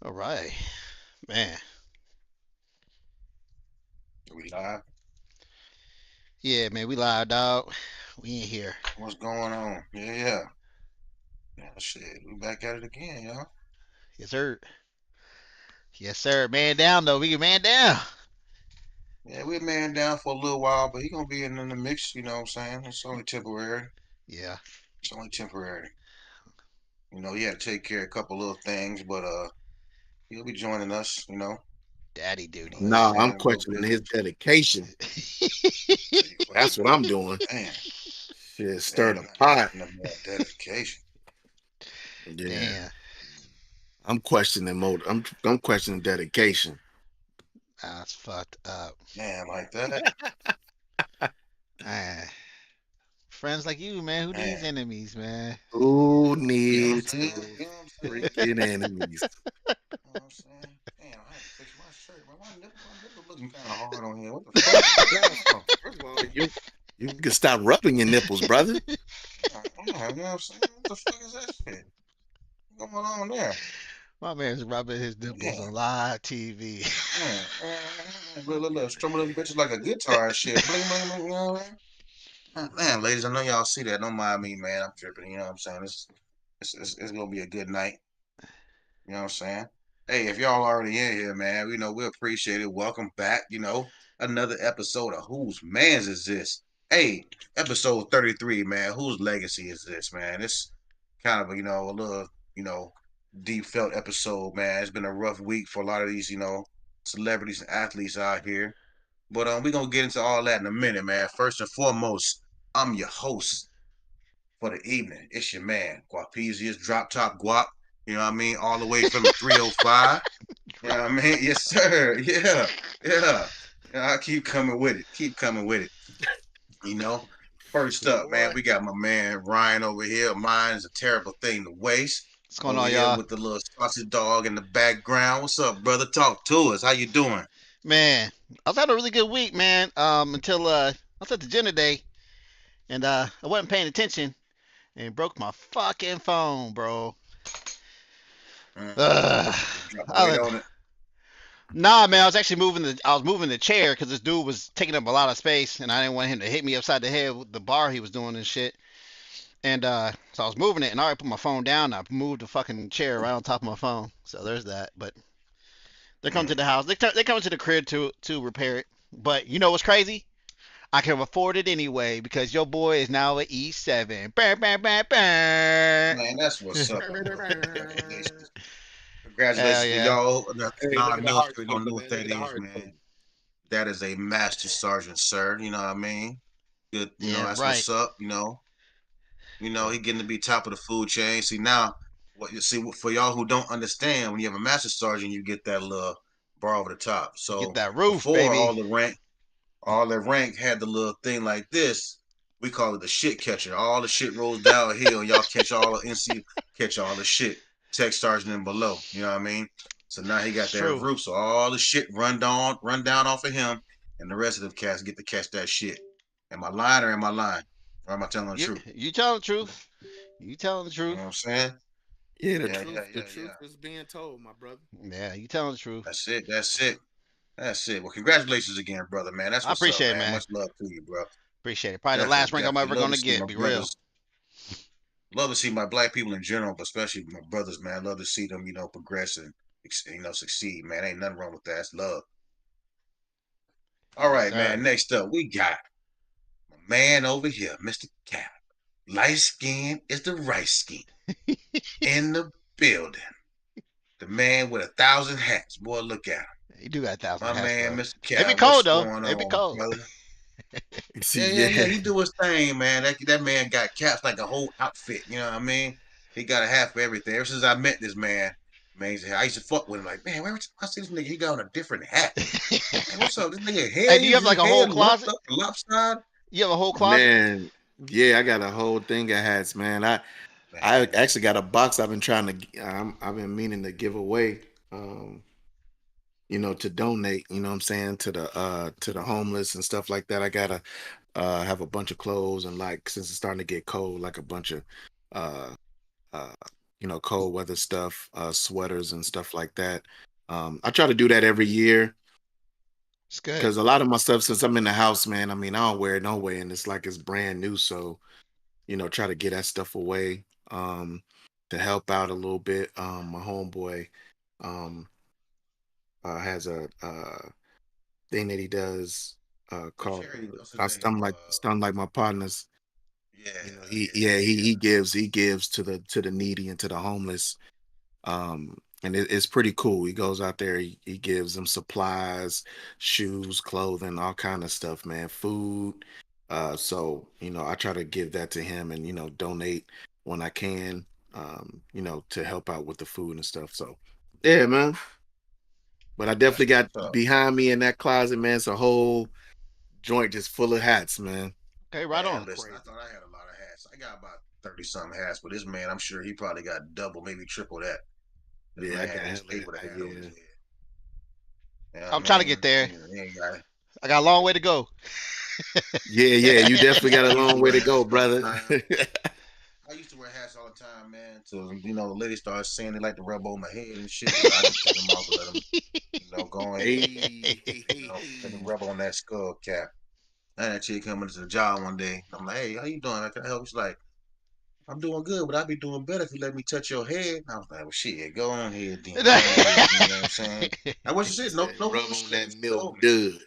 All right, man. We live? Yeah, man, we live, dog. We in here. What's going on? Yeah. Yeah, shit. We back at it again, y'all. Yes, sir. Yes, sir. Man down though. We get man down. Yeah, we man down for a little while, but he gonna be in the mix, you know what I'm saying? It's only temporary. Yeah, It's only temporary. He had to take care of a couple little things, but he'll be joining us, daddy you know what I'm duties. Nah, I'm saying? Real questioning his business. dedication. So you That's question, what I'm doing. man, Shit, stir ain't the pot. nothing about dedication. Yeah, Damn, I'm questioning mode. I'm questioning dedication. that's fucked up. Man, like that, Man, friends like you, man. Who needs man. enemies, man? Who You know what I'm needs saying? those You know what I'm saying? freaking enemies? You know what I'm saying? Damn, I had to fix my shirt, man. My nipple looking kind of hard on here. What the fuck is that coming from? First of all, you can stop rubbing your nipples, brother. Yeah, you know what I'm saying? What the fuck is that shit? What's going on there? My man's rubbing his nipples Yeah, on live TV. look, strumming them bitches like a guitar and shit. Bling, bling, bling, you know what I mean? Man, ladies, I know y'all see that. Don't mind me, man. I'm tripping, you know what I'm saying? It's gonna be a good night. You know what I'm saying? Hey, if y'all already in here, man, we appreciate it. Welcome back. Another episode of Whose Man's Is This? Hey, episode 33, man. Whose legacy is this, man? It's kind of a little, you know, deep felt episode, man. It's been a rough week for a lot of these, celebrities and athletes out here. But we're gonna get into all that in a minute, man. First and foremost, I'm your host for the evening. It's your man, Guapezius, Drop Top Guap. You know what I mean? All the way from the 305. You know what I mean? Yes, sir. Yeah. Yeah. I keep coming with it. Keep coming with it. You know? First up, man, Boy, we got my man Ryan over here. Mine's a terrible thing to waste. What's going Over on, here y'all? with the little sausage dog in the background. What's up, brother? Talk to us. How you doing? Man, I was having a really good week, man. Until I was at the gym today, and I wasn't paying attention and broke my fucking phone, bro. Mm, Ugh. drop I weight was, on it. nah, man, I was moving the chair because this dude was taking up a lot of space, and I didn't want him to hit me upside the head with the bar he was doing and shit. And so I was moving it, and I already put my phone down. I moved the fucking chair right on top of my phone. So there's that. But they come to Mm. the house. They come to the crib to repair it. But you know what's crazy? I can afford it anyway because your boy is now at E7. Bah, bah, bah, bah. Man, that's what's up, brother. Congratulations. Hell Congratulations to yeah. y'all. The hey, look at the heart non-military don't shaking, know what man. Look that at the is, heart man. shaking. That is a master sergeant, sir. You know what I mean? Good, Yeah, that's right. what's up, he getting to be top of the food chain. See now, what you see for y'all who don't understand, when you have a master sergeant, you get that little bar over the top. You get So that roof, before baby. all the rank had the little thing like this. We call it the shit catcher. All the shit rolls downhill, and y'all catch all the NC, catch all the shit. Tech sergeant and below. You know what I mean? So now he got It's that true. roof. So all the shit run down off of him, and the rest of the cats get to catch that shit. Am I lying or am I lying? Or am I telling the truth? You telling the truth. You telling the You know what truth. I'm saying? Yeah, Yeah, yeah, the yeah, truth yeah. is being told, my brother. Yeah, you telling the truth. That's it. That's it. That's it. Well, congratulations again, brother, man. That's I what's up, appreciate it, man. man. Much love to you, bro. Appreciate it. Probably the Definitely, last ring I'm definitely. ever Love to gonna see get. my Be real. brothers. Love to see my black people in general, but especially my brothers, man. Love to see them, progress and succeed, man. Ain't nothing wrong with that. It's love. All Yes, right, sir. man. Next up, we got my man over here, Mr. Cap. Light skin is the right skin in the building. The man with 1,000 hats. Boy, look at him. You do got 1,000 My hats, man, bro. Mr. They be Cap. cold What's though. going They be on, cold. brother? See, Yeah, yeah, yeah. yeah, He do his thing, man. That man got caps like a whole outfit. You know what I mean? He got a hat for everything. Ever since I met this man, I used to fuck with him. Like, man, where I see this nigga? He got on a different hat. Man, what's up? This nigga Hey, do you head, have like his a whole head lumped closet? up, lopsided. You have a whole closet? man. Yeah, I got a whole thing of hats, man. I Man, actually got a box I've been trying to. I've been meaning to give away. To donate. You know what I'm saying, to the homeless and stuff like that. I gotta have a bunch of clothes and, like, since it's starting to get cold, like a bunch of uh uh cold weather stuff, sweaters and stuff like that. I try to do that every year It's good. because a lot of my stuff, since I'm in the house, man, I mean, I don't wear it no way, and it's like it's brand new. So, try to get that stuff away, to help out a little bit. My homeboy, um, has a thing that he does, The called charity, what's his I name? stun like my partners. Yeah, He yeah, yeah, yeah. he gives to the needy and to the homeless. And it's pretty cool. He goes out there, he gives them supplies, shoes, clothing, all kind of stuff, man, food. So I try to give that to him and donate when I can, to help out with the food and stuff. So yeah, man. But I definitely That's got what's up, behind me in that closet, man. It's a whole joint just full of hats, man. Okay, right man. on. Listen, I thought I had a lot of hats. I got about 30 something hats, but this man, I'm sure he probably got double, maybe triple that. This Yeah, I man got had his hella. paper the hat over his Yeah, head. You know what I I'm trying to get mean? there. He ain't got. I got a long way to go. yeah, yeah. You definitely got Man, a I used to long way wear to go, hats all the brother. time. I used to wear hats all the time, man. So the ladies started saying they like to rub on my head and shit. I just take them off and let them, go ahead. Hey, hey, hey, Let them hey. rub on that skull cap. I had a chick come into the job one day. I'm like, hey, how you doing? Can I help? She's like, I'm doing good, but I'd be doing better if you let me touch your head. And I was like, well, shit, go on ahead then. Go on ahead then. You know what I'm saying? I was He shit. No, said, no rub on bullshit. that Just milk told me. dud.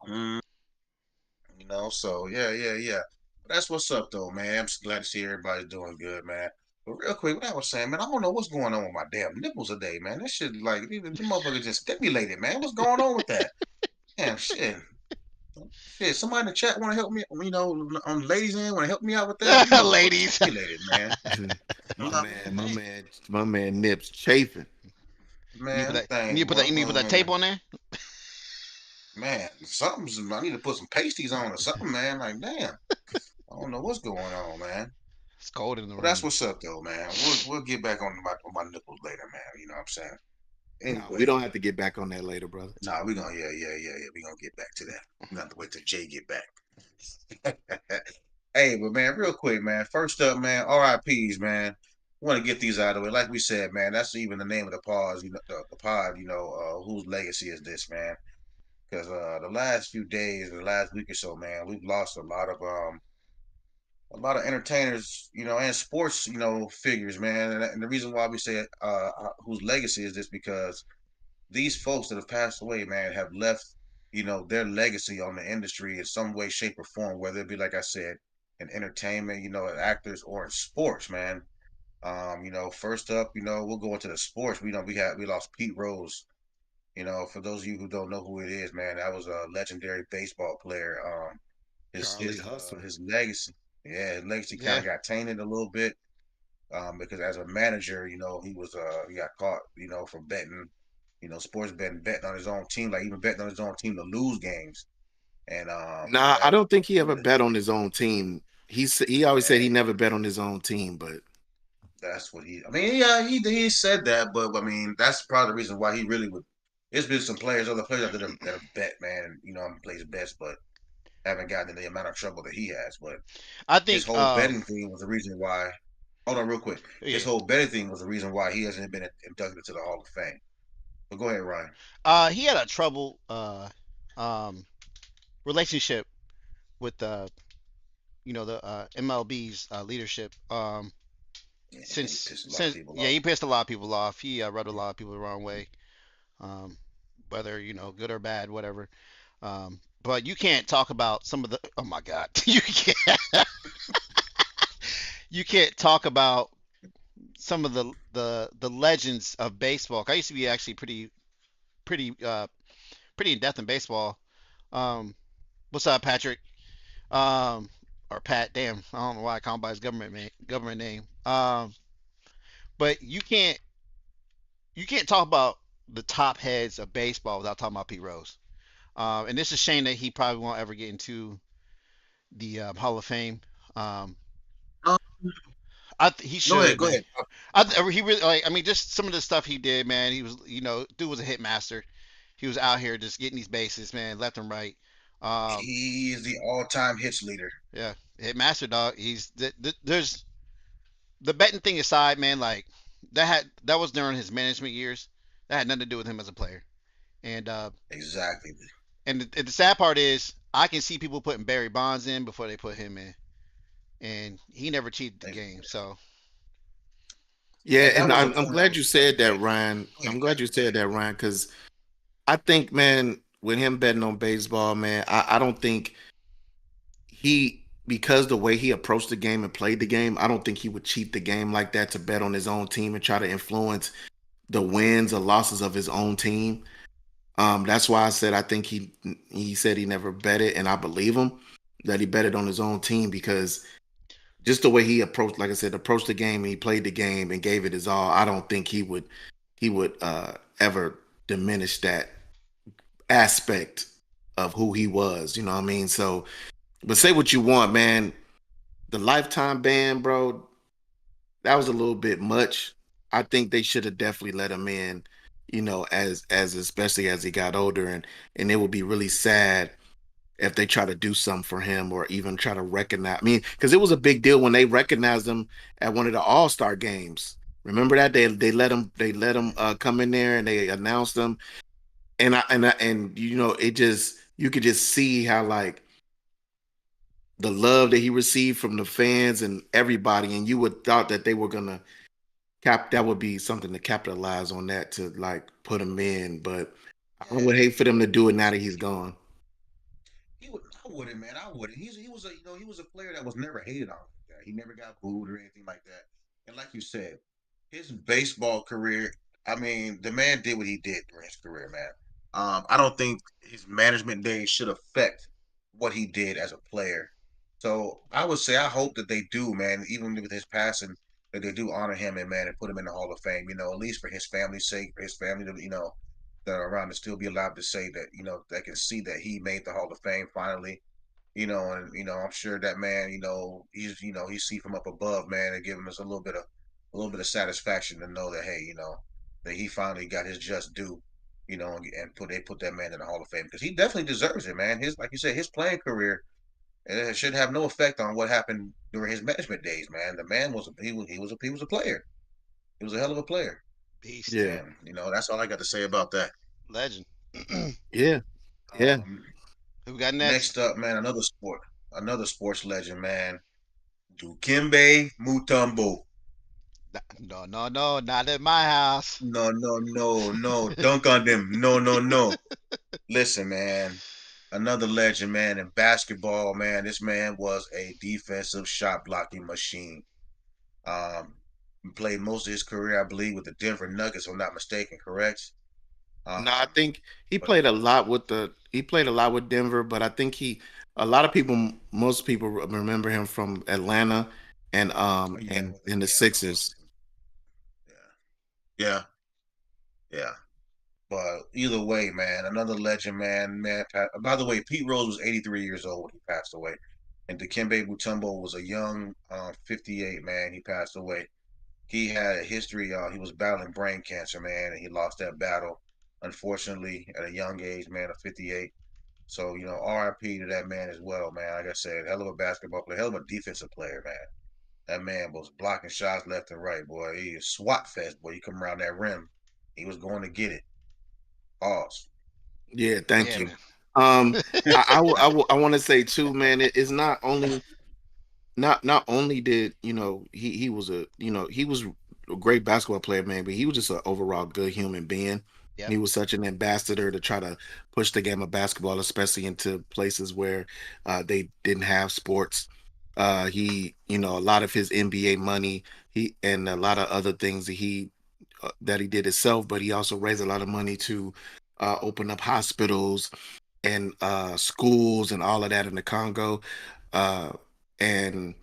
Mm, so yeah, yeah, yeah. But that's what's up though, man. I'm just glad to see everybody's doing good, man. But real quick, what I was saying, man, I don't know what's going on with my damn nipples today, man. That shit, like, the motherfucker just stimulated, man. What's going on with that? Damn, shit. Shit, somebody in the chat want to help me, on the ladies' end, want to help me out with that? Them motherfuckers Ladies. stimulated, man. You my know what I mean? man, my Damn, man, my man Nips chafing. You need to man, put them that. You things, need to put boy, that. You need to put that tape on there. man, something's, I need to put some pasties on or something, man. Like, damn, I don't know what's going on, man. It's cold in the But that's room. what's up, though, man. We'll get back on my nipples later, man. You know what I'm saying? No, we Anyway, don't have to get back on that later, brother. nah, we gonna yeah, yeah, yeah, yeah. We gonna get back to that. We gonna have to wait till Jay get back. Hey, but man, real quick, man. First up, man, RIPs, man. Want to get these out of the way. Like we said, man, that's even the name of the pause, the pod, whose legacy is this, man? Because the last few days, the last week or so, man, we've lost a lot of entertainers, and sports, figures, man. And the reason why we say whose legacy is this because these folks that have passed away, man, have left, their legacy on the industry in some way, shape, or form, whether it be, like I said, in entertainment, actors, or in sports, man. First up, we'll go into the sports. We lost Pete Rose. For those of you who don't know who it is, man, that was a legendary baseball player. His Charlie his Hustle. his legacy, yeah, his legacy kind Yeah. of got tainted a little bit, because as a manager, he got caught, for betting, sports betting on his own team, like even betting on his own team to lose games, and Nah, I that don't think he ever really, bet on his own team. He always said he man, never bet on his own team, but that's what I mean, yeah, he said that, but I mean, that's probably the reason why he really would. There's been some players, other players out there that have bet, man, and plays best, but haven't gotten in the amount of trouble that he has. But I his think. whole betting thing was the reason why. Hold on, real quick. His Yeah. whole betting thing was the reason why he hasn't been inducted into the Hall of Fame. But go ahead, Ryan. He had a trouble um relationship with the MLB's leadership. Yeah, he Since pissed a lot of since people yeah, off. he pissed a lot of people off. He rubbed a lot of people the wrong way. Um, whether good or bad, whatever. But you can't talk about some of the. Oh my God, you can't talk about some of the legends of baseball. I used to be actually pretty in depth in baseball. Um, what's up, Patrick? Or Pat? Damn, I don't know why I call him by his government name. But you can't talk about the top heads of baseball without talking about Pete Rose. And it's a shame that he probably won't ever get into the Hall of Fame. Um, Um, he Go ahead, should, go man. ahead. He really like. I mean, just some of the stuff he did, man. He was, dude was a hit master. He was out here just getting these bases, man, left and right. Um, He is the all-time hits leader. yeah, hit master dog. There's the betting thing aside, man. Like, that was during his management years. That had nothing to do with him as a player. And Exactly. the sad part is I can see people putting Barry Bonds in before they put him in, and he never cheated the game. So Yeah, And that and was a I'm point I glad was you about to said that, make. Ryan. Go ahead, I'm go glad ahead, you go said ahead. that, Ryan, because I think, man, with him betting on baseball, man, I don't think he because the way he approached the game and played the game, I don't think he would cheat the game like that to bet on his own team and try to influence the wins or losses of his own team. That's why I said I think he said he never bet it, and I believe him that he bet it on his own team because just the way he approached, like I said, approached the game and he played the game and gave it his all. I don't think he would ever diminish that aspect of who he was. You know what I mean? So, but say what you want, man. The lifetime ban, bro, that was a little bit much. I think they should have definitely let him in, as especially as he got older, and it would be really sad if they try to do something for him or even try to recognize. I mean, because it was a big deal when they recognized him at one of the All Star games. Remember that they let him come in there and they announced him, and it just you could just see how like the love that he received from the fans and everybody, and you would thought that they were gonna that would be something to capitalize on that to like put him in, but I Yeah, would hate for them to do it now that he's gone. he would. I wouldn't, man. I wouldn't. He was a he was a player that was never hated on like that. He never got booed or anything like that. And like you said, his baseball career. I mean, the man did what he did during his career, man. I don't think his management days should affect what he did as a player. So I would say I hope that they do, man. Even with his passing, that they do honor him and man and put him in the Hall of Fame. At least for his family's sake, for his family to that are around to still be allowed to say that that can see that he made the Hall of Fame finally. And I'm sure that man, he see from up above, man, and give him us a little bit of satisfaction to know that hey, that he finally got his just due, and put that man in the Hall of Fame because he definitely deserves it, man. His like you said, his playing career should have no effect on what happened during his management days, man. The man was a player. He was a hell of a player, beast, Yeah, and that's all I got to say about that. legend. yeah, yeah. Um, Who got next? Next up, man, another sports legend, man, Dukembe Mutombo. No, no, no, not at my house. No, no, no, no. Dunk on them. No, no, no. Listen, man. Another legend, man, in basketball, man. This man was a defensive shot blocking machine. Um, played most of his career, I believe, with the Denver Nuggets, if I'm not mistaken, correct? No, I Um, think he but played a lot with Denver, but I think a lot of people, most people remember him from Atlanta and oh, yeah, and with in the yeah, Sixers. yeah, yeah, yeah. But either way, man, another legend, man. By the way, Pete Rose was 83 years old when he passed away, and Dikembe Mutombo was a young 58. Man, he passed away. He had a history. He was battling brain cancer, man, and he lost that battle, unfortunately, at a young age, man, of 58. So R.I.P. to that man as well, man. Like I said, hell of a basketball player, hell of a defensive player, man. That man was blocking shots left and right, boy. He is SWAT fest, boy. You come around that rim, he was going to get it. Pause. Yeah, thank Yeah, you. man. I want to say too, man. It's not only did he was he was a great basketball player, man, but he was just an overall good human being. Yep. He was such an ambassador to try to push the game of basketball, especially into places where they didn't have sports. He, a lot of his NBA money, he and a lot of other things that he did himself, but he also raised a lot of money to open up hospitals and schools and all of that in the Congo. Uh, and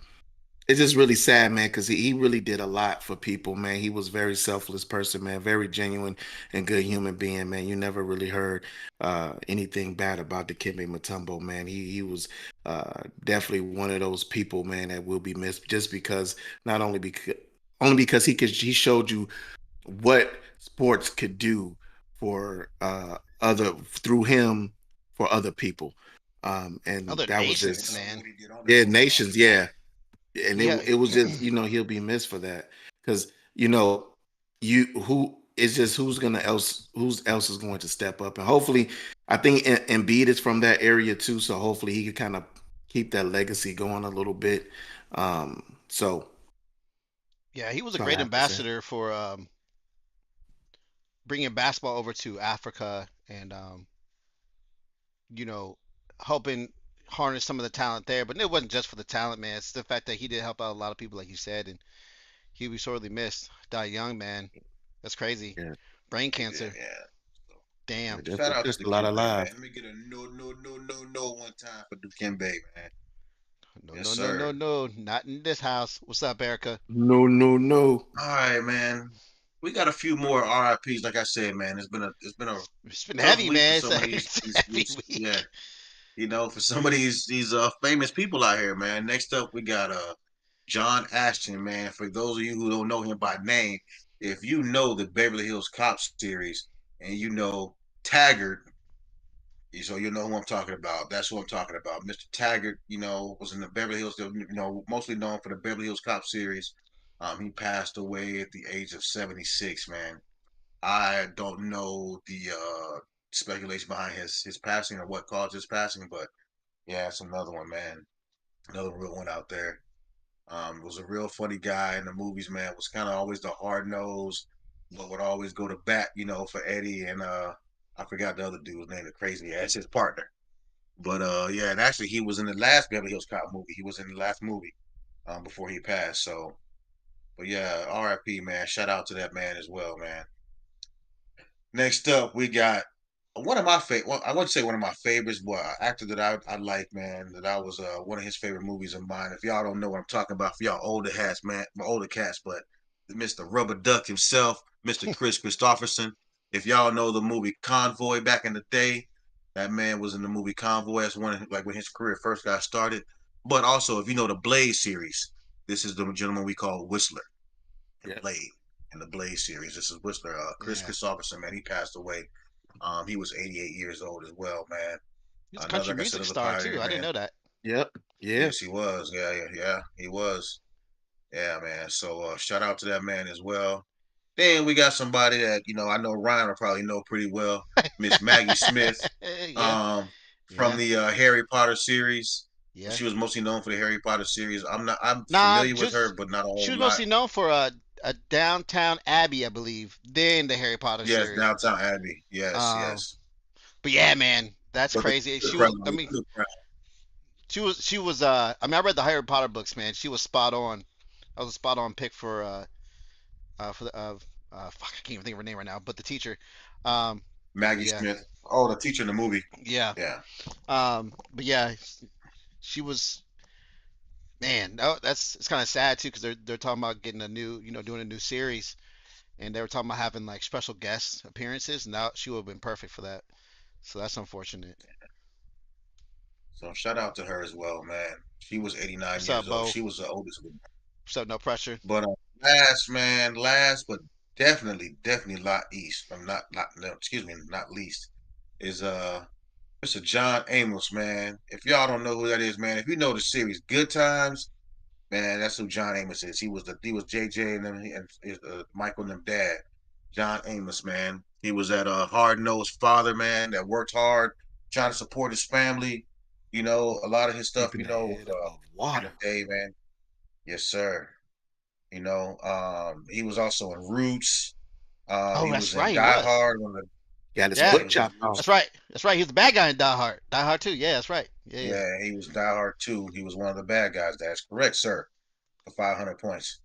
it's just really sad, man, because he really did a lot for people, man. He was very selfless person, man, very genuine and good human being, man. You never really heard anything bad about the Dikembe Mutombo, man. He was definitely one of those people, man, that will be missed just because not only because he showed you what sports could do for other through him for other people. And Other that was Yeah, and nations, just also man. what he did on the yeah, court and off nations, the court. yeah. And He it had, it was just he'll be missed for that because you know you who it's just who's else is going to step up, and hopefully, I think Embiid is from that area too, so hopefully he could kind of keep that legacy going a little bit. So Yeah, he was a that's all I great have to say. ambassador for bringing basketball over to Africa and you know, helping harness some of the talent there. But it wasn't just for the talent, man. It's the fact that he did help out a lot of people, like you said, and he was sorely missed. Died young, man. That's crazy. Yeah, Brain He did, cancer. yeah. So, Damn. yeah, shout out to just a lot of Dikembe, man. lives. Let me get a no one time for Dikembe, man. No, Yes, no, no, no, sir. no. Not in this house. What's up, Erica? No, no, no. All right, man. We got a few more RIPs. Like I said, man, it's been a It's been tough heavy, week for man. some of It's a heavy these yeah, week. for some of these famous people out here, man. Next up, we got John Ashton, man. For those of you who don't know him by name, if you know the Beverly Hills Cop series and you know Taggart, so you know who I'm talking about. That's who I'm talking about. Mr. Taggart, was in the Beverly Hills, mostly known for the Beverly Hills Cop series. He passed away at the age of 76, man. I don't know the speculation behind his passing or what caused his passing, but yeah, it's another one, man. Another real one out there. Was a real funny guy in the movies, man. Was kind of always the hard nose, but would always go to bat, for Eddie and I forgot the other dude's name, the crazy ass, his partner. But yeah, and actually he was in the last Beverly Hills Cop movie. He was in the last movie before he passed. So, but yeah, R.I.P. man. Shout out to that man as well, man. Next up, we got one of my favorite. Well, I wouldn't say one of my favorites, but an actor that I like, man. That I was one of his favorite movies of mine. If y'all don't know what I'm talking about, for y'all older hats, man, my older cats, but Mr. Rubber Duck himself, Mr. Chris Christopherson. If y'all know the movie Convoy back in the day, that man was in the movie Convoy. That's like when his career first got started. But also, if you know the Blade series, this is the gentleman we call Whistler and Yeah, Blade in the Blade series. This is Whistler. Chris Yeah. Christopherson, man, he passed away. He was 88 years old as well, man. He's a Another, country like I said, music another star pioneer, too. I didn't man. know that. yep, yeah. Yes, he was. Yeah, yeah, yeah, he was. Yeah, man. So shout out to that man as well. Then we got somebody that I know Ryan will probably know pretty well, Miss Maggie Smith, Yeah. um, from Yeah. the Harry Potter series. Yeah. She was mostly known for the Harry Potter series. I'm Nah, familiar with her, just but not a she whole was lot. mostly known for a Downtown Abbey, I believe. Then the Harry Potter Yes, series. Downtown Abbey. Yes, Um, yes. but yeah, man, that's But the crazy. Good She Crown, was. I mean, Good Crown. she was. I mean, I read the Harry Potter books, man. She was spot on. I was a spot on pick for the fuck, I can't even think of her name right now, but the teacher. Um, but Maggie yeah, Smith. Oh, the teacher in the movie. yeah. Yeah. But yeah, she was. Man, that's it's kind of sad too because they're talking about getting a new, doing a new series, and they were talking about having like special guest appearances, and now she would have been perfect for that. So that's unfortunate. So shout out to her as well, man. She was 89 What's up, years old. Bo? She was the oldest of them. What's up? No pressure. But last, man, last but definitely not least. I'm not no, excuse me, not least is Mr. John Amos, man. If y'all don't know who that is, man, if you know the series Good Times, man, that's who John Amos is. He was JJ and them and Michael and them dad. John Amos, man. He was that hard nosed father, man, that worked hard, trying to support his family. A lot of his stuff, Keeping the was head above back in water. the day, man. Yes, sir. He was also in Roots. Oh, He was that's in right. He Die was. Hard. Got his Yeah, Yeah, he foot was in chopped Roots. that's off. right. That's right. He was the bad guy in Die Hard. Die Hard too. Yeah, that's right. Yeah, yeah. Yeah, he was Die Hard too. He was one of the bad guys. That's correct, sir. For 500 points.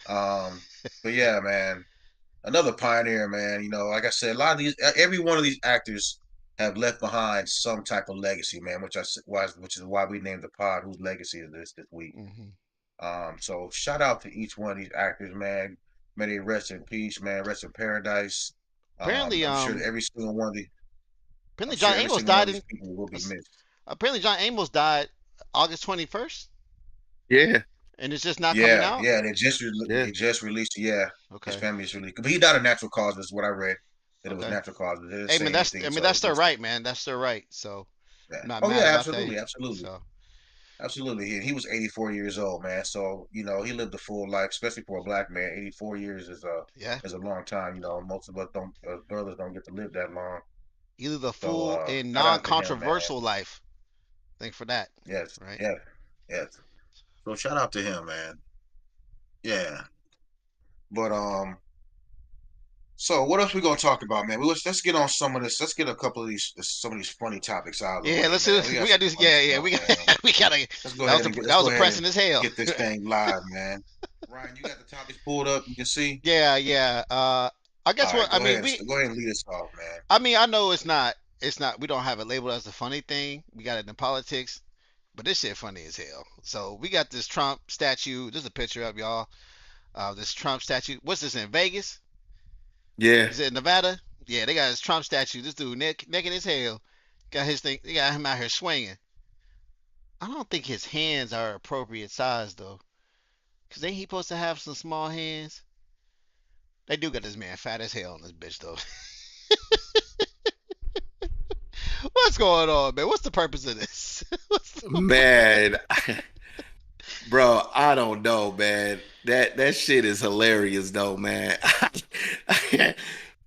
Um, but yeah, man, another pioneer, man. Like I said, a lot of every one of these actors have left behind some type of legacy, man. Which is why we named the pod "Whose Legacy Is This week." Hmm. So shout out to each one of these actors, man. May they rest in peace, man. Rest in paradise. Apparently, I'm sure that I'm apparently sure John every Amos single one of died these in. people will be missed. Apparently John Amos died August 21st, Yeah, and it's just not coming Yeah, out. yeah. yeah. They just released. Yeah, his Okay. family just released, but he died of natural causes. Is what I read, that it was Okay. natural causes. They didn't Hey say man, that's anything, I mean so that's it's their just right, man. That's their right. So yeah. I'm not Oh mad yeah, about that. absolutely, absolutely. So Absolutely. He was 84 years old, man. So, he lived a full life, especially for a black man. 84 years Yeah, is a long time. Most of us don't brothers don't get to live that long. he lived a So, full and shout out to him, man. non-controversial life. Thank for that, Yes, right? yes, yes. So shout out to him, man. Yeah. But so what else we gonna talk about, man? Let's get on some of this. Let's get a couple of these some of these funny topics out of the Yeah, way, let's do. man. We got We got some this. funny Yeah, yeah. stuff, We got. man. We gotta. That Let's was go ahead depressing and as hell. get this thing live, man. Ryan, you got the topics pulled up. You can see. Yeah, yeah. I All guess right, what I mean. We. go ahead and lead us off, man. I mean, I know it's not. It's not. We don't have it labeled as a funny thing. We got it in politics, but this shit funny as hell. So we got this Trump statue. There's a picture of y'all. This Trump statue. What's this in Vegas? Yeah. Is it in Nevada? Yeah, they got this Trump statue. This dude naked as hell. Got his thing. They got him out here swinging. I don't think his hands are appropriate size though, cause ain't he supposed to have some small hands? They do got this man fat as hell on this bitch though. What's going on, man? What's the purpose of this? Man, bro, I don't know, man. That shit is hilarious though, man.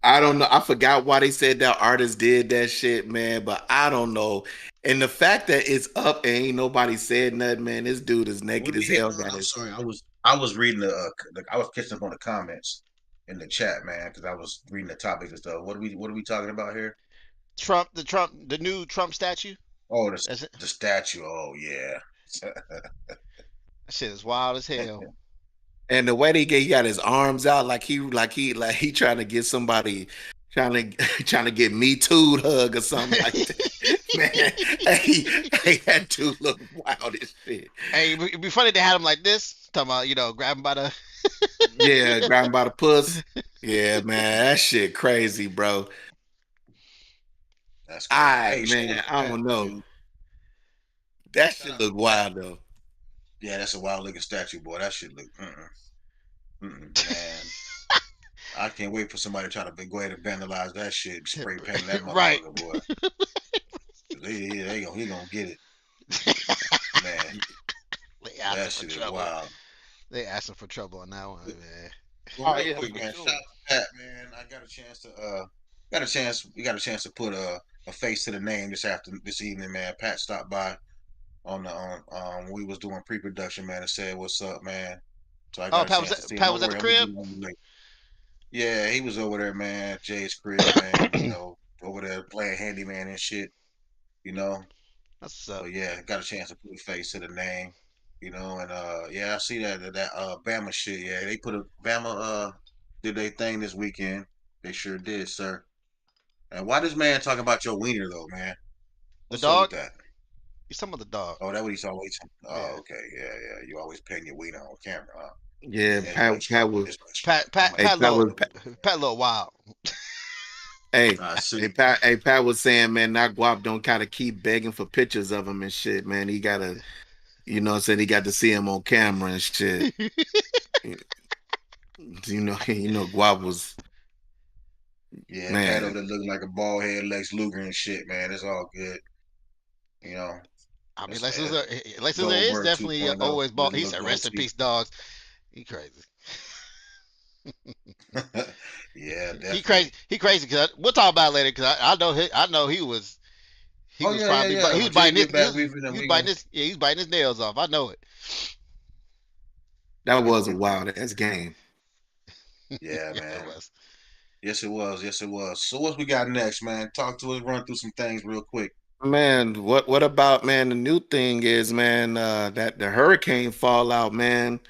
I don't know. I forgot why they said that artist did that shit, man, but I don't know. And the fact that it's up and ain't nobody said nothing, man. This dude is What naked are we as hitting hell. on? Got I'm his sorry. I was reading I was catching up on the comments in the chat, man, because I was reading the topics and stuff. What are we talking about here? The new Trump statue. Oh, That's it. the statue. Oh yeah. That shit is wild as hell. and the way he got his arms out, like he trying to get somebody trying to trying to get me too hug or something like that. Man, hey, that dude look wild as shit. Hey, it'd be funny to have him like this. Talking about grab him by the. Yeah, grabbing by the puss. Yeah, man, that shit crazy, bro. That's crazy. I Hey, shout out man, to I Pat don't know. too. That Shout shit out to look Pat. wild though. Yeah, that's a wild looking statue, boy. That shit look. Man, I can't wait for somebody to try to go ahead and vandalize that shit, spray paint that Right. motherfucker, boy. He gonna get it, man. They asking That for shit is trouble. wild. They asking for trouble on that one, man. Well, Oh real yeah, quick, for man. Shout sure. out to Pat, man. I got a chance to we got a chance to put a face to the name this evening, man. Pat stopped by when we was doing pre-production, man, and said what's up, man. So I Oh, got a chance to see him. Pat Don't was at worry, the I'm gonna crib. get on you later. Yeah, he was over there, man, at Jay's crib, man. Over there playing handyman and shit. You know. That's what's So up. yeah, got a chance to put a face to the name. And yeah, I see that Bama shit. Yeah, they put a Bama did they thing this weekend. They sure did, sir. And why this man talking about your wiener though, man? The What's up with dog. that? He's some of the dog. Oh, that what he's always. Oh, Yeah. okay, yeah, yeah. You always paying your wiener on camera, huh? Yeah, Yeah, Pat was hey Pat was Pat little wild. hey I hey see. Pat was saying, man, that guap don't kind of keep begging for pictures of him and shit, man. He gotta, what I'm saying, he got to see him on camera and shit. Guap was Yeah, Pat over man. there looking like a bald head Lex Luger and shit, man. It's all good. You know, I mean, that's that Lex Luthor is Goldberg definitely 2.0 always with bald. a He little said, "Rest in goatee. peace, dogs." He crazy. Yeah, He definitely. crazy. He crazy. Cause we'll talk about it later. Cause I know I know he was. He Oh was yeah, yeah, probably. yeah. He was Until you biting his. get back, He was we biting gonna. his. Yeah, he was biting his nails off. I know it. That was a wild ass game. Yeah, Yeah, it man. was. Yes, it was. Yes, it was. So what we got next, man? Talk to us. Run through some things real quick. Man, what about, man, the new thing is, man, that the hurricane fallout, man.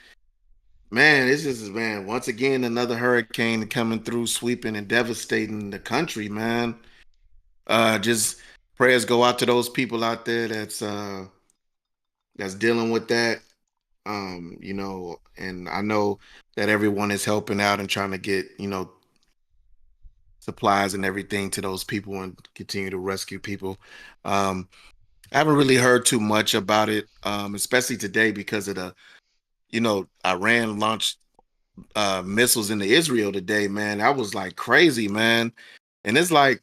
Man, this is, man, once again another hurricane coming through, sweeping and devastating the country, man. Just prayers go out to those people out there that's dealing with that. And I know that everyone is helping out and trying to get, supplies and everything to those people and continue to rescue people. Um, I haven't really heard too much about it, especially today because of Iran launched missiles into Israel today, man. That was like crazy, man. And it's like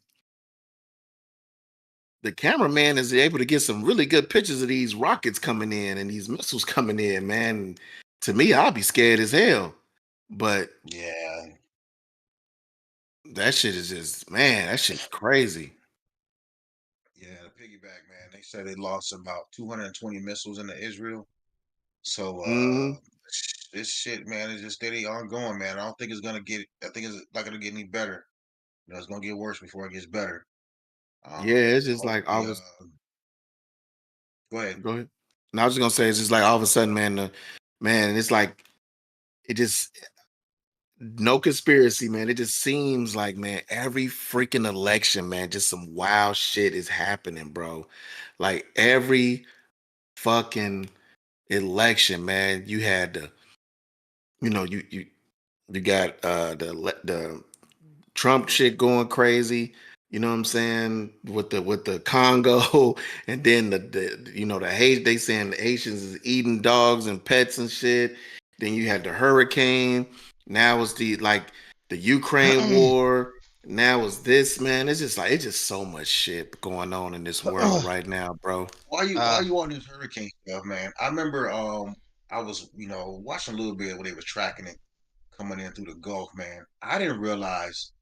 the cameraman is able to get some really good pictures of these rockets coming in and these missiles coming in, man. To me, I'll be scared as hell. But Yeah, that shit is just, man, that shit's crazy. yeah. The piggyback, man. They said they lost about 220 missiles into Israel. So Hmm. this shit, man, is just steady ongoing, man. I don't think it's gonna get. I think it's not gonna get any better. It's gonna get worse before it gets better. Yeah, it's just like Hopefully, all of a go ahead. go ahead. And I was just gonna say it's just like all of a sudden, man, man, it's like it just no conspiracy, man. It just seems like, man, every freaking election, man, just some wild shit is happening, bro. Like every fucking election, man, you had the, you got the Trump shit going crazy. You know what I'm saying with the Congo, and then the hate they saying the Haitians is eating dogs and pets and shit. Then you had the hurricane. Now it's the Ukraine war. Now it's this, man. It's just like it's just so much shit going on in this world right now, bro. Why uh, you on this hurricane stuff, man? I remember I was watching a little bit when they was tracking it coming in through the Gulf, man. I didn't realize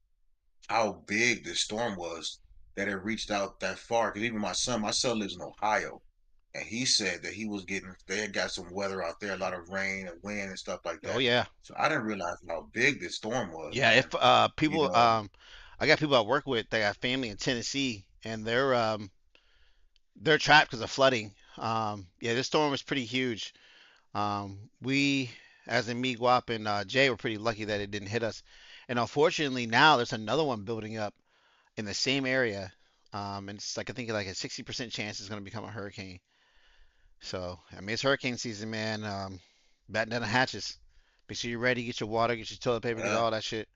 how big this storm was that it reached out that far. Because even my son lives in Ohio, and he said that they had got some weather out there, a lot of rain and wind and stuff like oh that. yeah, So I didn't realize how big this storm was, yeah. man. If You people, know, I got people I work with. They got family in Tennessee, and they're trapped because of flooding. Yeah, this storm was pretty huge. We, as in me, Guap, and Jay, were pretty lucky that it didn't hit us. And unfortunately, now there's another one building up in the same area. And it's like I think like a 60% chance it's going to become a hurricane. So I mean, it's hurricane season, man. Batten down the hatches. Make sure you're ready. Get your water. Get your toilet paper. Get yeah. all that shit.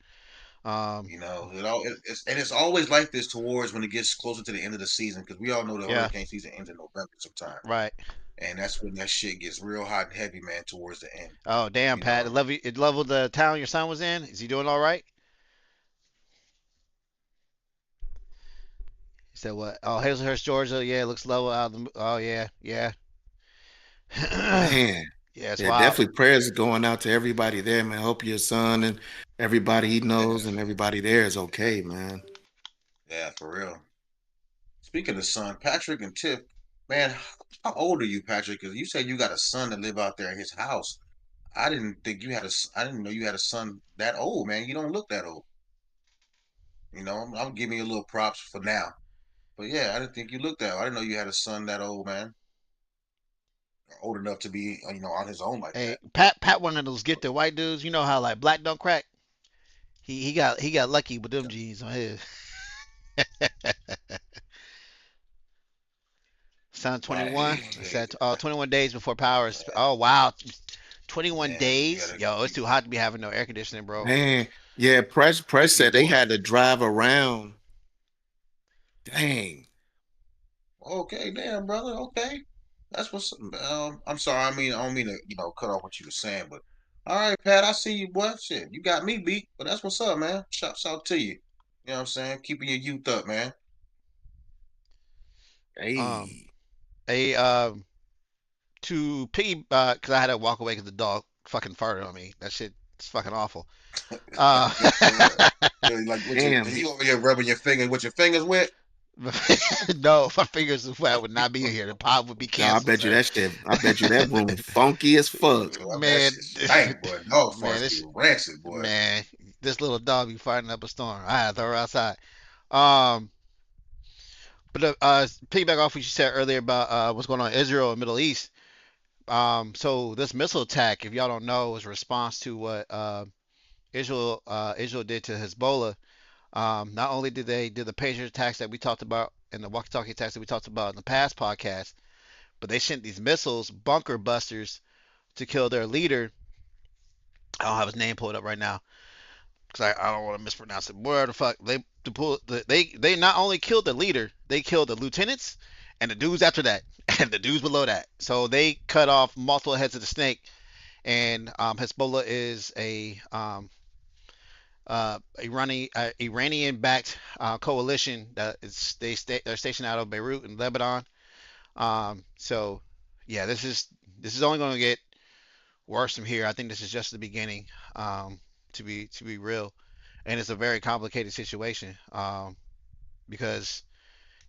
Um, It's always like this towards when it gets closer to the end of the season because we all know the yeah, hurricane season ends in November sometime, right. and that's when that shit gets real hot and heavy, man, towards the end. Oh damn, You Pat. know, It leveled the town your son was in. Is he doing all right? He said what? Oh, Hazelhurst, Georgia. Yeah, it looks level out. Oh yeah, yeah. Man. Yeah, it's Yeah, wild. definitely prayers going out to everybody there, man. Hope your son and everybody he knows yeah, and everybody there is okay, man. yeah, for real. Speaking of son, Patrick and Tiff, man, how old are you, Patrick? Because you said you got a son that live out there in his house. I didn't know you had a son that old, man. You don't look that old. I'm giving you a little props for now. But yeah, I didn't think you looked that old. I didn't know you had a son that old, man. Old enough to be, on his own like Hey, that. Pat, one of those gifted white dudes. You know how like black don't crack. He got lucky with them jeans on his. Son Man, 21. It yeah, said 21 days before powers. Oh wow, 21 yeah, you days. gotta, Yo, it's too hot to be having no air conditioning, bro. Man, yeah, press you said they doing had to drive around. Dang. okay, damn, brother. Okay, that's what's. I'm sorry. I don't mean to, cut off what you were saying, but all right, Pat. I see you, boy. Shit, you got me beat, but that's what's up, man. Shouts out to you. You know what I'm saying? Keeping your youth up, man. Um, Hey. a to piggy because I had to walk away because the dog fucking farted on me. That shit is fucking awful. Uh, For real. Like Damn. you over here rubbing your finger with your fingers wet. no, my fingers would not be in here. The pod would be I canceled, bet you sir. that shit. I bet you that room funky as fuck. That Man, shit stank, boy. Dog man, farts be this rancid, boy. man, this little dog be fighting up a storm. I had to throw her outside. Um, but piggyback off what you said earlier about what's going on in Israel and Middle East. So this missile attack, if y'all don't know, was a response to what Israel did to Hezbollah. Not only did they do the pager attacks that we talked about and the walkie-talkie attacks that we talked about in the past podcast, but they sent these missiles, bunker busters, to kill their leader. I don't have his name pulled up right now because I don't want to mispronounce it. Where the fuck they not only killed the leader, they killed the lieutenants and the dudes after that and the dudes below that. So they cut off multiple heads of the snake. And Hezbollah is Iranian-backed coalition that is they're stationed out of Beirut in Lebanon. So yeah, this is only going to get worse from here. I think this is just the beginning. To be real, and it's a very complicated situation. Because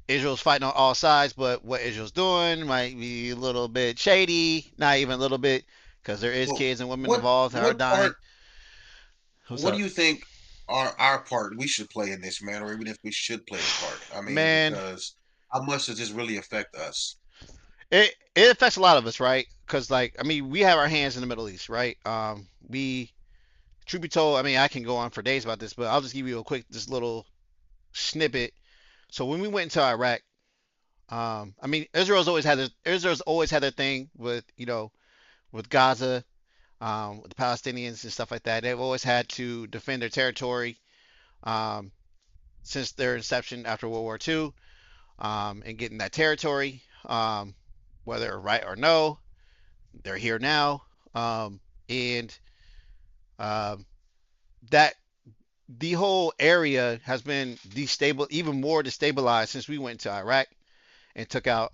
Israel's fighting on all sides, but what Israel's doing might be a little bit shady. Not even a little bit, because there is Well, kids and women what involved that are what dying. part? What's What do up, you think are our part we should play in this, man, or even if we should play a part? I mean, man? because how much does this really affect us? It affects a lot of us, right? Because like I mean, we have our hands in the Middle East, right? We truth be told, I mean, I can go on for days about this, but I'll just give you a quick, this little snippet. So when we went into Iraq, I mean, Israel's always had their thing with with Gaza, with the Palestinians and stuff like that. They've always had to defend their territory um, since their inception after World War II, and getting that territory, whether right or no, they're here now, and um, that the whole area has been destable, even more destabilized since we went to Iraq and took out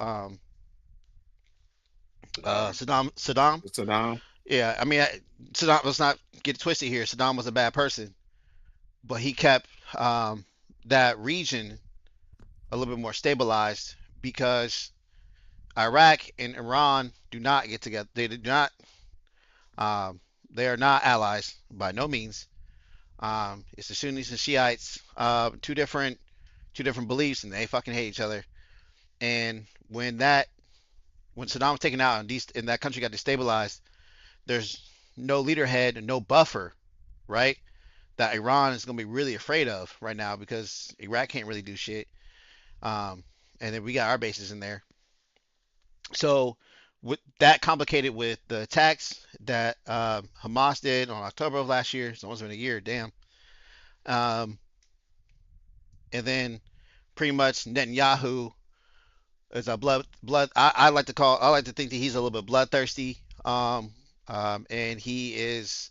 Saddam. Saddam. Saddam. Yeah, I mean, Saddam. Let's not get it twisted here. Saddam was a bad person, but he kept that region a little bit more stabilized because Iraq and Iran do not get together. They do not. Um, they are not allies by no means. It's the Sunnis and Shiites, two different beliefs, and they fucking hate each other. And when Saddam was taken out and that country got destabilized, there's no leaderhead and no buffer, right? That Iran is going to be really afraid of right now because Iraq can't really do shit. Um, and then we got our bases in there. So with that complicated with the attacks that Hamas did on October of last year, it's almost been a year, damn. Um, and then pretty much Netanyahu is a blood. I like to think that he's a little bit bloodthirsty. And he is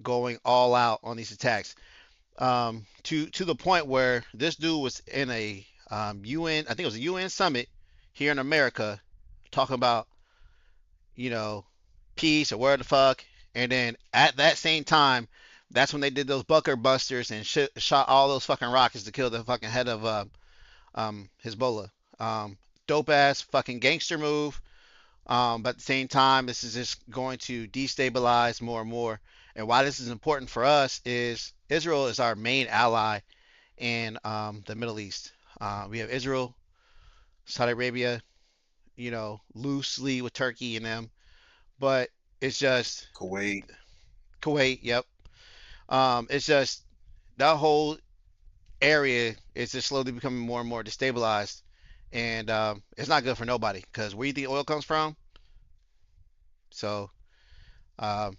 going all out on these attacks. To the point where this dude was in a UN, I think it was a UN summit here in America, talking about you know peace or where the fuck, and then at that same time, that's when they did those bunker busters and shot all those fucking rockets to kill the fucking head of Hezbollah. Dope ass fucking gangster move. But at the same time, this is just going to destabilize more and more. And why this is important for us is Israel is our main ally in the Middle East. We have Israel, Saudi Arabia, loosely with Turkey and them, but it's just Kuwait. Kuwait. Yep. It's just that whole area is just slowly becoming more and more destabilized, and it's not good for nobody because where you think oil comes from. So, um,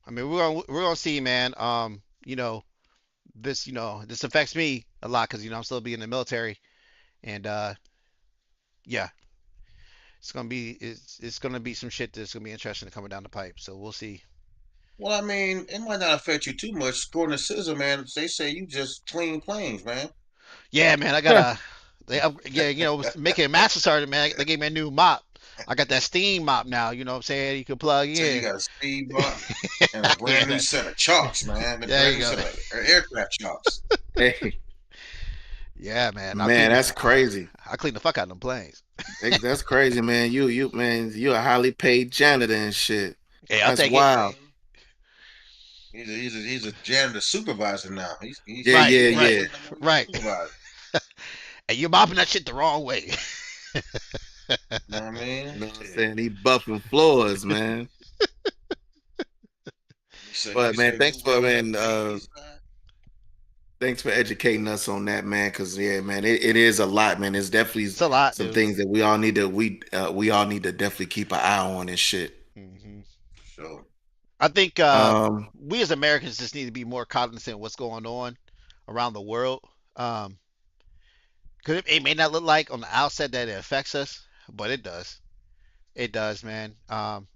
I mean, we're gonna see, man. This affects me a lot because I'm still being in the military, and yeah, it's gonna be some shit that's gonna be interesting coming down the pipe. So we'll see. Well, I mean, it might not affect you too much. According to Scissor, man, they say you just clean planes, man. Yeah, man, I gotta. Yeah, was making a master sergeant, man. They gave me a new mop. I got that steam mop now. You know what I'm saying? You can plug So you in. got a speed bump and a brand new Yeah, set of chalks, man. A there brand you new go. set of aircraft chalks. Hey, Yeah, man. I man, clean. that's crazy. I clean the fuck out of them planes. That's crazy, man. Man, you a highly paid janitor and shit. Hey, I'll That's take it. wild. He's a janitor supervisor now. Yeah, Right, He yeah, ain't right, yeah. janitor no more. He's right. a supervisor. And you're mopping that shit the wrong way. You know what I You mean? know what I'm Shit. saying? He buffing floors, man. You But man, say move on that PE side. thanks for educating us on that, man. Cause yeah, man, it is a lot, man. It's definitely It's a lot, some dude. things that we all need to definitely keep an eye on and shit. Hmm. So I think Um, we as Americans just need to be more cognizant of what's going on around the world. Because it may not look like on the outset that it affects us, but it does. It does, man.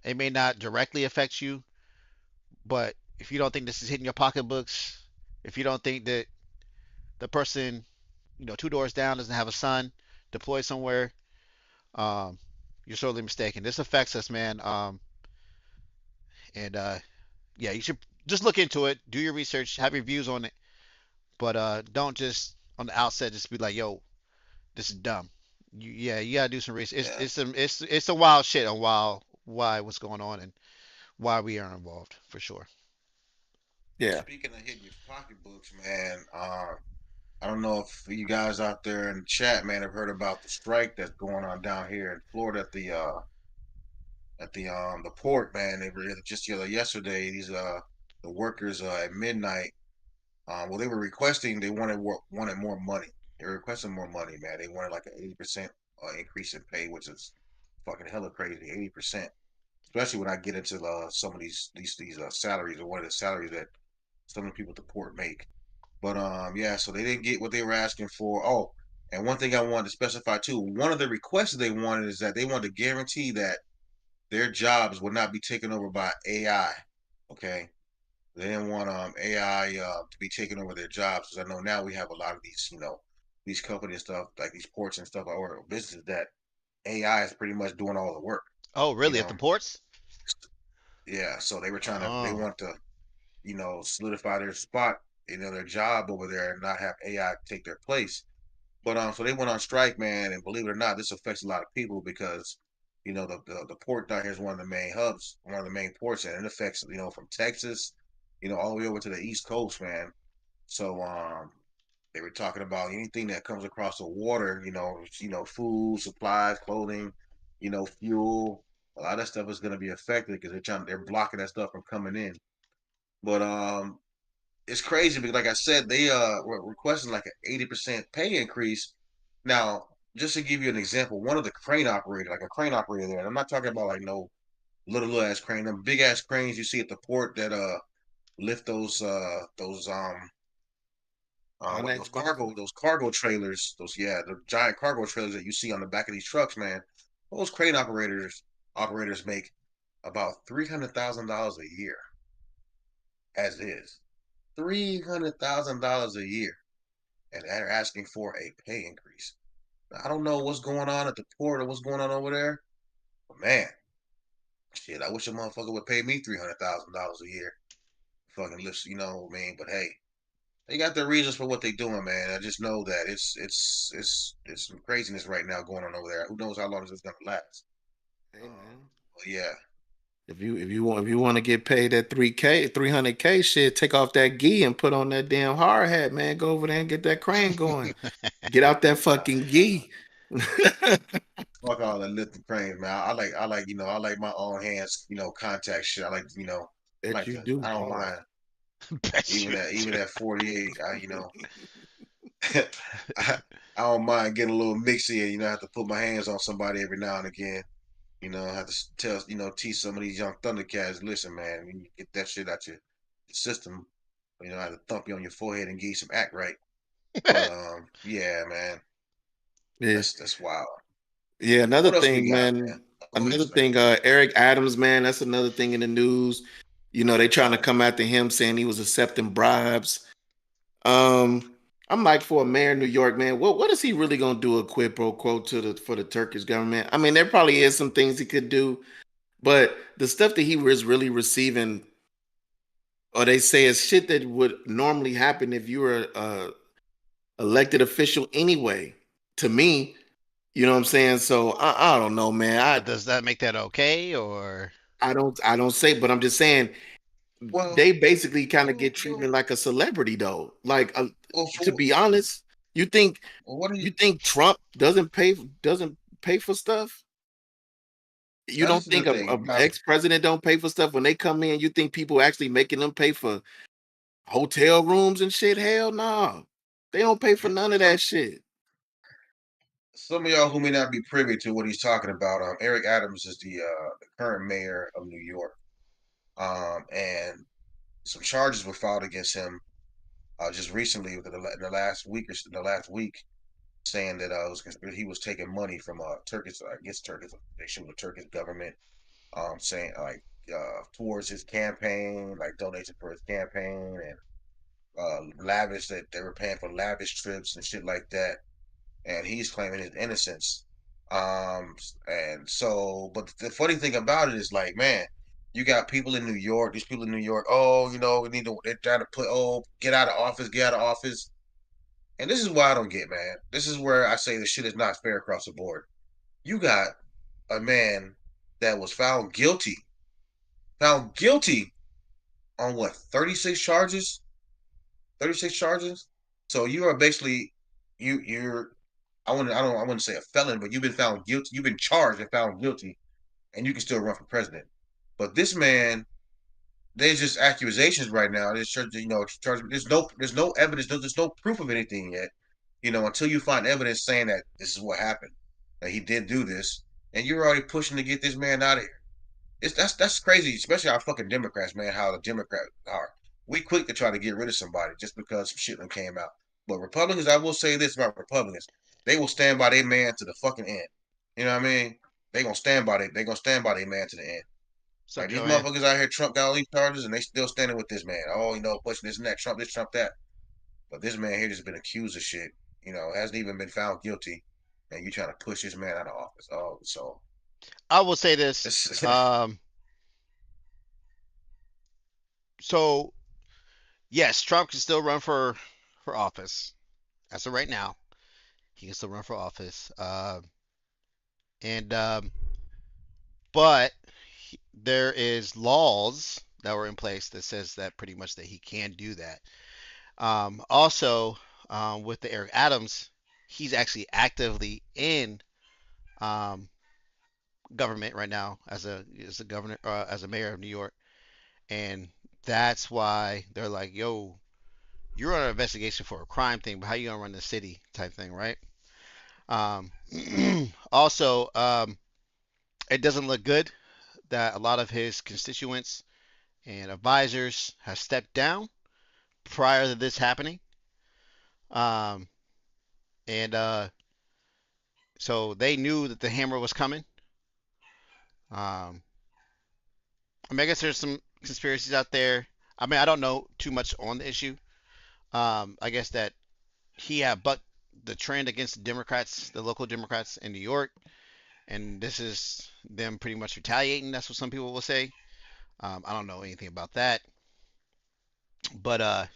It may not directly affect you, but if you don't think this is hitting your pocketbooks, if you don't think that the person, two doors down doesn't have a son deployed somewhere, um, you're sorely mistaken. This affects us, man. And yeah, you should just look into it, do your research, have your views on it, but don't just on the outset just be like, "Yo, this is dumb." Yeah, you gotta do some research. Yeah. It's a wild shit on why what's going on and why we are involved for sure. Yeah. Speaking of hitting your pocketbooks, man, I don't know if you guys out there in the chat, man, have heard about the strike that's going on down here in Florida at the port, man. They were just yesterday. These the workers at midnight. Well, they were requesting. They wanted more money. They were requesting more money, man. They wanted like an 80% increase in pay, which is fucking hella crazy. 80%, especially when I get into some of these salaries, or one of the salaries that some of the people at the port make. But yeah, so they didn't get what they were asking for. Oh, and one thing I wanted to specify too, one of the requests they wanted is that they wanted to guarantee that their jobs would not be taken over by AI. Okay. They didn't want AI to be taking over their jobs, because I know now we have a lot of these, these companies and stuff, like these ports and stuff, or businesses that AI is pretty much doing all the work, Oh, you really? At know. the ports? Yeah, so they Oh, want to, solidify their spot, their job over there, and not have AI take their place. But so they went on strike, man, and believe it or not, this affects a lot of people because, the port down here is one of the main hubs, one of the main ports, and it affects, from Texas, all the way over to the East Coast, man. So they were talking about anything that comes across the water, food, supplies, clothing, fuel. A lot of that stuff is going to be affected because they're blocking that stuff from coming in. But it's crazy because, like I said, they were requesting like an 80% pay increase. Now, just to give you an example, one of the crane operator, like a crane operator there, and I'm not talking about like no little ass crane, them big ass cranes you see at the port that lift what Annex boxes. those cargo trailers, the giant cargo trailers that you see on the back of these trucks, man. Those crane operators make about $300,000 a year, as is. $300,000 a year, and they're asking for a pay increase. Now, I don't know what's going on at the port or what's going on over there, but man, shit, I wish a motherfucker would pay me $300,000 a year. Fucking lifts, what I mean? But hey, they got their reasons for what they're doing, man. I just know that it's some craziness right now going on over there. Who knows how long this is gonna last? Hey man. But yeah, If you want to get paid that 3K, 300K shit, take off that gi and put on that damn hard hat, man. Go over there and get that crane going. Get out that fucking gi. fuck all that lifting cranes, man. I like my own hands, contact shit. I like, That you do, I don't pause. mind bet you even do. at 48. I, I don't mind getting a little mixy, and I have to put my hands on somebody every now and again. I have to teach some of these young Thundercats. Listen, man, when you get that shit out your system, I have to thump you on your forehead and give you some act right. But yeah, man, Yeah. that's wild. Yeah, another What else we thing, got, man? man. Go ahead, Another Spank. thing, Eric Adams, man, that's another thing in the news. They trying to come after him saying he was accepting bribes. Um, I'm like, for a mayor of New York, man, what is he really gonna do a quid pro quo for the Turkish government? I mean, there probably is some things he could do, but the stuff that he was really receiving, or they say is shit that would normally happen if you were a elected official anyway. To me, you know what I'm saying? So I don't know, man. But does that make that okay or I don't say, but I'm just saying Well, they basically kind of you get you treated like a celebrity though. Like, well, to for, be honest, you think well, what do you? you think Trump doesn't pay for stuff? You Now, don't this is the think a, thing. a Now, ex-president don't pay for stuff when they come in? You think people actually making them pay for hotel rooms and shit? Hell no. They don't pay for none of some that shit. some of y'all who may not be privy to what he's talking about, Eric Adams is the current mayor of New York, and some charges were filed against him just recently, within the last week or the last week, saying that he was taking money from Turkish, I guess Turkish, they should the Turkish government, saying like towards his campaign, like donation for his campaign, and lavish that they were paying for lavish trips and shit like that. And he's claiming his innocence. And so, but the funny thing about it is, like, man, you got people in New York. These people in New York, oh, we need to. They're trying to put, oh, get out of office, get out of office. And this is why I don't get, man. This is where I say the shit is not fair across the board. You got a man that was found guilty on what, 36 charges? 36 charges. So you are basically you're I wouldn't say a felon, but you've been found guilty. You've been charged and found guilty, and you can still run for president. But this man, there's just accusations right now. There's charge. There's no evidence. There's no proof of anything yet. Until you find evidence saying that this is what happened, that he did do this, and you're already pushing to get this man out of here. That's crazy, especially our fucking Democrats, man. How the Democrats are. We quick to try to get rid of somebody just because some shit came out. But Republicans, I will say this about Republicans: they will stand by their man to the fucking end. You know what I mean? They gonna stand by their man to the end. What's up, Like these Joanne? motherfuckers out here, Trump got all these charges, and they still standing with this man. Oh, pushing this and that, Trump this, Trump that. But this man here just been accused of shit. Hasn't even been found guilty, and you trying to push this man out of office. Oh, so I will say this. it's Um, so yes, Trump can still run for office. As of right now, he can still run for office. And but there is laws that were in place that says that pretty much that he can do that. Also, with the Eric Adams, he's actually actively in um, government right now as a governor as a mayor of New York, and that's why they're like, "Yo, you're on an investigation for a crime thing, but how you gonna run the city?" type thing, right? Um, also, it doesn't look good that a lot of his constituents and advisors have stepped down prior to this happening. Um, and so they knew that the hammer was coming. Um, I mean, I guess there's some conspiracies out there. I mean, I don't know too much on the issue. I guess that he had bucked the trend against the Democrats, the local Democrats in New York, and this is them pretty much retaliating. That's what some people will say. I don't know anything about that, but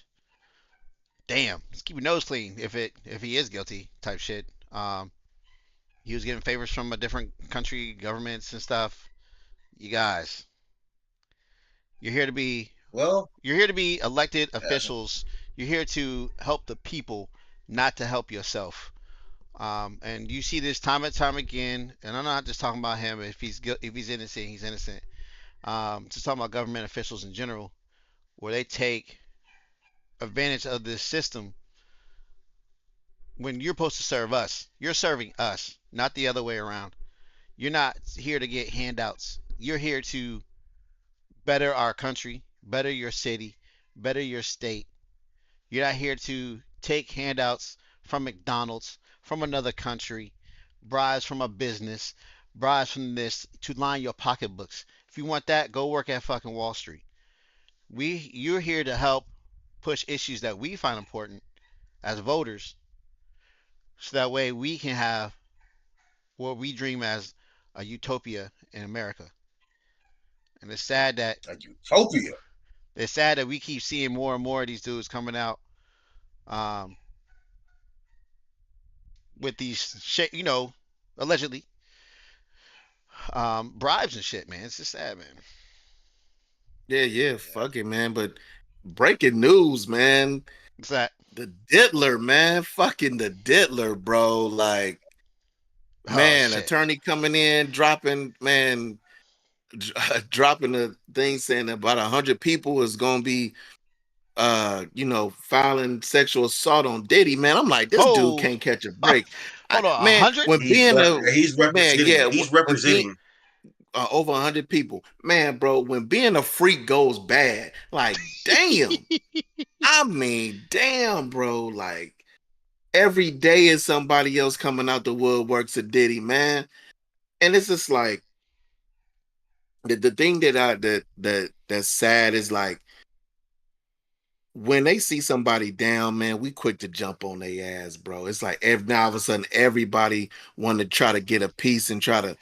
damn, let's keep your nose clean if he is guilty type shit. He was getting favors from a different country governments and stuff. You guys, you're here to be well, you're here to be elected uh, officials. You're here to help the people, not to help yourself. And you see this time and time again. And I'm not just talking about him. If he's innocent, he's innocent. Just talking about government officials in general, where they take advantage of this system when you're supposed to serve us. You're serving us, not the other way around. You're not here to get handouts. You're here to better our country, better your city, better your state. You're not here to take handouts from McDonald's, from another country, bribes from a business, bribes from this to line your pocketbooks. If you want that, go work at fucking Wall Street. You're here to help push issues that we find important as voters, so that way we can have what we dream as a utopia in America. And a utopia. it's sad that we keep seeing more and more of these dudes coming out um, with these shit, allegedly bribes and shit, man. It's just sad, man. Yeah, yeah, Yeah. fuck it, man. But breaking news, man. It's that. The Diddler, man. Fucking the Diddler, bro. Like, Oh man, shit. attorney coming in, dropping, man, dropping a thing saying about 100 people is gonna be filing sexual assault on Diddy, man. I'm like, this dude Oh, can't catch a break. hold on. A Man, hundred? when being a He's man, representing. yeah, He's when being representing. over 100 people, man, bro, when being a freak goes bad, like, damn. I mean, damn, bro. Like, every day is somebody else coming out the woodworks to Diddy, man. And it's just like, the thing that's sad is like when they see somebody down, man, we quick to jump on their ass, bro. It's like now all of a sudden everybody want to try to get a piece and try to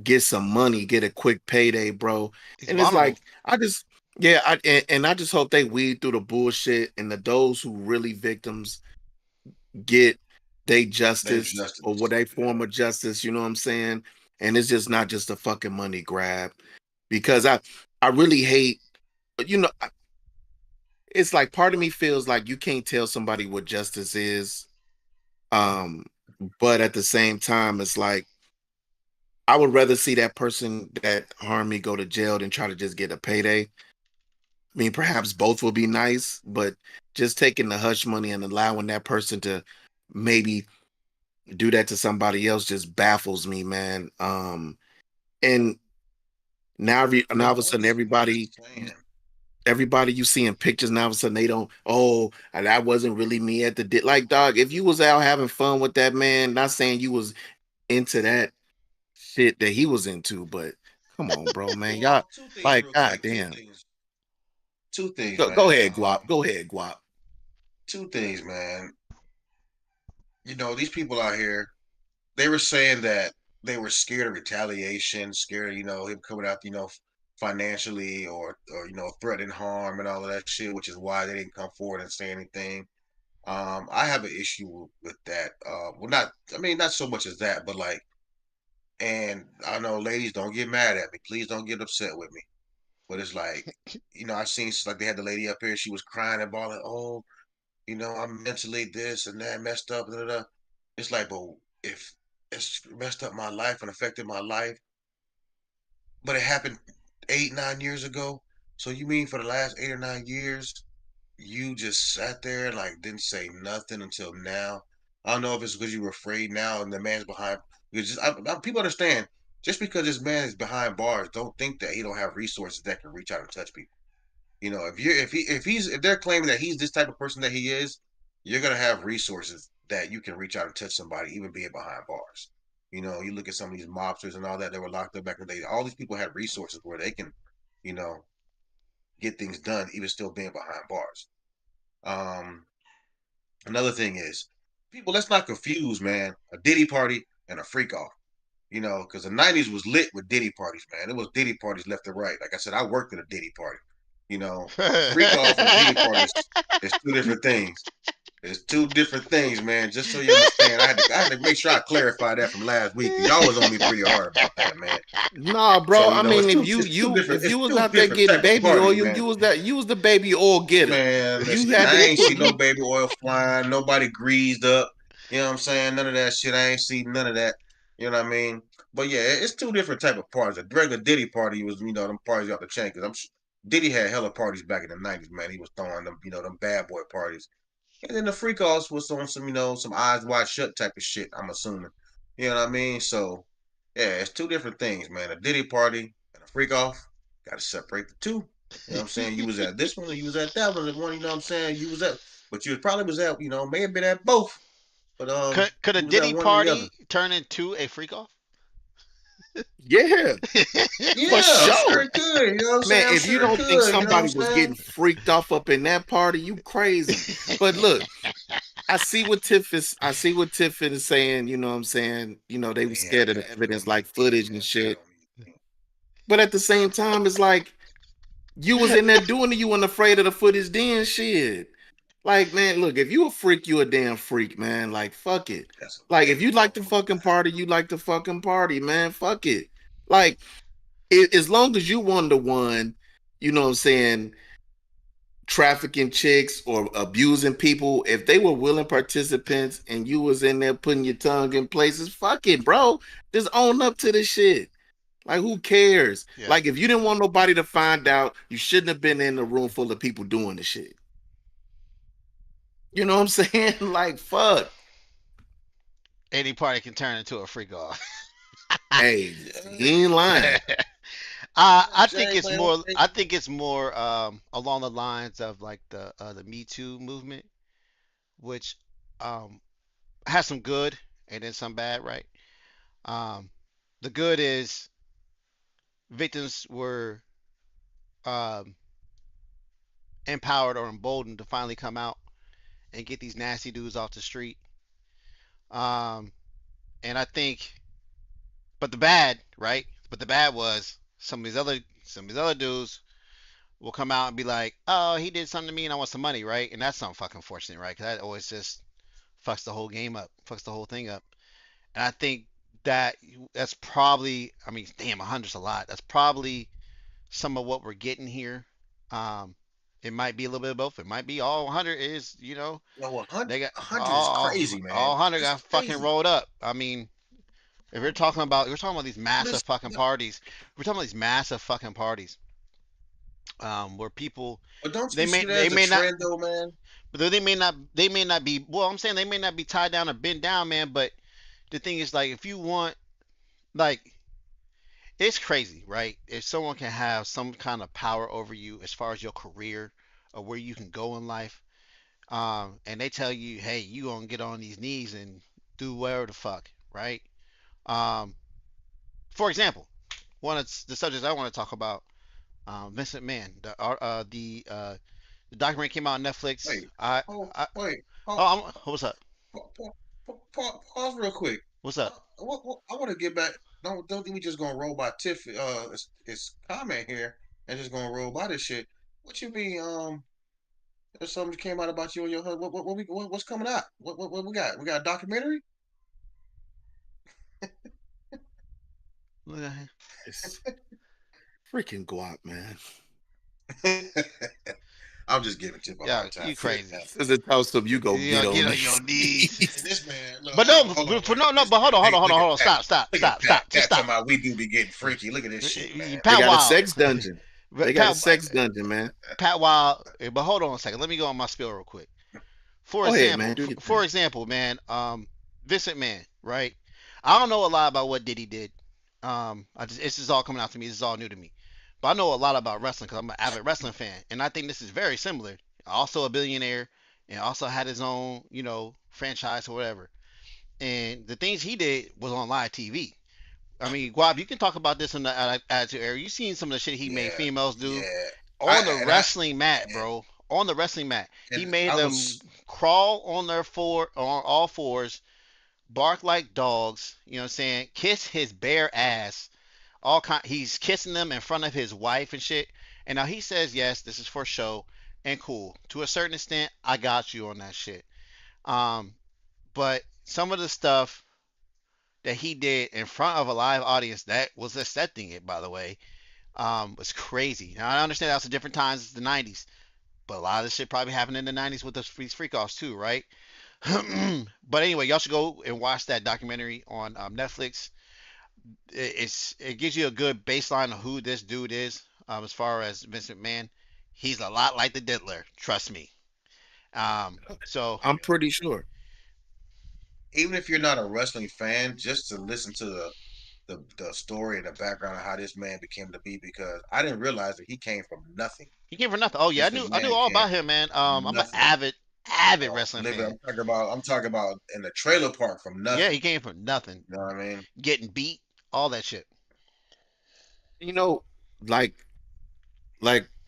get some money, get a quick payday, bro. He's And it's vulnerable. like I just yeah, and I just hope they weed through the bullshit and those who really victims get they They justice or what justice. they Yeah. form of justice, you know what I'm saying? And it's just not just a fucking money grab. Because I really hate, you know, it's like part of me feels like you can't tell somebody what justice is. Um, but at the same time, it's like I would rather see that person that harmed me go to jail than try to just get a payday. I mean, perhaps both would be nice, but just taking the hush money and allowing that person to maybe do that to somebody else just baffles me, man. And now all But of a sudden I'm just saying. everybody you see in pictures now all of a sudden they don't, oh, that wasn't really me at the like, dog, if you was out having fun with that man, not saying you was into that shit that he was into, but come on, bro, man, y'all, Well, two things like, real god quick. Two damn. things. Two things, Go man. ahead, Guap, go ahead, Guap. Two things, man. These people out here, they were saying that they were scared of retaliation, scared, him coming out, financially or threatening harm and all of that shit, which is why they didn't come forward and say anything. I have an issue with that. Well, not, I mean, not so much as that, but like, and I know, ladies, don't get mad at me. Please don't get upset with me. But it's like, I seen like they had the lady up here. She was crying and bawling. Oh, I'm mentally this and that messed up. Da, da, da. It's like, but if it's messed up my life and affected my life, but it happened 8, 9 years ago. So you mean for the last 8 or 9 years, you just sat there and like didn't say nothing until now? I don't know if it's because you were afraid now and the man's behind. Because people understand, just because this man is behind bars, don't think that he don't have resources that can reach out and touch people. If they're claiming that he's this type of person that he is, you're gonna have resources that you can reach out and touch somebody, even being behind bars. You look at some of these mobsters and all that were locked up back in the day. All these people had resources where they can, you know, get things done, even still being behind bars. Um, Another thing is, people, let's not confuse, man, a Diddy party and a freak off. Because the '90s was lit with Diddy parties, man. It was Diddy parties left and right. Like I said, I worked at a Diddy party. A freak off and a Diddy party is two different things. It's two different things, man. Just so you understand, I had to make sure I clarified that from last week because y'all was on me pretty hard about that, man. Nah, bro, So I mean, if it's two different if it's you was two out there different getting type of baby oil, parties, man. you was the baby oil getter. Man, If you listen, had I to ain't see no baby oil flying, nobody greased up. You know what I'm saying? None of that shit. I ain't see none of that. You know what I mean? But yeah, it's two different type of parties. A regular Diddy party was, them parties off the chain. Because Diddy had hella parties back in the '90s, man. He was throwing them, them bad boy parties. And then the freak offs was on some, some eyes wide shut type of shit, I'm assuming. You know what I mean? So, yeah, it's two different things, man. A Diddy party and a freak off, got to separate the two. You know what I'm saying? You was at this one or you was at that one. The one, you know what I'm saying? You was at, but you probably was at, may have been at both, but could a you was at Diddy one or the other. party turn into a freak off? yeah, for Yeah, I'm sure sure. it could. You know what I'm Man, saying? I'm if you sure it don't think could. You know what I'm somebody was saying? getting freaked off up in that party, you crazy. But look, I see what Tiffin is saying, you know what I'm saying? They were Yeah, scared of the that evidence don't mean like footage and yeah, that shit. don't mean But at the same time, it's like you was in there doing it, you weren't afraid of the footage then shit. Like, man, look, if you a freak, you a damn freak, man. Like, fuck it. that's a Like, if big you like to motherfucker. fucking party, you like to fucking party, man. Fuck it. Like, as long as you one to one, you know what I'm saying, trafficking chicks or abusing people, if they were willing participants and you was in there putting your tongue in places, fuck it, bro. Just own up to this shit. Like, who cares? Yeah. Like, if you didn't want nobody to find out, you shouldn't have been in a room full of people doing the shit. You know what I'm saying? Like, fuck. Any party can turn into a freak off. Hey, Yeah, he ain't lying. I think it's everybody don't more. think. I think it's more along the lines of like the Me Too movement, which um, has some good and then some bad, right? Um, the good is victims were um, empowered or emboldened to finally come out and get these nasty dudes off the street. Um, and I think, but the bad, right? But the bad was some of these other dudes will come out and be like, "Oh, he did something to me, and I want some money," right? And that's something fucking unfortunate, right? Because that always just fucks the whole game up, fucks the whole thing up. And I think that that's probably, I mean, damn, 100's a lot. That's probably some of what we're getting here. Um, it might be a little bit of both. It might be all 100 is, Yo, they got 100 is crazy, all man. 100 It's got fucking crazy. rolled up. I mean, if we're talking about these massive Listen, fucking parties. We're talking about these massive fucking parties, where people but don't they you may see that they as a may not, trend, though, man? but they may not be. Well, I'm saying they may not be tied down or bent down, man. But the thing is, like, if you want, like, it's crazy, right? If someone can have some kind of power over you as far as your career or where you can go in life, and they tell you, hey, you gonna get on these knees and do whatever the fuck, right? Um, for example, one of the subjects I want to talk about, Vincent Mann, the documentary came out on Netflix. Wait, oh, I wait, oh, oh, what's up? pause real quick. What's up? I want to get back. Don't think we just gonna roll by Tiff. It's comment here and just gonna roll by this shit. What you mean? There's something that came out about you and your husband. What's coming out? What we got? We got a documentary. Look at him. It's freaking guap, man. I'm just giving Tip a Yeah, hard time. you Fair crazy. enough. Says it tells them you go You get know, get on on your these knees. And knees. this man, look, But no, hold on, for wait. no, no. This But man, hey, look at hold on. Pat. Look at Pat. Just Pat talking stop. about we do be getting freaky. Look at this shit, man. They Pat got a Wild, sex dungeon. They got a Pat, sex dungeon, man. Pat Wild. But hold on a second. Let me go on my spiel real quick. Go ahead, man. Do your For thing. example, man, Vincent Mann, right? I don't know a lot about what Diddy did. It's just all coming out to me. This is all new to me. But I know a lot about wrestling because I'm an avid wrestling fan, and I think this is very similar. Also a billionaire, and also had his own, franchise or whatever. And the things he did was on live TV. I mean, Guab, you can talk about this in the Attitude Era. You seen some of the shit he made Yeah, females do yeah. on the I wrestling mat, and, bro. On the wrestling mat, he and made I them was crawl on all fours, bark like dogs. You know what I'm saying? Kiss his bare ass. He's kissing them in front of his wife and shit. And now he says, yes, this is for show and cool. To a certain extent, I got you on that shit. Um, but some of the stuff that he did in front of a live audience that was accepting it, by the way, was crazy. Now I understand that was a different times, it's the '90s, but a lot of this shit probably happened in the '90s with these freak offs too, right? But anyway, y'all should go and watch that documentary on Netflix. It gives you a good baseline of who this dude is. As far as Vincent Mann, he's a lot like the Diddler. Trust me. So I'm pretty sure. even if you're not a wrestling fan, just to listen to the story and the background of how this man became to be, because I didn't realize that he came from nothing. he came from nothing. Oh yeah, This I knew man all came about him, man. from I'm an nothing. avid wrestling Living, fan. I'm talking about in the trailer park from Yeah, nothing. he came from nothing, You know what I mean? getting beat, all that shit. You know, like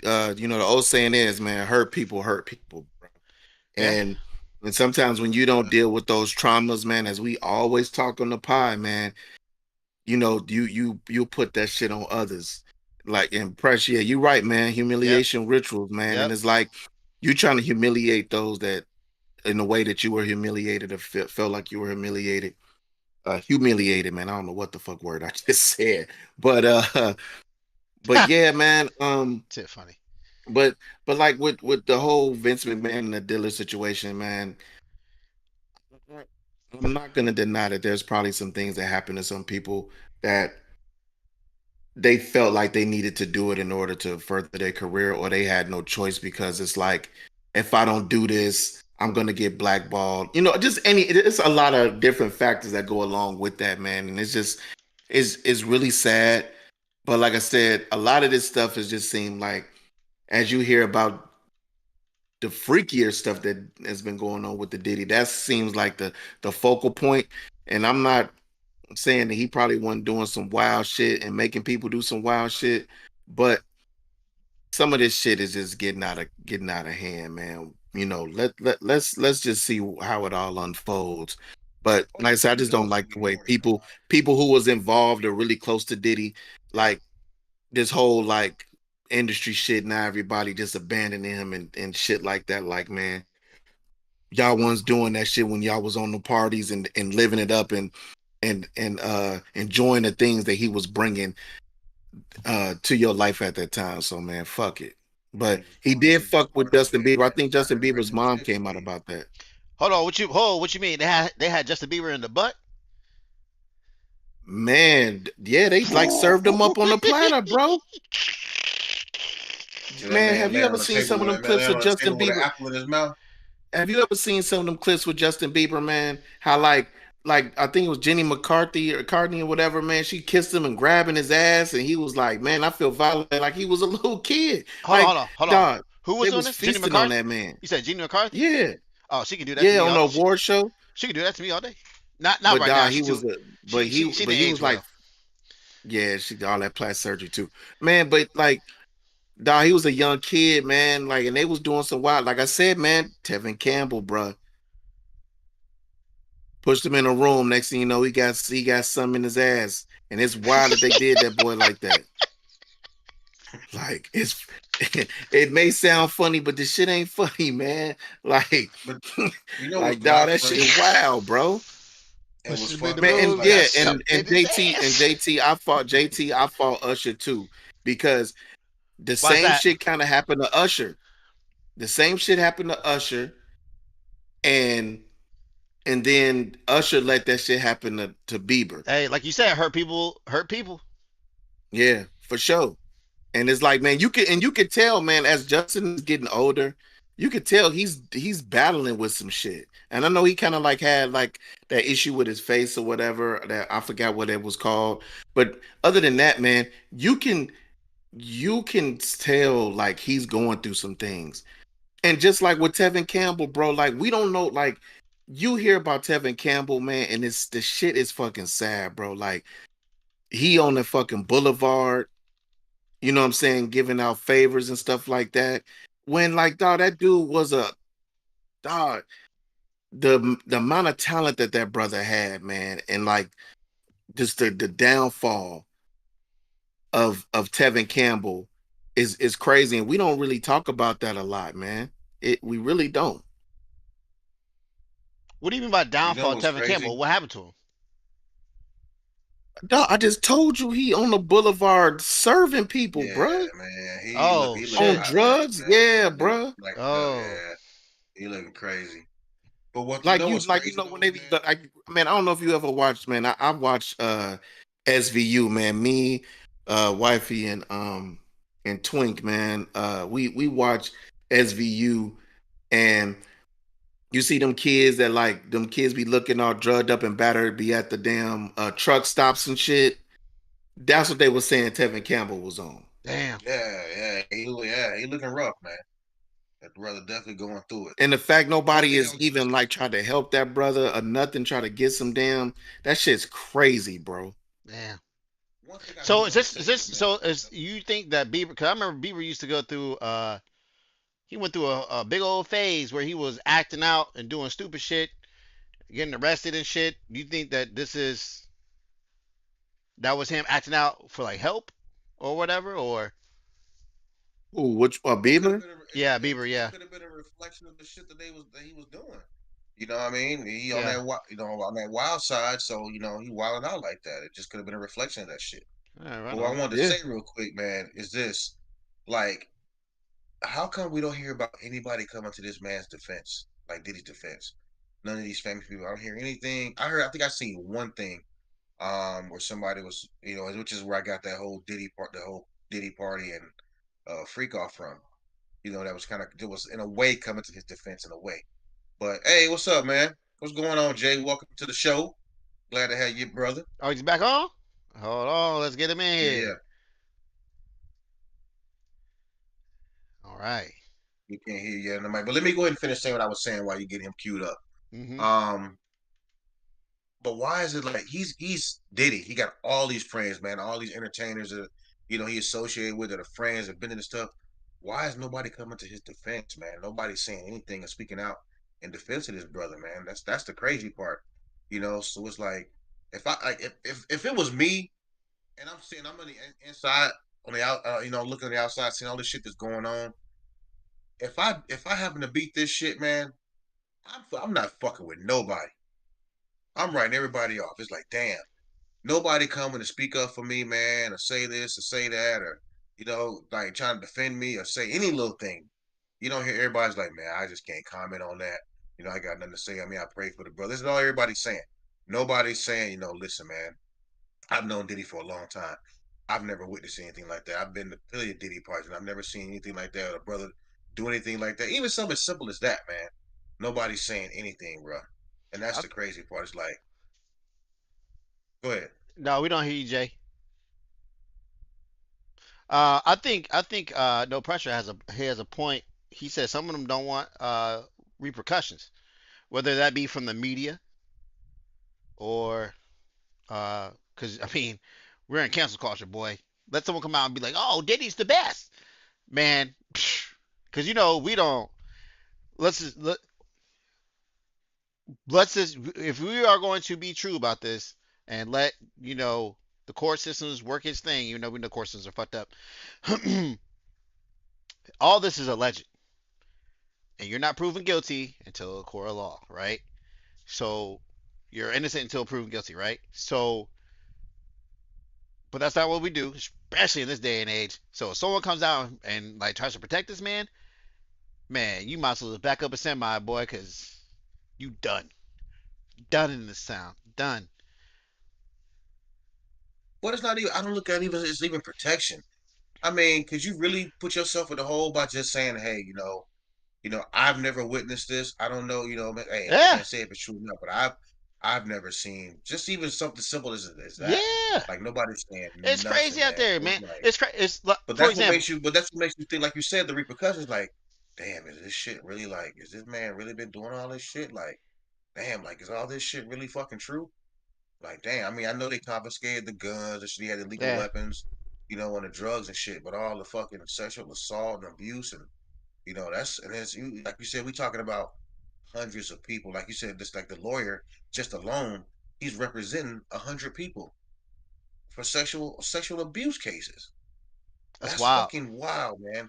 the old saying is, man, hurt people, bro. Yeah, And sometimes when you don't deal with those traumas, man, as we always talk on the pie, man, you put that shit on others. Like impress, yeah, you're right, man. yep, Humiliation rituals, man. And yep. it's like you trying to humiliate those that in the way that you were humiliated or felt like you were humiliated. Humiliated, man. I don't know what the fuck word I just said. But but yeah, man. Shit, funny. But like with the whole Vince McMahon and the Diller situation, man, I'm not gonna deny that there's probably some things that happen to some people that they felt like they needed to do it in order to further their career, or they had no choice because it's like, if I don't do this, I'm gonna get blackballed. Just it's a lot of different factors that go along with that, man. And it's just it's really sad. But like I said, a lot of this stuff has just seemed like, as you hear about the freakier stuff that has been going on with the Diddy, that seems like the focal point. And I'm not saying that he probably wasn't doing some wild shit and making people do some wild shit, but some of this shit is just getting out of hand, man. You know, let's just see how it all unfolds. But Oh like I yeah, said, I we just don't know. like the We way know it's not. people who was involved or really close to Diddy, like this whole like industry shit. Now everybody just abandoning him and shit like that. Like, man, y'all ones doing that shit when y'all was on the parties and living it up and enjoying the things that he was bringing to your life at that time. So man, fuck it. And But he was he going did to his fuck with parties, Justin man. Bieber. I think Got Justin him Bieber's bringing mom chicks came out in. about that. What you mean? They had Justin Bieber in the butt? Man, yeah, they like served him up on a platter, bro. See that Man, man have you laying on ever the seen some table of them with man clips laying with on the Justin table with an Bieber? apple in his mouth. Have you ever seen some of them clips with Justin Bieber, man? How like I think it was Jenny McCartney or whatever, man. She kissed him and grabbing his ass, and he was like, "Man, I feel violated," like he was a little kid. Hold on, Like, hold on, hold on. dog, Who was they doing was this? Jenny feasting on McCarthy? that man. You said Jenny McCarthy? Yeah, Oh, she can do that to yeah, me on all. the She, award show. she can do that to me all day. Not But right now. dog, She he too. was a, She but didn't he age was like, well. yeah, she did all that plastic surgery too, man. But like, dog, he was a young kid, man. Like, and they was doing some wild. Like I said, man, Tevin Campbell, bruh, pushed him in a room. Next thing you know, he got something in his ass, and it's wild that they did that boy like that. Like, it's it may sound funny, but this shit ain't funny, man. Like, But you know what's like, dog, not that funny shit wild, bro. and Pushed what's him in the fucked Man, up is and room, like yeah, got something in and his ass. JT, I fought JT, I fought Usher too, because the Why's same that? shit kind of happened to Usher. The same shit happened to Usher, and then Usher let that shit happen to Bieber. Hey, like you said, hurt people hurt people. Yeah, for sure. And it's like, man, you could tell, man, as Justin is getting older, you could tell he's battling with some shit. And I know he kind of like had like that issue with his face or whatever, that I forgot what it was called. But other than that, man, you can tell like he's going through some things. And just like with Tevin Campbell, bro, like we don't know, like you hear about Tevin Campbell, man, and it's the shit is fucking sad, bro. Like he on the fucking boulevard, you know what I'm saying, giving out favors and stuff like that. When like dog, that dude was a dog, the amount of talent that that brother had, man, and like just the downfall of Tevin Campbell is crazy, and we don't really talk about that a lot, man. We really don't. What do you mean by you know downfall, what's Tevin crazy? Campbell? What happened to him? Dog, I just told you he on the boulevard serving people, Yeah, bruh. man. Oh He looking On shit. hot right drugs, now, man. yeah, That dude bruh. like Oh yeah, he looking crazy. But what you Like know you what's like crazy when though, they be man? like, man, I don't know if you ever watched, man. I watched SVU, man. Me, wifey and Twink, man. We watch SVU, and you see them kids that like them kids be looking all drugged up and battered, be at the damn truck stops and shit. That's what they were saying Tevin Campbell was on. damn. Yeah, he looking rough, man. That brother definitely going through it. And the fact One nobody thing is even like trying to help that brother or nothing, try to get some damn, that shit's crazy, bro. Damn. one thing I So do is want to this say is though, this man. so is you think that Bieber? Because I remember Bieber used to go through. He went through a big old phase where he was acting out and doing stupid shit, getting arrested and shit. Do you think that that was him acting out for like help or whatever? Or Ooh, which It could have Bieber? been yeah, Bieber. it Yeah, could have been a reflection of the shit that he was doing. You know what I mean? He on yeah. that on that wild side, so he wilding out like that. It just could have been a reflection of that shit. All right, right But what I on. wanted to Yeah. say real quick, man, is this: like, how come we don't hear about anybody coming to this man's defense, like Diddy's defense? None of these famous people. I don't hear anything. I think I seen one thing, where somebody was, which is where I got that whole the whole Diddy party and freak off from. That was it was in a way coming to his defense in a way. But hey, what's up, man? What's going on, Jay? Welcome to the show. Glad to have you, brother. Oh, he's back on. Hold on, let's get him in Yeah, yeah. here. All right. We can't hear you in the mic. But let me go ahead and finish saying what I was saying while you get him queued up. Mm-hmm. Um, But why is it like he's Diddy? He got all these friends, man, all these entertainers that he associated with that are friends have been in the stuff. Why is nobody coming to his defense, man? Nobody's saying anything and speaking out in defense of this brother, man. That's the crazy part, So it's like if I like if it was me and I'm on the inside on the out, looking on the outside, seeing all this shit that's going on. If I happen to beat this shit, man, I'm not fucking with nobody. I'm writing everybody off. It's like, damn, nobody coming to speak up for me, man, or say this or say that, or like trying to defend me or say any little thing. You don't hear everybody's like, man, I just can't comment on that. I got nothing to say. I mean, I pray for the brothers. This is all everybody's saying. Nobody's saying, listen, man, I've known Diddy for a long time. I've never witnessed anything like that. I've been to plenty of Diddy parties, and I've never seen anything like that, or a brother do anything like that. Even something as simple as that, man. Nobody's saying anything, bro. And that's I, the crazy part. It's like, go ahead. no, we don't hear you, Jay. I think no pressure has a point. He said some of them don't want repercussions, whether that be from the media or because I mean we're in cancel culture, boy. Let someone come out and be like, "Oh, Diddy's the best, man," because we don't. Let's just let's just if we are going to be true about this and let the court systems work its thing, even though we know court systems are fucked up. All this is alleged, and you're not proven guilty until a court of law, right? So you're innocent until proven guilty, right? So, but that's not what we do, especially in this day and age. So if someone comes out and like tries to protect this man, man, you might as well just back up a semi, boy, cause you done, done in this town, done. But it's not even. I don't look at it even as even protection. I mean, could you really put yourself in the hole by just saying, "Hey, I've never witnessed this. I don't know. Hey, I Yeah, can't say if it's true or not, but I've never seen just even something simple as that. yeah. Like nobody's saying It's crazy nothing, out man. there, So it's man. like, It's crazy. It's like, but for that's what example, makes you. But that's what makes you think, like you said, the repercussions. Like, damn, is this shit really like? Is this man really been doing all this shit? Like, damn, like is all this shit really fucking true? Like, damn. I mean, I know they confiscated the guns and shit. They had illegal yeah, weapons, and the drugs and shit. But all the fucking sexual assault and abuse and that's and it's like you said, we talking about hundreds of people. Like you said, just like the lawyer, just alone, he's representing 100 people for sexual abuse cases. that's That's wild. fucking wild, man.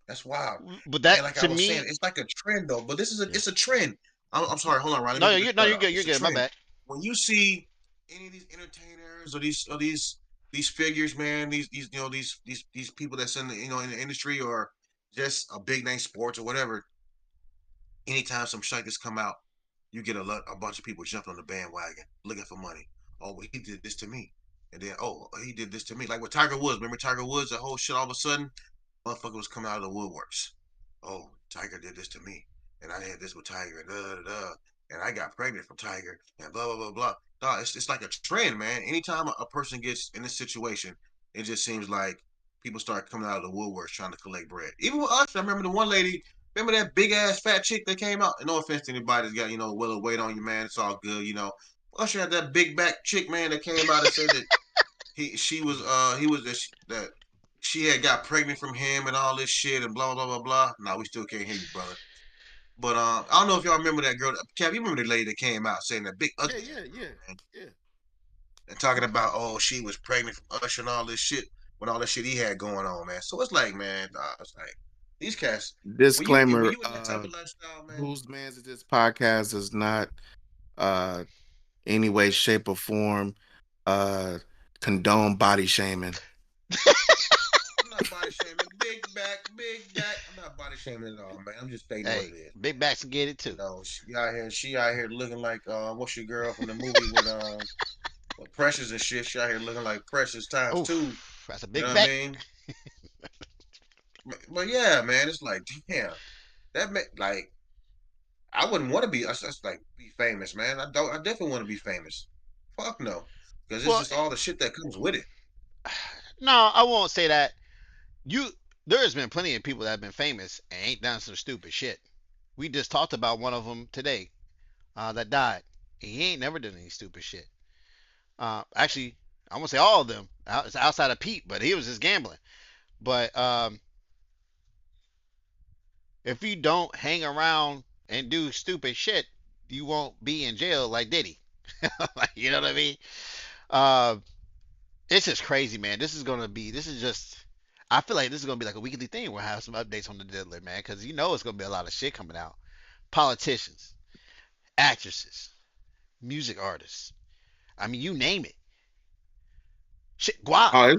That's wild. But And that like I to was saying, me, it's like a trend though. But this is a yeah. it's a trend. I'm sorry. Hold on, Ryan. Let me No, get this you no, part you're out. good. You're It's a good. My trend. bad. When you see any of these entertainers or these figures, man, these people that's in in the industry or just a big name sports or whatever, anytime some shit just come out, you get a bunch of people jumping on the bandwagon looking for money. Oh, well, he did this to me, and then he did this to me. Like with Tiger Woods, remember Tiger Woods? The whole shit all of a sudden, motherfucker was coming out of the woodworks. Oh, Tiger did this to me, and I had this with Tiger, and and I got pregnant from Tiger, and blah blah blah blah. No, it's like a trend, man. Anytime a person gets in this situation, it just seems like people start coming out of the woodworks trying to collect bread. Even with us, I remember the one lady. Remember that big ass fat chick that came out? And no offense to anybody that's got willow weight on you, man. It's all good. Usher had that big back chick, man, that came out and said that he was that she had got pregnant from him and all this shit and blah blah blah blah. No, we still can't hear you, brother. But I don't know if y'all remember that girl. Kev, you remember the lady that came out saying that big Yeah, ugly yeah, ass girl, yeah, man, yeah. and talking about she was pregnant from Usher and all this shit when all that shit he had going on, man. So it's like, man, it's like these cats. When Disclaimer, you in that type of lifestyle, man. whose man's is this podcast does not uh any way, shape, or form uh condone body shaming. I'm not body shaming. Big back, big back. I'm not body shaming at all, man. I'm just stating what Hey, it is, big man. backs can get it too. She out here looking like what's your girl from the movie with Precious and shit. She out here looking like Precious times two. Oof, that's a You know big what I back. mean? But yeah, man, it's like damn. Like I wouldn't want to be that's like be famous, man. I definitely want to be famous. Fuck no. Because it's Well, just all the shit that comes with it. no, I won't say that. You, there has been plenty of people that have been famous and ain't done some stupid shit. We just talked about one of them today that died. He ain't never done any stupid shit. Actually, I won't say all of them. It's outside of Pete, but he was just gambling. But if you don't hang around and do stupid shit, you won't be in jail like Diddy. Like, you know what I mean? Uh, it's just crazy, man. This is gonna be. This is just. I feel like this is gonna be like a weekly thing. We'll have some updates on the diddler, man, because you know it's gonna be a lot of shit coming out. Politicians, actresses, music artists. I mean, you name it. Shit, guap. Oh,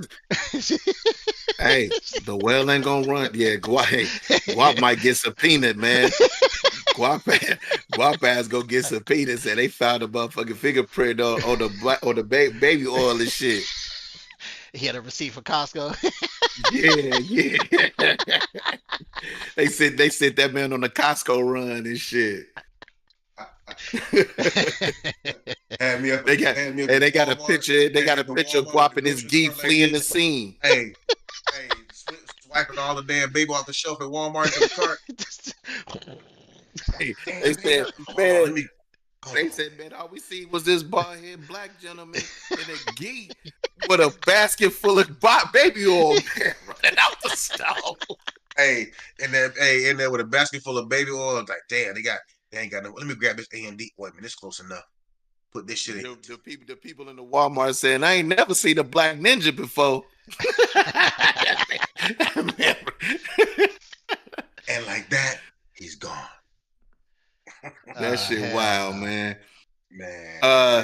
hey, the well ain't gonna run. Yeah, Guap, hey, Guap might get subpoenaed, man. Guap, Guap ass go get subpoenaed. Said they found a motherfucking fingerprint on the baby oil and shit. He had a receipt for Costco. Yeah, yeah. They sent that man on a Costco run and shit. Had me up, They got had me up and at they got a Walmart, picture. They had got me a at the picture of Walmart at Guap the and his grocery gee store like fleeing the this. scene. Hey, hey, swiping all the damn baby off the shelf at Walmart to the cart. Hey, they Damn, man, said, hold on, man, let me hold they on. said, man, all we seen was this bald head black gentleman in a gi with a basket full of baby oil, man, running out the stove. Hey, in there with a basket full of baby oil. Like, damn, they ain't got no. Let me grab this AMD. Wait a minute, this close enough. Put this shit in. The people in the Walmart saying, I ain't never seen a black ninja before. Man, And like that, he's gone. that shit Hell wild, no. man. Man. Uh,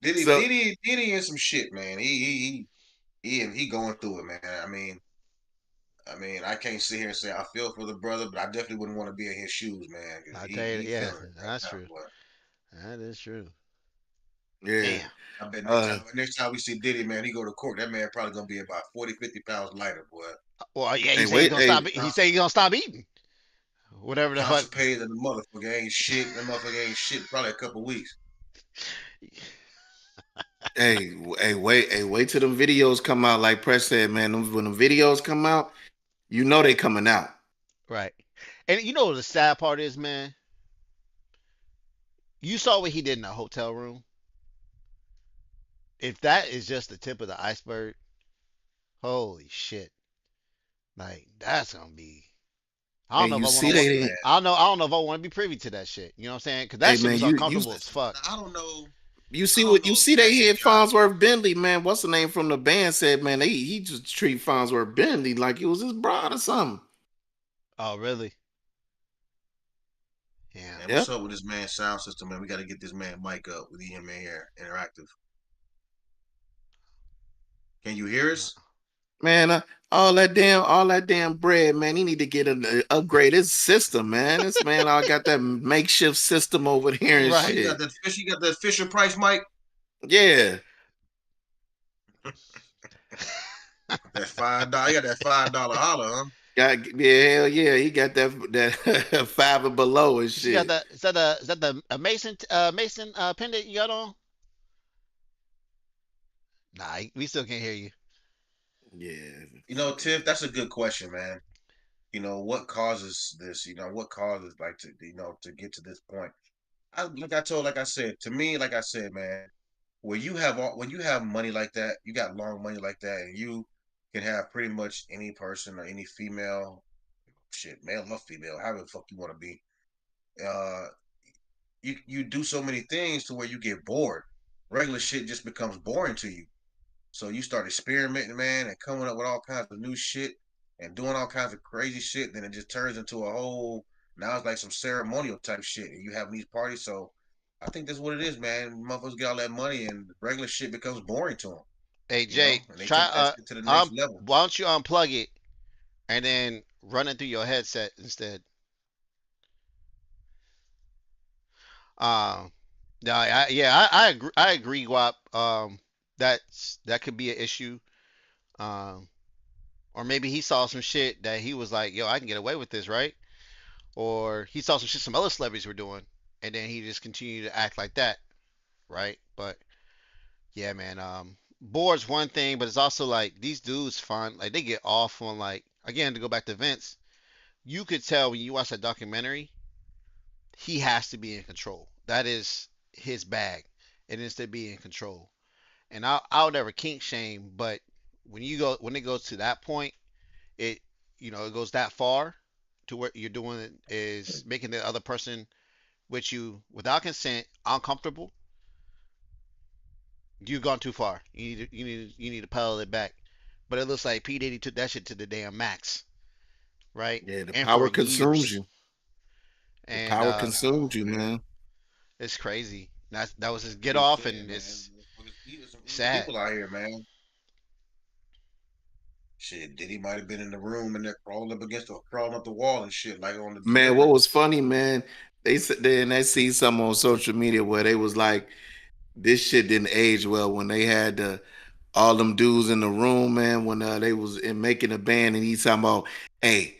But so Diddy in some shit, man. He going through it, man. I can't sit here and say I feel for the brother, but I definitely wouldn't want to be in his shoes, man, because I tell you, he yeah, feeling it right that's now, true. boy. That is true. yeah. Damn. I bet Uh, next time we see Diddy, man, he go to court. That man probably gonna be about 40, 50 pounds lighter, boy. Well, yeah, he hey, said he's wait, gonna hey, stop. He said he's gonna stop eating. Whatever the fuck. Constipated and the motherfucker ain't shit. That motherfucker ain't shit. Probably a couple weeks. wait till the videos come out. Like Press said, man, when the videos come out, you know they coming out. Right. And you know what the sad part is, man? You saw what he did in the hotel room. If that is just the tip of the iceberg, holy shit! Like that's gonna be. I don't And know if you I want see to. Listen, they, man. I don't know. I don't know if I want to be privy to that shit. You know what I'm saying? Because that hey shit man, was you uncomfortable as Listen, fuck. I don't know. you I see don't what you know if see they Cassie hit got. Farnsworth Bentley, man. What's the name from the band said, man, he just treat Farnsworth Bentley like he was his brother or something. Oh really? Yeah. Man, what's Yep. up with this man's sound system, man? We got to get this man mic up with him in here interactive. Can you hear Uh, us? Man, all that damn bread, man. He need to get an upgrade his system, man. This man all got that makeshift system over here and Oh, Right. you got shit. that fish. You got that Fisher Price mic. Yeah. That $5. You got that $5 holler, huh? Yeah, hell yeah. He got that five and below and You got shit. that? Is that the Mason pendant you got on? Nah, we still can't hear you. Yeah. You know, Tiff, that's a good question, man. What causes this? What causes like to to get to this point? Like I said, to me, like I said, man, when you have money like that, you got long money like that, and you can have pretty much any person or any female, shit, male or female, however the fuck you want to be. Uh, you do so many things to where you get bored. Regular shit just becomes boring to you. So you start experimenting, man, and coming up with all kinds of new shit and doing all kinds of crazy shit. Then it just turns into a whole. Now it's like some ceremonial type shit, and you having these parties. So I think that's what it is, man. Motherfuckers get all that money, and regular shit becomes boring to them, Hey Jay, and they try take that shit to the next level. why don't you unplug it and then run it through your headset instead? Um, I agree. I agree, Guap. That could be an issue. Um, or maybe he saw some shit that he was like, "Yo, I can get away with this, right?" Or he saw some shit some other celebrities were doing, and then he just continued to act like that, right? But yeah, man. Bored's one thing, but it's also like these dudes find like they get off on like again to go back to Vince. You could tell when you watch that documentary, he has to be in control. That is his bag and instead of being in control. And I'll never kink shame, but when it goes to that point, it it goes that far to where you're doing it is making the other person with you without consent uncomfortable. You've gone too far. You need to pedal it back. But it looks like P Diddy took that shit to the damn max, right? Yeah, the And for power consumes years. you. The And power Oh consumes you, man. man. it's crazy. That was his I get keep off, saying, and man, it's there's some evil sad. people out here, man. Shit, Diddy might have been in the room and they're crawling up the wall and shit, like on the Man, what delivery. was funny, man? They said then they see something on social media where they was like, this shit didn't age well when they had all them dudes in the room, man, when they was in making a band and he's talking about, hey,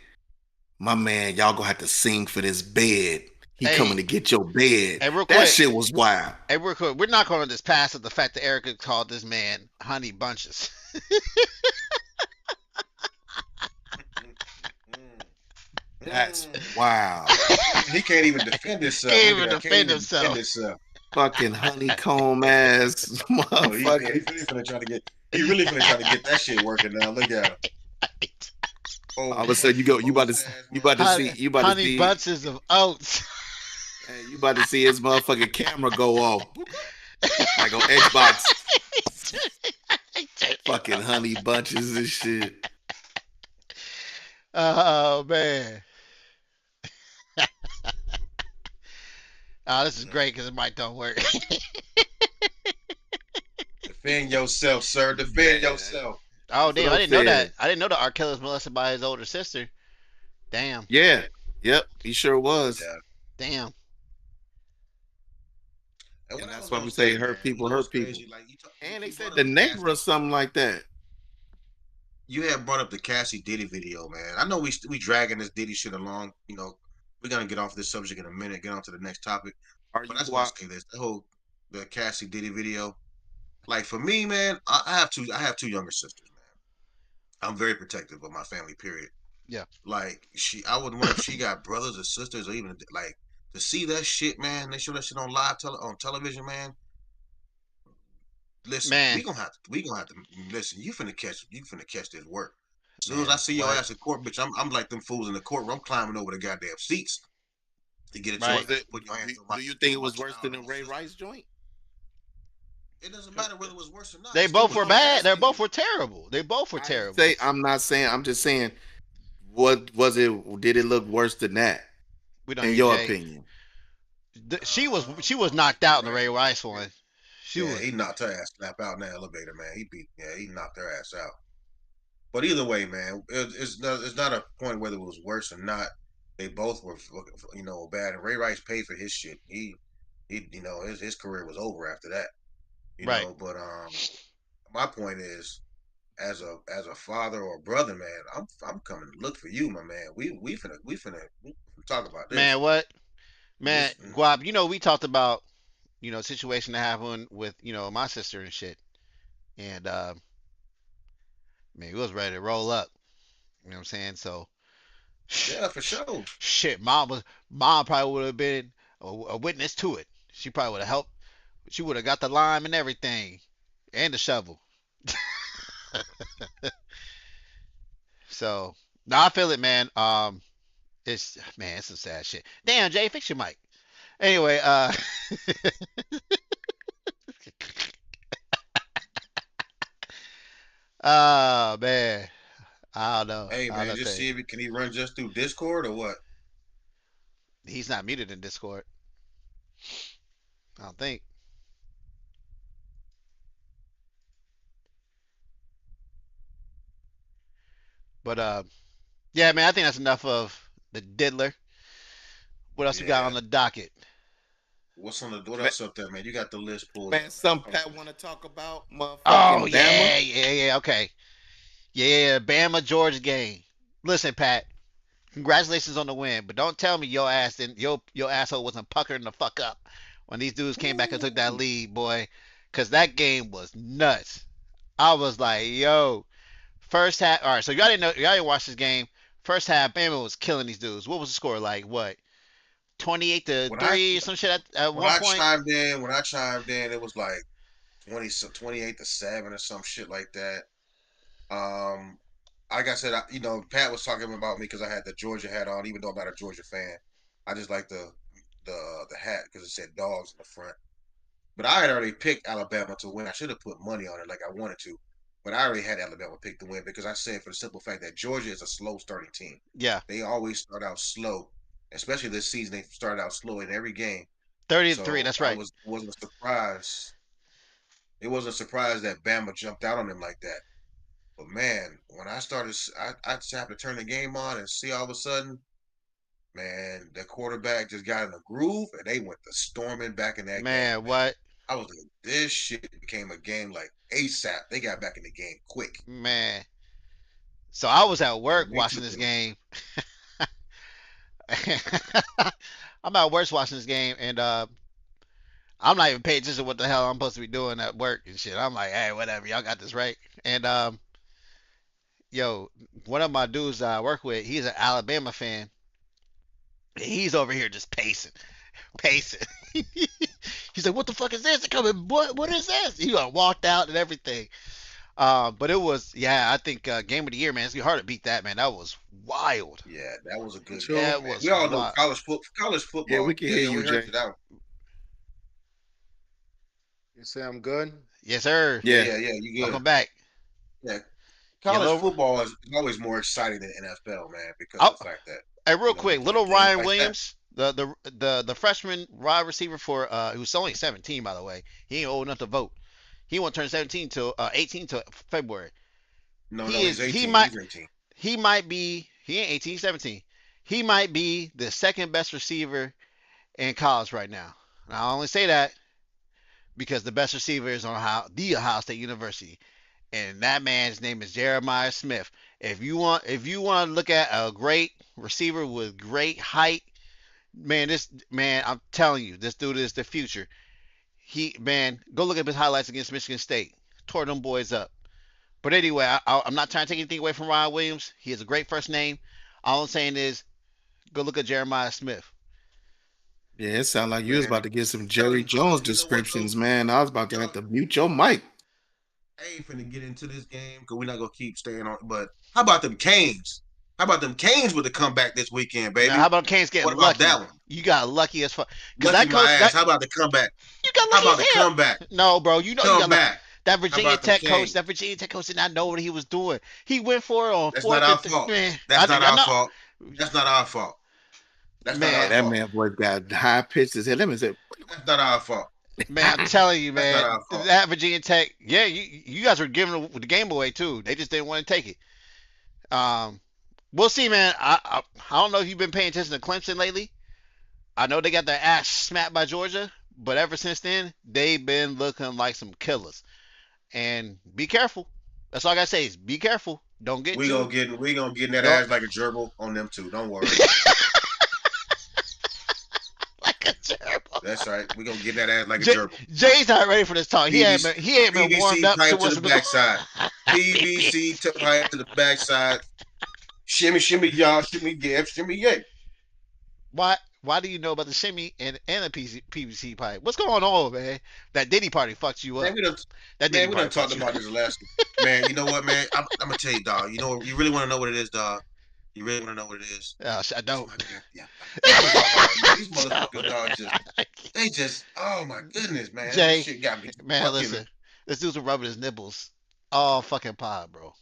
my man, y'all gonna have to sing for this bed. He coming Hey, to get your bed. hey, real That quick. shit was wild. Hey, real quick. We're not going to just pass at the fact that Erica called this man Honey Bunches. That's wild. He can't even defend himself. Can't Look at even that. Can't defend even defend himself. himself. Fucking honeycomb ass Oh, he motherfucker. really finna try to get. He really finna try to get that shit working now. Look at him. All of Old a sudden you about to bullshit ass you about to motherfucker. see you about to Honey see Bunches of Oats. hey, you about to see his motherfucking camera go off. Like on Xbox. Fucking honey bunches and shit. Oh man. Oh, this is Mm. great because it might don't work. Defend yourself, sir. Defend Man, yourself. Oh that's what damn, I I'm didn't know that. saying. I didn't know that R. Kelly was molested by his older sister. Damn. Yeah. Yep, he sure was. Yeah. Damn. And what And I was that's why gonna we say, say man, hurt you people know what's hurt people. crazy? Like And they you brought said up the the neighbor or Cassie. something like that. You had brought up the Cassie Diddy video, man. I know we dragging this Diddy shit along. We're gonna get off this subject in a minute. Get on to the next topic. Are But you I just want wa- to say this: the Cassie Diddy video. Like for me, man, I have two younger sisters, man. I'm very protective of my family. Period. Yeah. Like I wouldn't want if she got brothers or sisters or even like to see that shit, man. They show that shit on on television, man. Listen, Man. we gonna have to listen. You finna catch this work. As soon as I Man. see your What? ass in court, bitch, I'm like them fools in the courtroom. I'm climbing over the goddamn seats to get at your Right. was ass, it putting your hands do you think it on my was worse than child the or my Ray sister. Rice joint? It doesn't 'Cause matter whether it was worse or not. They It still both was were on bad. They Cassie both anyway. were terrible. They both were I ain't terrible. say I'm not saying I'm just saying what was it did it look worse than that We don't in hear your Jay. opinion? She was knocked out in the Ray Ray. Rice one. She Yeah, was. he knocked her ass slap out in the elevator, man. He knocked her ass out. But either way, man, it's not a point whether it was worse or not. They both were, bad. And Ray Rice paid for his shit. His career was over after that. Right. But my point is, as a father or brother, man, I'm coming to look for you, my man. We finna talk about this. Man, what? Man, This Guap, we talked about, situation that happened with, my sister and shit. And, man, we was ready to roll up. You know what I'm saying? So, yeah, for sure. shit, mom probably would have been a witness to it. She probably would have helped. She would have got the lime and everything and the shovel. So, no, I feel it, man. It's some sad shit. Damn, Jay, fix your mic. Anyway, oh man, I don't know. Hey, I man, don't just think see if can he run just through Discord or what? he's not muted in Discord. I don't think. But yeah, man, I think that's enough of the diddler. What else we got on Yeah. the docket? What Man, else up there, man? You got the list pulled man up, man. some Pat want to talk about Oh motherfucking Bama. yeah, yeah, yeah. Okay, yeah, Bama Georgia game. Listen, Pat, congratulations on the win, but don't tell me your asshole wasn't puckering the fuck up when these dudes came back and took that Ooh. lead, boy, because that game was nuts. I was like, yo, first half. All right, so y'all didn't watch this game. First half, Bama was killing these dudes. What was the score like? What? 28 to When I 3 or some shit at one point. when I chimed in, it was like 28 to 7 or some shit like that. Um, like I said, Pat was talking about me because I had the Georgia hat on, even though I'm not a Georgia fan. I just like the hat because it said dogs in the front. But I had already picked Alabama to win. I should have put money on it like I wanted to, but I already had Alabama picked to win because I said for the simple fact that Georgia is a slow starting team. Yeah, They always start out slow, especially this season. They started out slow in every game, 30 to 3. so That's right. wasn't surprised. It wasn't a surprise that Bama jumped out on them like that. But man, when I started, I just happened to turn the game on and see all of a sudden, man, the quarterback just got in a groove and they went to storming back in that game, Man, man. what? I was like, this shit became a game like ASAP. They got back in the game quick. Man. So I was at work And they watching took this it. game. I'm at work watching this game, and I'm not even paying attention to what the hell I'm supposed to be doing at work and shit. I'm like, hey, whatever, y'all got this right. And yo, one of my dudes that I work with, he's an Alabama fan. He's over here just pacing. He's like, "What the fuck is this? Coming? What is this?" He walked out and everything. But it was, yeah, I think game of the year, man. It's gonna be hard to beat that, man. That was wild. Yeah, that was a good Sure. game, That man. was We all know wild. college Yeah, we football. can Yeah, hear yeah, you, we heard Jay. you that one. You say I'm good? Yes, sir. Yeah, Yeah. yeah, yeah. You good? Welcome back. Yeah, Yeah, college little. football is always more exciting than NFL, man, because Oh, of the fact that hey, real you quick, get little games Ryan like that. Williams, the freshman wide receiver for who's only 17 by the way. He ain't old enough to vote. He won't turn 17 till 18 till February. No, He no, is he's he 18. might He's 18. he might be he ain't 18, 17. He might be the second best receiver in college right now. And I only say that because the best receiver is on Ohio State University, and that man's name is Jeremiah Smith. If you want to look at a great receiver with great height, man, this man, I'm telling you, this dude is the future. Go look at his highlights against Michigan State. Tore them boys up. But anyway, I'm not trying to take anything away from Ryan Williams. He has a great first name. All I'm saying is, go look at Jeremiah Smith. Yeah, it sounded like you was about Man, to get some I'm Jerry telling you, Jones you know what though? descriptions, man. I was about to have Y'all, to mute your mic. I ain't finna get into this game because we're not gonna keep staying on. But how about them Canes? How about them Canes with the comeback this weekend, Now, how baby? about Canes What getting about that lucky? one? You got lucky as fuck. Cause Lucky that my coach, ass. that How about the comeback? you got How lucky about as the hell. comeback? No, bro, you know you got lucky. Comeback. That How Virginia about them Tech coach, Canes? that Virginia Tech coach did not know what he was doing. He went for it on That's not fourth our and fault. man. That's not I our know, fault. That's not our fault. That's not Man, our man, that fault. man voice got high pitched as hell. Let me say, That's not our fault. man. I'm telling you, That's not man. our fault. That Virginia Tech, yeah, you guys were giving the game away too. They just didn't want to take it. Um, we'll see, man. I don't know if you've been paying attention to Clemson lately. I know they got their ass smacked by Georgia, but ever since then, they've been looking like some killers. And be careful. That's all I gotta say is be careful. Don't get too We gonna get in that don't ass like a gerbil on them too. Don't worry. like a gerbil. That's right. We gonna get in that ass like a J- gerbil. Jay's not ready for this talk. PVC He ain't been warmed PVC up to pipe to what's the been going. backside. PVC pipe to the backside. Shimmy, shimmy, y'all. Shimmy, yeah. Shimmy, yeah. Why do you know about the shimmy and the PVC pipe? What's going on, man? That Diddy party fucked you Man, up. we done, That Diddy man, we done party talked fucked you. about this last. Man, you know what, man? I'm gonna tell you, dog. You know, you really want to know what it is, dog. You really want to know what it is? I It's don't. my goddamn. This is hard, man. These motherfuckers, Don't. dog, they just. Oh my goodness, man. This Jay, shit got me man, fucking. listen. This dude's rubbing his nipples all fucking pod, bro.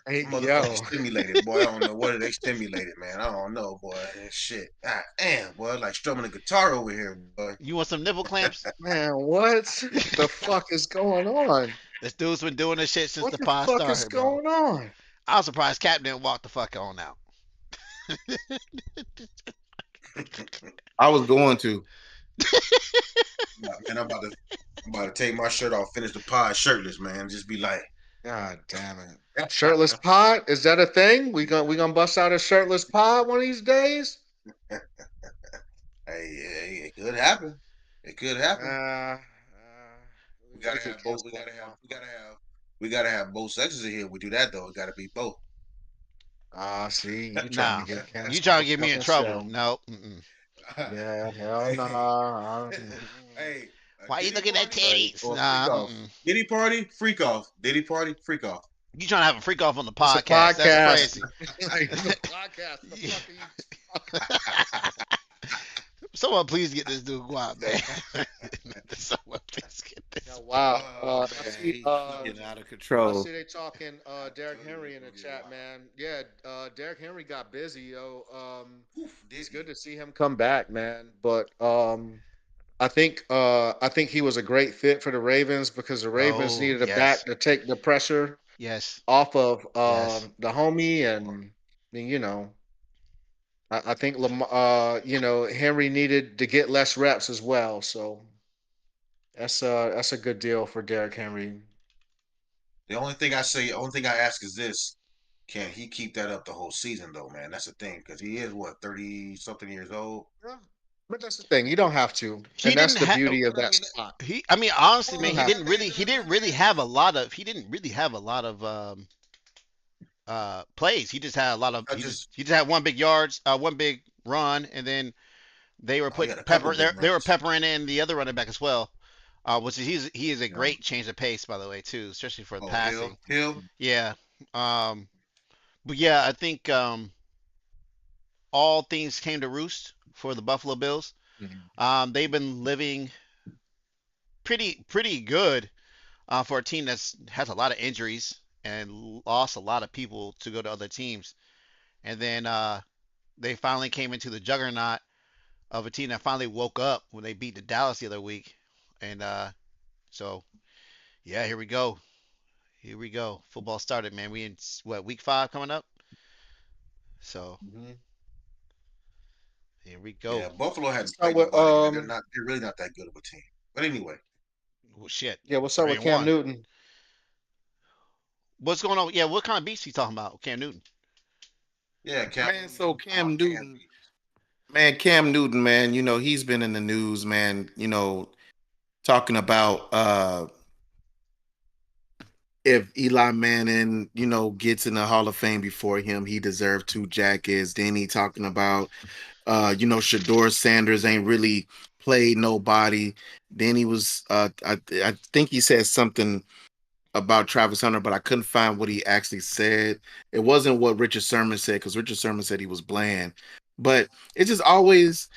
Hey, Motherfucking yo, stimulated, boy. I don't know what are they stimulated, man. I don't know, boy. Shit. Ah, damn, boy. Like strumming a guitar over here, boy. You want some nipple clamps? man, what the fuck is going on? This dude's been doing this shit since What the the pod fuck is started, bro. going on? I was surprised Cap didn't walk the fuck on out. I was going to. Man, I'm about to take my shirt off, finish the pod shirtless, man. Just be like, God damn it. Shirtless pod? Is that a thing? We gonna bust out a shirtless pod one of these days? hey, it could happen. It could happen. We We gotta could have both. cancel that motherfucker. We gotta have both sexes in here. We do that though. It gotta be both. Ah, see, you trying to Nah, get you canceled trying the to get me in fucking trouble? show. No. Mm-mm. Yeah, hell no. Hey, Why you Diddy looking at party titties? or freak Nah, off? mm-mm. Diddy party, freak off. Diddy party, freak off. You trying to have a freak off on the It's a podcast? That's podcast. crazy. It's a podcast. The fuck are you talking? Someone please get this dude guap, man. Someone please get Yeah, this. wow. Oh Man, he getting out of I control. see they talking I Derrick tell you, Henry it's in the gonna get chat, wild. man. Yeah, Derrick Henry got busy, yo. Oof, It's did good he? to see him come back, man. But I think he was a great fit for the Ravens because the Ravens Oh needed a back yes, to take the pressure yes, off of yes. the homie, and I mean, I think Henry needed to get less reps as well. So that's a good deal for Derrick Henry. Only thing I ask is this: can he keep that up the whole season, though, man? That's the thing, because he is what 30 something years old. Yeah. But that's the thing, you don't have to, He and that's didn't the have. beauty of But I that mean, spot. He. I mean, honestly, You man, don't well, he have didn't to. really. He didn't really have a lot of. He didn't really have a lot of plays. He just had a lot of. I just He just had one big yards, one big run, and then they were he had putting a couple pepper. big They were runs. peppering in the other running back as well. Which he is a You know, great change of pace, by the way, too, especially for oh passing. Hill, Yeah. Um. But yeah, I think all things came to roost for the Buffalo Bills. Mhm. They've been living pretty good for a team that's has a lot of injuries and lost a lot of people to go to other teams. And then they finally came into the juggernaut of a team that finally woke up when they beat the Dallas the other week. And so yeah, here we go. Here we go. Football started, man. We in what week 5 coming up. So Mhm. here we yeah. go. Buffalo hadn't What's up played with nobody, man. They're really not that good of a team. But anyway, Well, shit. yeah, what's up Three with and Cam one. Newton? What's going on? Yeah, what kind of beats you talking about, Cam Newton? yeah, Cam Man, Newton. so Oh, Cam Cam Newton, Newton. man, Cam Newton, man, he's been in the news, man, talking about if Eli Manning, gets in the Hall of Fame before him, he deserved 2 jackets. Then he talking about Shador Sanders ain't really played nobody. Then he was I think he said something about Travis Hunter, but I couldn't find what he actually said. It wasn't what Richard Sherman said because Richard Sherman said he was bland. But it's just always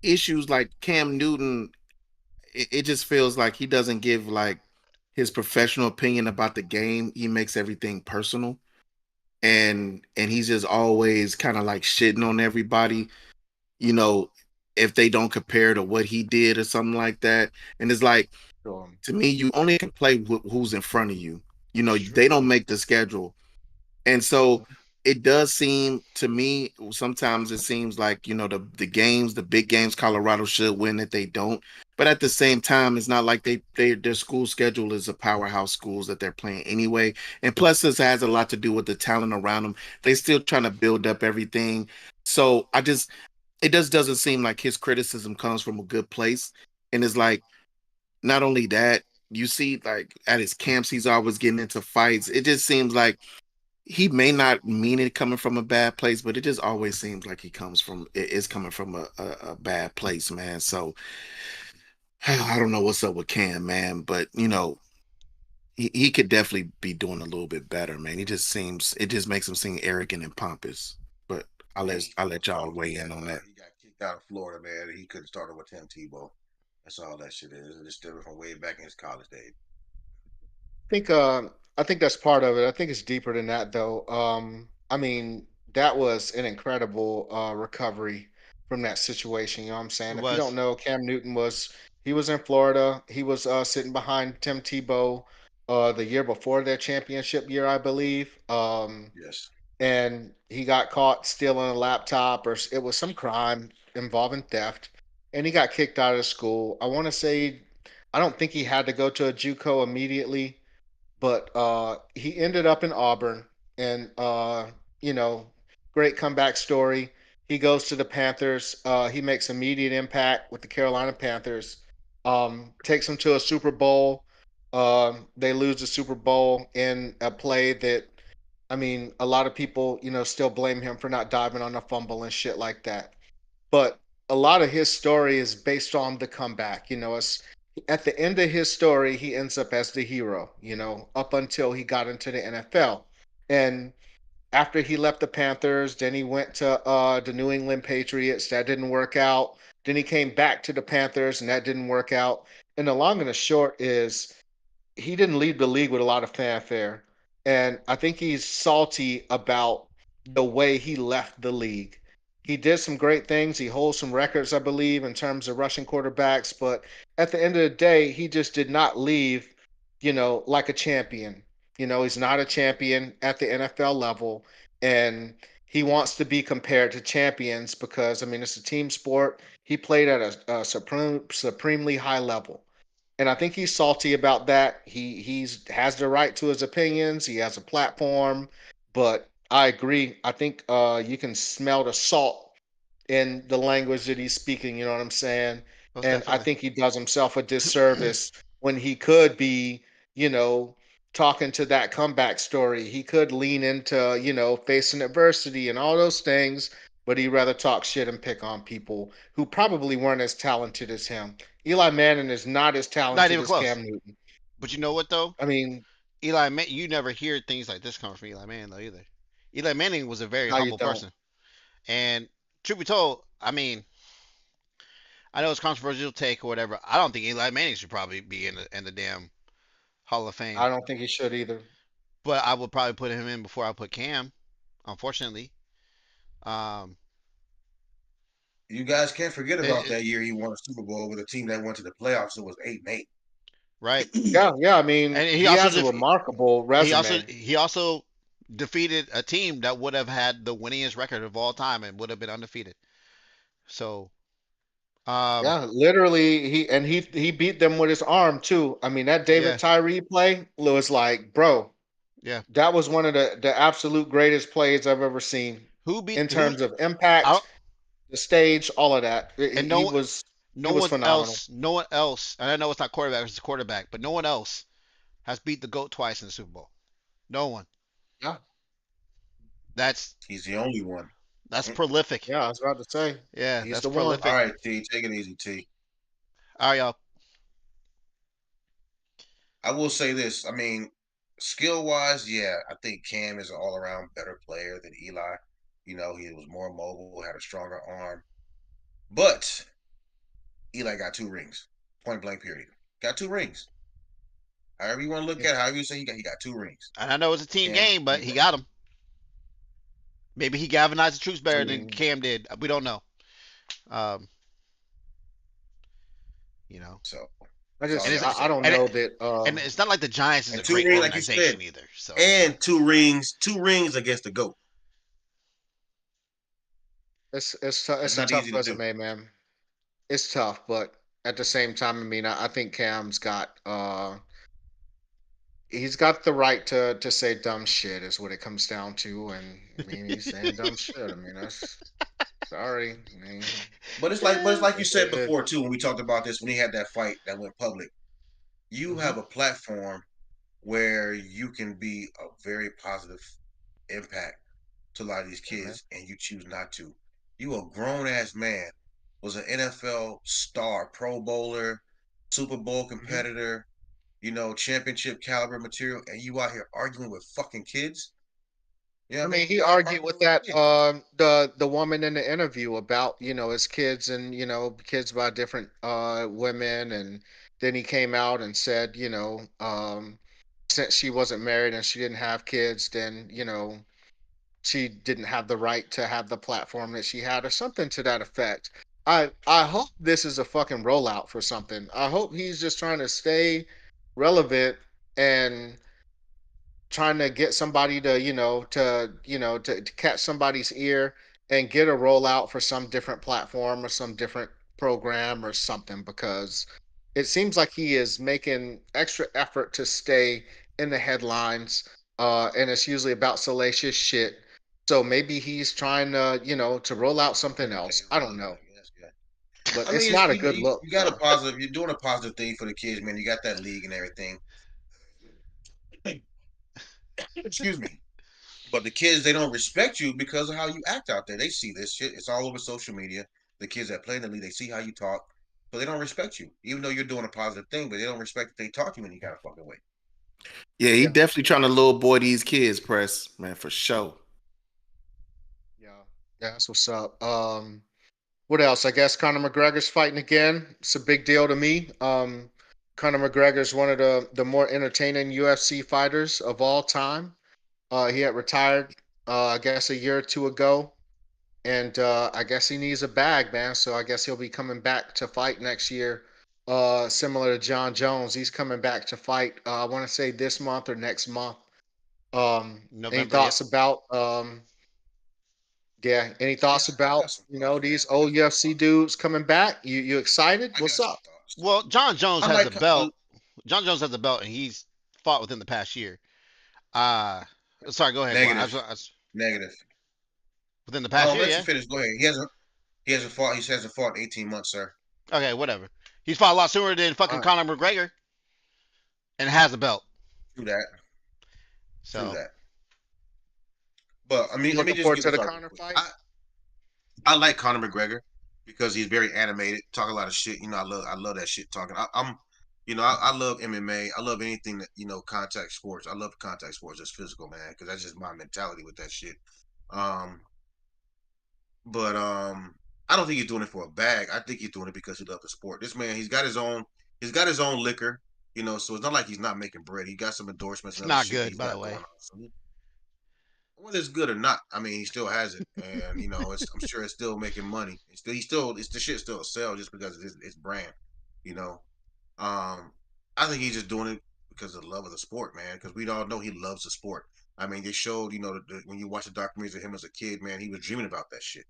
issues like Cam Newton. It just feels like he doesn't give like his professional opinion about the game. He makes everything personal, and he's just always kind of like shitting on everybody. You know, if they don't compare to what he did or something like that. And it's like Sure. to me, you only can play with who's in front of you. They Sure. don't make the schedule. And so it does seem to me sometimes it seems like, the games, the big games Colorado should win that they don't. But at the same time, it's not like their school schedule is a powerhouse schools that they're playing anyway. And plus this has a lot to do with the talent around them. They still trying to build up everything. So it just doesn't seem like his criticism comes from a good place. And it's like not only that, you see, like at his camps, he's always getting into fights. It just seems like he may not mean it coming from a bad place, but it just always seems like it is coming from a bad place, man. So I don't know what's up with Cam, man, but he could definitely be doing a little bit better, man. It just makes him seem arrogant and pompous. But I'll let y'all weigh in on that. He got kicked out of Florida, man. And he couldn't start over Tim Tebow. That's all that shit is. It's still from way back in his college days. think I think that's part of it. I think it's deeper than that though. I mean, that was an incredible recovery from that situation. You know what I'm It saying? If you don't was. know, Cam Newton was he was in Florida. He was sitting behind Tim Tebow the year before their championship year, I believe. Yes. And he got caught stealing a laptop it was some crime involving theft, and he got kicked out of school. I want to say I don't think he had to go to a JUCO immediately, but he ended up in Auburn, and you know, great comeback story. He goes to the Panthers. He makes immediate impact with the Carolina Panthers. Takes them to a Super Bowl. They lose the Super Bowl in a play that, I mean, a lot of people, still blame him for not diving on a fumble and shit like that. But a lot of his story is based on the comeback. It's at the end of his story, he ends up as the hero. Up until he got into the NFL, and after he left the Panthers, then he went to the New England Patriots. That didn't work out. Then he came back to the Panthers, and that didn't work out. And the long and the short is he didn't lead the league with a lot of fanfare. And I think he's salty about the way he left the league. He did some great things. He holds some records, I believe, in terms of rushing quarterbacks. But at the end of the day, he just did not leave, like a champion. He's not a champion at the NFL level. And he wants to be compared to champions because, I mean, it's a team sport. He played at a supremely high level, and I think he's salty about that. He's has the right to his opinions. He has a platform, but I agree. I think you can smell the salt in the language that he's speaking. You know what I'm saying? Most And I definitely. think he does himself a disservice when he could be, you know, talking to that comeback story. He could lean into, facing adversity and all those things, but he'd rather talk shit and pick on people who probably weren't as talented as him. Eli Manning is not as Not talented even as close. Cam Newton. But you know what though? I mean, You never hear things like this coming from Eli Manning though either. Eli Manning was a very how you humble don't? person, and truth be told, I mean, I know it's controversial take or whatever. I don't think Eli Manning should probably be in the damn Hall of Fame, I don't think he should either. but I would probably put him in before I put Cam. Unfortunately, um, You guys can't forget it, about it, that year he won a Super Bowl with a team that went to the playoffs. It was 8-8. right, Yeah. I mean, and he has a remarkable resume. he also defeated a team that would have had the winningest record of all time and would have been undefeated. So, um, Yeah, literally, he beat them with his arm too. I mean, that David yeah, Tyree play was like, bro, yeah. that was one of the absolute greatest plays I've ever seen Who beat in who? terms of I impact, don't, the stage, all of that. and He was no he was one phenomenal. else, no one else. And I know it's not quarterback, it's quarterback, but no one else has beat the goat twice in the Super Bowl. No one. Yeah, That's He's the only one. that's prolific. yeah. I was about to say Yeah, he's that's the one. All prolific. right, T, take it easy, T. All right, y'all. I will say this. I mean, skill wise, yeah, I think Cam is an all around better player than Eli. You know, he was more mobile, had a stronger arm. But Eli got 2 rings. Point blank period. Got 2 rings. However you want to look Yeah. at it, however you say he got 2 rings. And I know it's a team Cam game, but he don't. got him. Maybe he galvanized the troops I better than mean, Cam did. We don't know. Um, you know, So I that's all and I just it's got to I say. don't and know it, that. and it's not like the Giants is And a two great rings, like you said, organization either. So and 2 rings, 2 rings against the GOAT. That's It's a not tough easy to do. resume, man. It's tough, but at the same time, I mean, I think Cam's got he's got the right to say dumb shit is what it comes down to, and I mean he's saying dumb shit. I mean that's sorry. I mean But it's like you said it, before too, when we talked about this, when he had that fight that went public. You hmm have a platform where you can be a very positive impact to a lot of these yeah, man. kids, and you choose not to. You a grown ass man, was an NFL star, Pro Bowler, Super Bowl hmm competitor, championship caliber material, and you out here arguing with fucking kids. You know I what I mean? mean, he You out here argued with arguing with that kids. the woman in the interview about his kids and kids by different women, and then he came out and said since she wasn't married and she didn't have kids, then she didn't have the right to have the platform that she had or something to that effect. I hope this is a fucking rollout for something. I hope he's just trying to stay relevant and trying to get somebody to to catch somebody's ear and get a rollout for some different platform or some different program or something, because it seems like he is making extra effort to stay in the headlines, and it's usually about salacious shit. So maybe he's trying to to roll out something else. I don't know, I guess, yeah. but I it's mean, it's, not a you, good you look you got a for positive. You're doing a positive thing for the kids, man. You got that league and everything. Excuse me. But the kids, they don't respect you because of how you act out there. They see this shit. It's all over social media. the kids that play in the league, they see how you talk, so they don't respect you, even though you're doing a positive thing. But they don't respect that they talk to you in any kind of fucking way. Yeah, he Yeah, definitely trying to little boy these kids, press man, for sure. yeah, yeah. That's what's up. What else? I guess Conor McGregor's fighting again. It's a big deal to me. Conor McGregor's one of the more entertaining UFC fighters of all time. He had retired, I guess, a year or two ago, and I guess he needs a bag, man. So I guess he'll be coming back to fight next year. Similar to John Jones, he's coming back to fight. I want to say this month or next month. Any November, yep. thoughts about yeah, any thoughts I about got some thoughts, man. these old UFC dudes coming back? You excited? I What's got some up? thoughts. Well, John Jones I has a like. belt. John Jones has a belt, and he's fought within the past year. Uh Sorry, go ahead, go on. Negative, negative. Within the past year, Let you yeah. finish. Go ahead. He hasn't fought. He hasn't fought in 18 months, sir. Okay, whatever. He's fought a lot sooner than All fucking right. Conor McGregor, and has a belt. True that. True So that. But I mean, You let me looking just forward get to this the out real Conor quick. fight? I like Conor McGregor because he's very animated, talk a lot of shit. I love that shit talking. I'm I love MMA. I love anything that contact sports. I love contact sports, just physical, man, because that's just my mentality with that shit. Um, but I don't think he's doing it for a bag. I think he's doing it because he loves the sport. This man, he's got his own liquor. So it's not like he's not making bread. He got some endorsements it's and other not shit that good, he's by the got going way. on. So whether it's good or not, I mean, he still has it, and I'm sure it's still making money. It's the shit still a sell just because of his brand, you know. Um, I think he's just doing it because of the love of the sport, man. Because we all know he loves the sport. I mean, they showed, when you watch the documentaries of him as a kid, man, he was dreaming about that shit.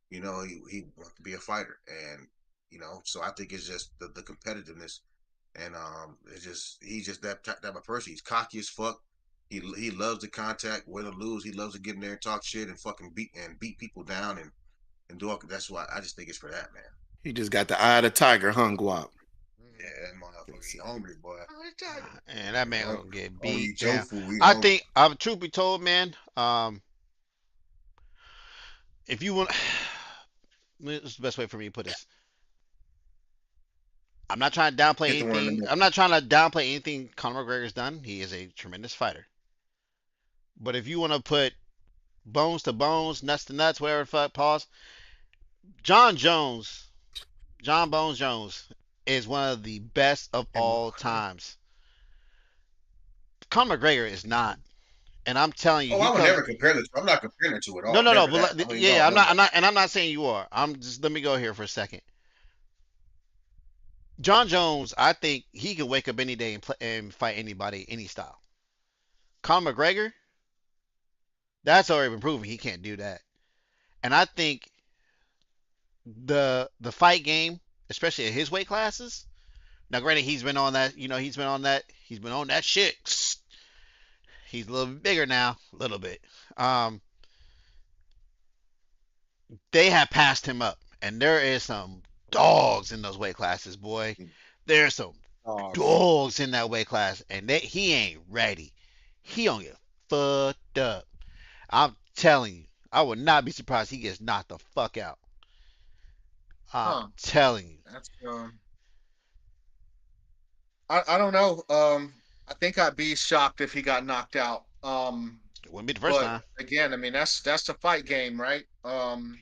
He wanted to be a fighter, and so I think it's just the competitiveness, and it's just he's just that type of person. He's cocky as fuck. He loves the contact, win or lose. He loves to get in there and talk shit and fucking beat people down and do all. That's why I just think it's for that, man. He just got the eye of the tiger, hung guap. Yeah, Mm. that motherfucker, Yes, he sir. hungry, boy. All right, Tiger. And that He man hungry. gonna get Oh, beat eat your down. food. He I hungry. think, truth be told, man, if you want, this is the best way for me to put this. I'm not trying to downplay Hit the one in the anything. middle. I'm not trying to downplay anything Conor McGregor's done. He is a tremendous fighter. But if you want to put bones to bones, nuts to nuts, whatever the fuck, pause. John Jones, John Bones Jones, is one of the best of all times. Conor McGregor is not, and I'm telling you, Oh, he I would comes. never compare the two. I'm not comparing the two at No, all. no, no. Never But that. I mean, yeah, no, no, no. I'm not saying you are. I'm just let me go here for a second. John Jones, I think he can wake up any day and play and fight anybody, any style. Conor McGregor, that's already been proven he can't do that. And I think the fight game, especially at his weight classes. Now, granted, he's been on that. He's been on that shit. He's a little bit bigger now, a little bit. Um, they have passed him up, and there is some dogs in those weight classes, boy. There's some Dogs. dogs in that weight class, and he ain't ready. He don't get fucked up. I'm telling you, I would not be surprised he gets knocked the fuck out. I'm Huh. telling you, That's I don't know. I think I'd be shocked if he got knocked out. it wouldn't be the first But time. again, I mean that's the fight game, right?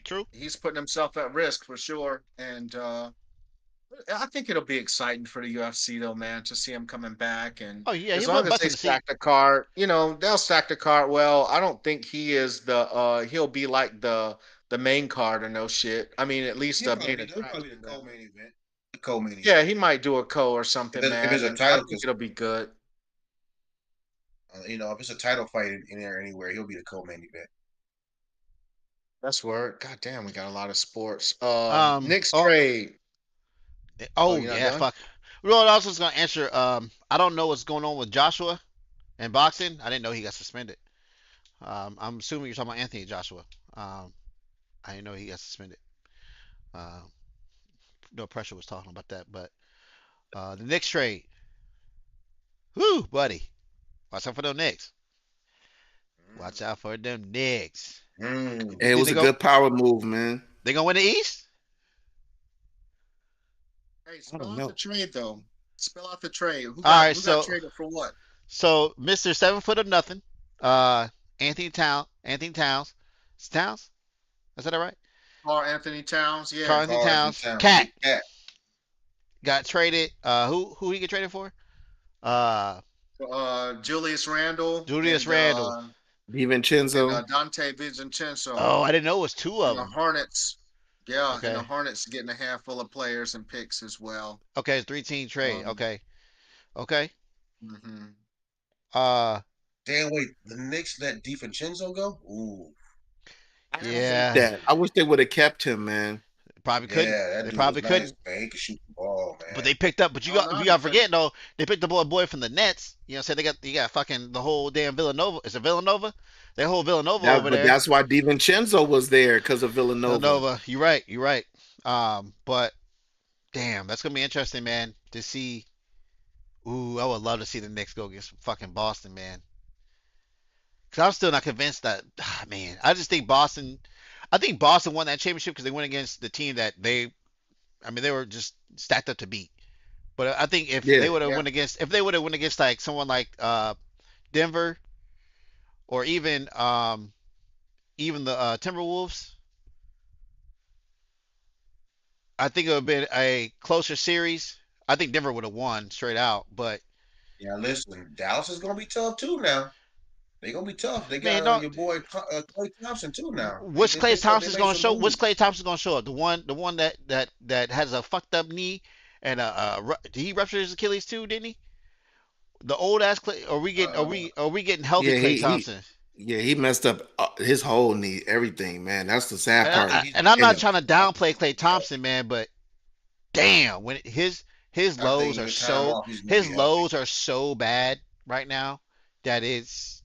True. He's putting himself at risk for sure, and I think it'll be exciting for the UFC though, man, to see him coming back. And Oh yeah, as he'll put long as butts they in the seat. stack the card, they'll stack the card well. I don't think he is he'll be like the main card or no shit. I mean, at least the main He'll probably be attraction, the man. co-main event. The co-main Yeah, event. he might do a co or If something, if man, it's a and I title, think because it'll be good. if it's a title fight in there anywhere, he'll be the co-main event. That's word. God damn, we got a lot of sports. Nick's Oh, trade. Oh, oh you're not yeah, done? fuck. Well, I was just gonna answer. I don't know what's going on with Joshua in boxing. I didn't know he got suspended. I'm assuming you're talking about Anthony Joshua. Um, I didn't know he got suspended. Uh, no pressure was talking about that, but the Knicks trade. Whoo, buddy. Watch out for them Knicks. Watch out for them Knicks. Mm. You It think was a good power move, man. they gonna win the East? Hey, I spell don't out the know. trade though. Spell out the trade. All right, Who got so traded for what? Mr. 7 foot of nothing, uh, Anthony Towns, Towns, is that all right? Or Anthony Towns? Carl Yeah. Anthony Cards in Towns, town, Cat Big Cat. got traded. Who he get traded for? Uh, Julius Randle Julius Randle. and DiVincenzo. Dante Vincenzo. Oh, I didn't know it was two And of the them. Hornets. Yeah, and the Okay, Hornets getting a handful of players and picks as well. okay, 3-team trade. Um, Okay, okay. hmm Uh, Damn, wait, the Knicks let DiVincenzo go? Ooh, I hate yeah, that. I wish they would have kept him, man. probably couldn't. yeah, that They dude was probably nice, couldn't. man. He could shoot the ball, But man. they picked up. Oh You no, gotta forget though. They picked up a boy from the Nets. You know, what I'm saying they got fucking the whole damn Villanova. Is it Villanova? That whole Villanova over But there. that's why DiVincenzo was there because of Villanova. Villanova. You're right. You're right. But damn, that's gonna be interesting, man, to see. Ooh, I would love to see the Knicks go against fucking Boston, man. Cause I'm still not convinced that. Man, I just think Boston. I think Boston won that championship because they went against the team that they. I mean, they were just stacked up to beat. But I think Yeah. if they would have went against like someone like Denver or even the Timberwolves, I think it would have been a closer series. I think Denver would have won straight out. But Yeah, listen, Dallas is gonna be tough too now. They gonna be tough. They got man, don't. your boy Clay Thompson too now. What's They Clay picked up. They Thompson's made going to some show? What's moves. Clay Thompson going to show up? The one that has a fucked up knee and did he rupture his Achilles too? Didn't he? The old ass Clay. Uh, Are we getting healthy Yeah, Clay Thompson? he messed up his whole knee, everything, man. That's the sad I think part. he's And I'm gonna And not be trying to out. I think downplay he's Clay gonna be out. Thompson, man, but damn, when I think with time off, he's gonna his be healthy. lows are so bad right now that it's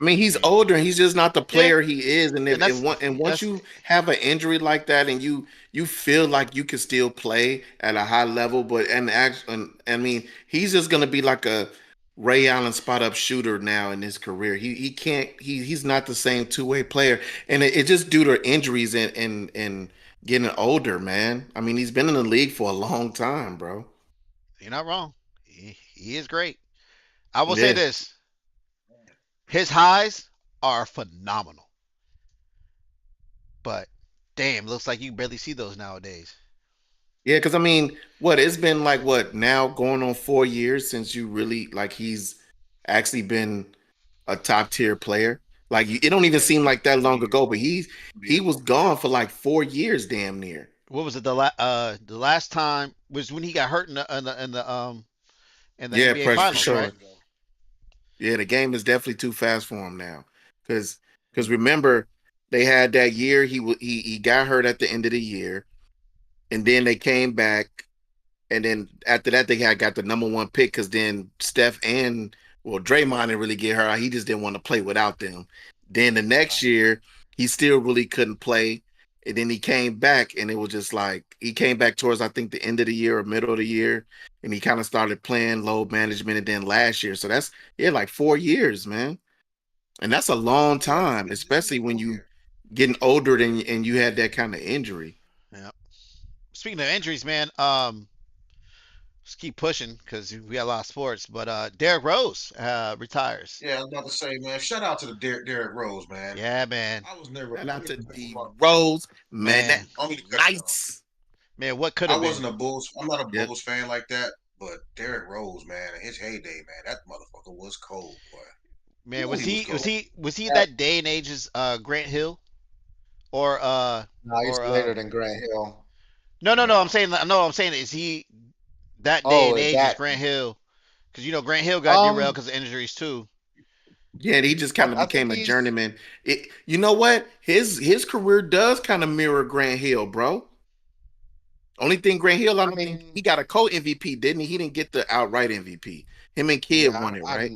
I mean, he's mm, older and he's just not the yeah, player he is. And and once that's you have an injury like that and you feel like you can still play at a high level, but I mean, he's just gonna be like a Ray Allen spot up shooter now in his career. He can't he's not the same two-way player. And it just due to injuries and getting older, man. I mean, he's been in the league for a long time, bro. you're not wrong. He is great. I will say Yeah. this: his highs are phenomenal, but damn, looks like you barely see those nowadays. Yeah, because I mean, what it's been like what now going on 4 years since you really like he's actually been a top tier player. Like it don't even Yeah, seem like that two long years ago, but old. he was gone for like 4 years, damn near. What was it the last time was when he got hurt in the Yeah, NBA pressure for Couple Finals, sure. right? years ago. Yeah, the game is definitely too fast for him now. Because remember they had that year he got hurt at the end of the year, and then they came back. And then after that, they had got the number one pick because then Steph and well, Draymond didn't really get hurt. He just didn't want to play without them. Then the next year, he still really couldn't play. And then he came back, and it was just like he came back towards I think the end of the year or middle of the year, and he kind of started playing load management. And then last year, so that's yeah, like 4 years, man, and that's a long Yeah, time, it's especially definitely when 4 you years. getting older than and you had that kind of injury. Yeah. Speaking of injuries, man, let's keep pushing because we got a lot of sports. But Derrick Rose retires. Yeah, I was about to say, man. Shout out to the Derrick Rose, man. Yeah, man, I was never. Shout I out mean, to D I Rose, man. That man, don't mean to cut you off. nice. man. What could I have been, wasn't a Bulls. I'm not a Yep. Bulls fan like that. But Derrick Rose, man, in his heyday, man, that motherfucker was cold, boy. man? Ooh, he was cold. Was he Yeah. that day and age's Grant Hill or No, he's later than Grant Hill. no? I'm No, saying no. I'm saying is he that day and Oh, age is that Grant Hill? Because Grant Hill got derailed um, because of injuries too. Yeah, and he just kind of I think became a he's. journeyman. You know what? His career does kind of mirror Grant Hill, bro. Only thing Grant Hill, I I don't think he mean, got a co MVP, didn't he? He didn't get the outright MVP. Him and Kid yeah, won it, right?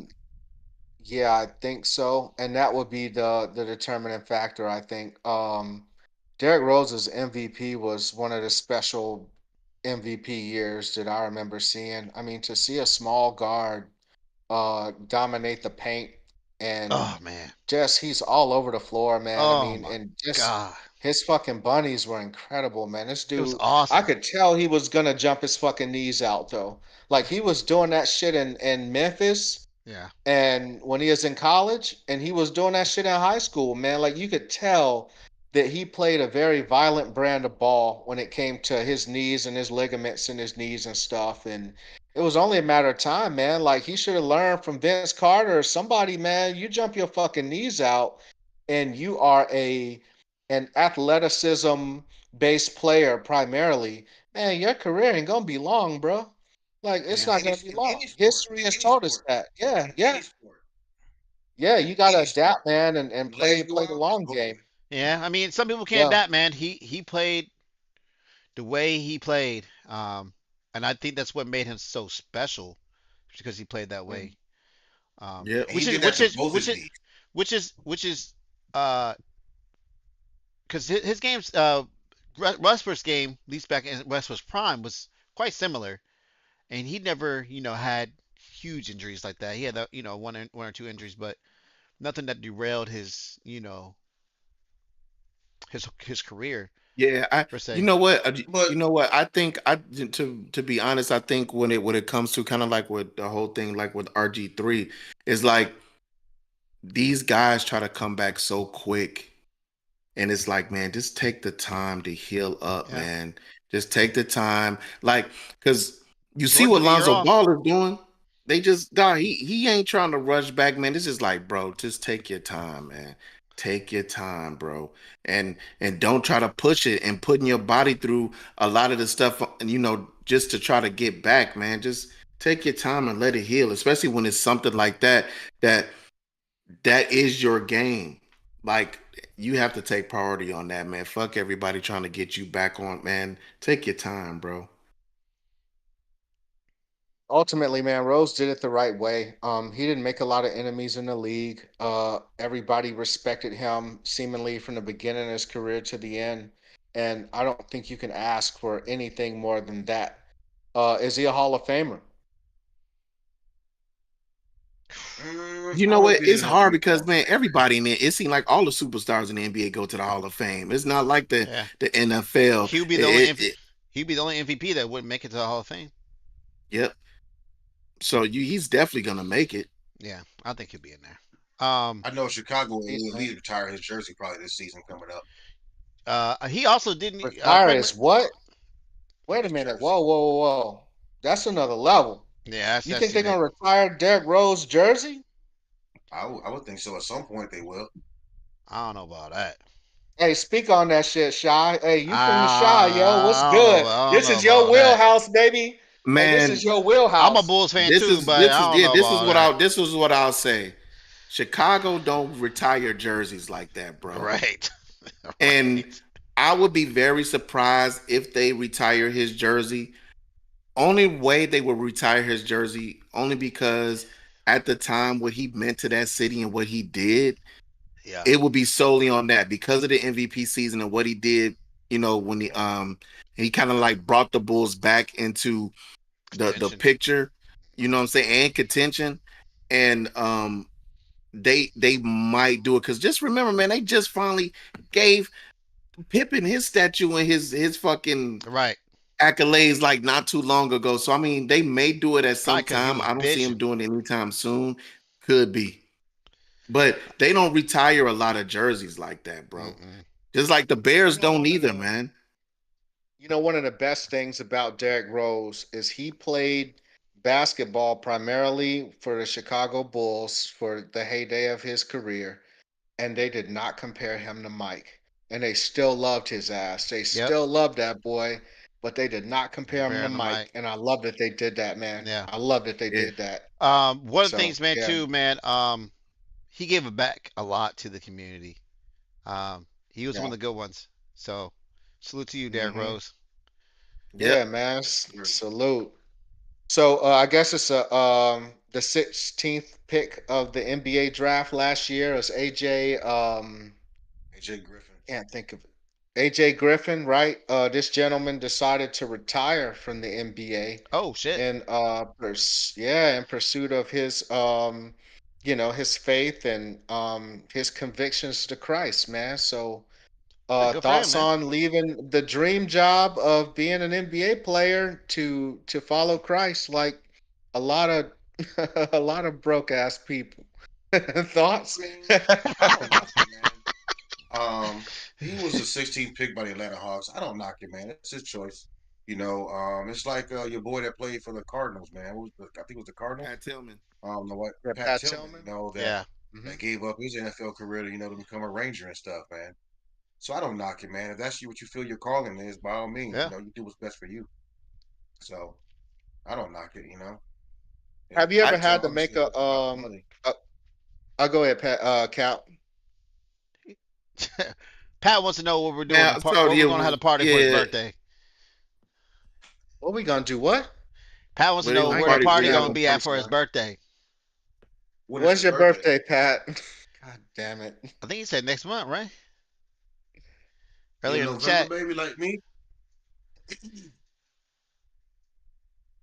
yeah, I think so, and that would be the determining factor. I think. Derrick Rose's MVP was one of the special MVP years that I remember seeing. I mean, to see a small guard dominate the paint and Oh man. just he's all over the floor, man. I Oh mean, my and just god. His fucking bunnies were incredible, man. This It was dude, I awesome. could tell he was gonna jump his fucking knees out though. Like he was doing that shit in Memphis Yeah. and when he was in college and he was doing that shit in high school, man. Like you could tell that he played a very violent brand of ball when it came to his knees and his ligaments in his knees and stuff. And it was only a matter of time, man. Like he should have learned from Vince Carter or somebody, man. You jump your fucking knees out and you are a an athleticism based player primarily, man, your career ain't gonna be long, bro. Like it's Yeah. not gonna be In any long. sport, History has any told us sport, that. Yeah, any yeah, sport, yeah. You gotta any sport. adapt, man, and Your play legs go play the out, it's long over game. with. Yeah. I mean, some people can't Yeah. adapt, man. He played the way he played, and I think that's what made him so special because he played that Mm. way. Yep. And he did that to both his knees. Which is because his games, Westbrook's game, at least back in Westbrook's prime, was quite similar, and he never, had huge injuries like that. He had, one or two injuries, but nothing that derailed his career Yeah, I per you se. know what? But You know what? I think I to be honest, I think when it comes to kind of like with the whole thing like with RG3 is like these guys try to come back so quick. And it's like, man, just take the time to heal up, Yeah, man. Just take the time. Like, because you see Jordan what took a year Lonzo off. Ball is doing. They just die. He ain't trying to rush back, man. This is like, bro, just take your time, man. Take your time, bro. And don't try to push it and putting your body through a lot of the stuff, just to try to get back, man. Just take your time and let it heal, especially when it's something like that that is your game. Like you have to take priority on that, man. Fuck everybody trying to get you back on, man. Take your time, bro. Ultimately, man, Rose did it the right way. He didn't make a lot of enemies in the league. Everybody respected him seemingly from the beginning of his career to the end. And I don't think you can ask for anything more than that. Is he a Hall of Famer? You I know would what? be It's the hell to hard be because called. man, everybody in there. It seems like all the superstars in the NBA go to the Hall of Fame. It's not like the Yeah, the NFL. he'll be the only he'll be the only MVP that wouldn't make it to the Hall of Fame. Yep. So he's definitely gonna make it. Yeah, I think he'll be in there. I know Chicago Please, will at man. least retire his jersey probably this season coming up. He also didn't. Retire Correct me. is what? Wait a His minute. jersey. Whoa, whoa, whoa, whoa. That's another level. Yeah, You that's think they're it. gonna retire Derrick Rose jersey? I would think so. At some point they will. I don't know about that. Hey, speak on that shit, Shy. Hey, you from the Shy, yo. What's I don't know. good? I don't This know is your about that. wheelhouse, baby. Hey, this is Man, your I'm a wheelhouse. Bulls fan this too, is but this I is don't yeah, know about that. this is what I'll say. Chicago don't retire jerseys like that, bro. Right. And Right. I would be very surprised if they retire his jersey. Only way they would retire his jersey, only because at the time what he meant to that city and what he did, Yeah. it would be solely on that because of the MVP season and what he did. When he kind of like brought the Bulls back into the Contention. picture. You know what I'm saying, and contention, and they might do it because just remember, man, they just finally gave Pippen his statue and his fucking Right. accolades like not too long ago. So I mean, they may do it at Probably some because he time. was I don't see him bitching. doing it anytime soon. Could be, but they don't retire a lot of jerseys like that, bro. Mm-mm. Just like the You Bears know, don't one of either, the man. one of the best things about Derrick Rose is he played basketball primarily for the Chicago Bulls for the heyday of his career, and they did not compare him to Mike. And they still loved his ass. They Yep. still loved that boy, but they did not compare him to Comparing to Mike. Mike. And I love that they did that, man. Yeah. I love that they Yeah, did that. One of the So things, man, yeah, too, man. He gave back a lot to the community. He was one yeah, of the good ones. So, salute to you, Derrick hmm Rose. yep, yeah, man. Salute. So I guess it's the 16th pick of the NBA draft last year is AJ. AJ Griffin. Can't think of it. AJ Griffin, right? This gentleman decided to retire from the NBA Oh shit. in in pursuit of his his faith and his convictions to Christ, man. So Yeah, good for him, Thoughts man. on leaving the dream job of being an NBA player to follow Christ, like a lot of a lot of broke ass people. I Thoughts? mean, I don't knock it, man. He was the 16th pick by the Atlanta Hawks. I don't knock it, man. It's his choice. It's like your boy that played for the Cardinals, man. I think it was the Cardinals. Pat Tillman. The what Yeah, Pat Pat Tillman, Tillman. that Yeah. Hmm. that gave up his NFL career to to become a Ranger and stuff, man. So I don't knock it, man. If that's what you feel your calling is, by all means, Yeah. you do what's best for you. So I don't knock it. Have you It's I ever it's had to obviously make all about the money. uh, I'll go ahead, Pat, Cal. Pat wants to know what we're doing. man, The I part, told what we're you, gonna have the party for his yeah. birthday. What we gonna do? What? Pat wants to What they know gonna I where ain't the never party? been What party they out gonna gonna? in be at for his person. birthday. When is When's his your birthday? birthday, Pat? God damn it. I think he said next month, right? In Earlier in the November, chat. baby, like me.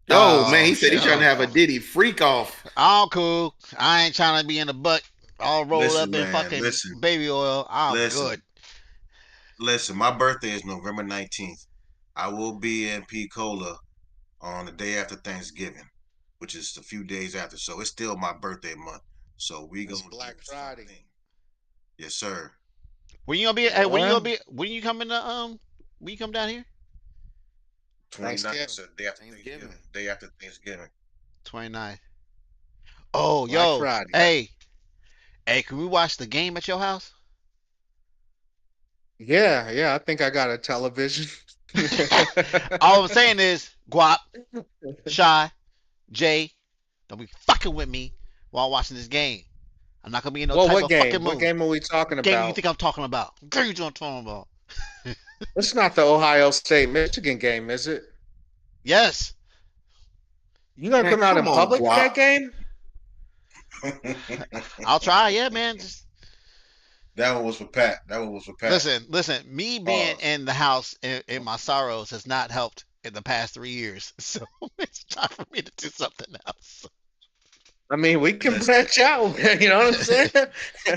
Yo, man, Oh he said he's trying to shit. have a Diddy freak off. All cool. I ain't trying to be in the butt all rolled Listen, up in man. fucking Listen, baby oil. I'm good. listen, listen. My birthday is November 19th. I will be in Cola on the day after Thanksgiving, which is a few days after. So it's still my birthday month. So we It's gonna do Black Friday. something. Yes, sir. When you gonna be? Hey, when you Yeah. gonna be? When you coming to When you come down here? 29th, Thanksgiving. so day after Thanksgiving. Thanksgiving. Day after Thanksgiving. 29. Oh, Black yo, Friday. hey, can we watch the game at your house? Yeah, yeah. I think I got a television. All I'm saying is, Guap, Shy, Jay, don't be fucking with me while watching this game. I'm not gonna be in no Well, type what of fucking game? What mood. game are we talking What game you about? think I'm talking about? What game you think I'm talking about? It's not the Ohio State Michigan game, is it? Yes, You gonna Man, come out in come on, public for Guap. that game? I'll try. Yeah, man. Just That one was for Pat. That one was for Pat. listen. Me being Pause. in the house in my sorrows has not helped in the past 3 years. So it's time for me to do something else. I mean, we can Listen. branch out. You know what I'm saying?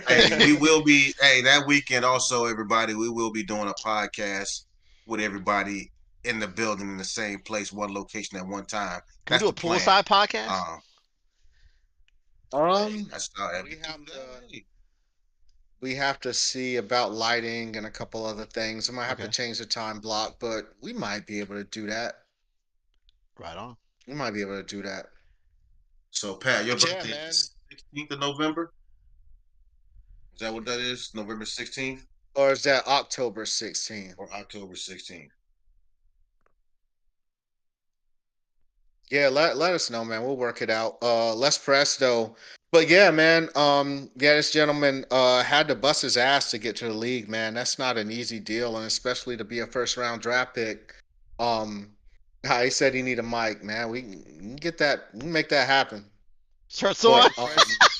Hey, we will be. Hey, that weekend also, everybody. We will be doing a podcast with everybody in the building in the same place, one location at one time. Can we That's do a the plan. poolside podcast? Um, hey, um, that's how we we have do to that. Hey. we have to see about lighting and a couple other things. I might have to Okay, change the time block, but we might be able to do that. right on. We might be able to do that. So, Pat, your But yeah, birthday is man. the 16th of November. Is that what that is? November 16th Or is that October 16th? or October 16th? Yeah, let us know, man. We'll work it out. Less press though. But yeah, man. Yeah, this gentleman had to bust his ass to get to the league, man. That's not an easy deal, and especially to be a first round draft pick. Um, he said he need a mic, man. We can get that, we can make that happen. Shirts on. But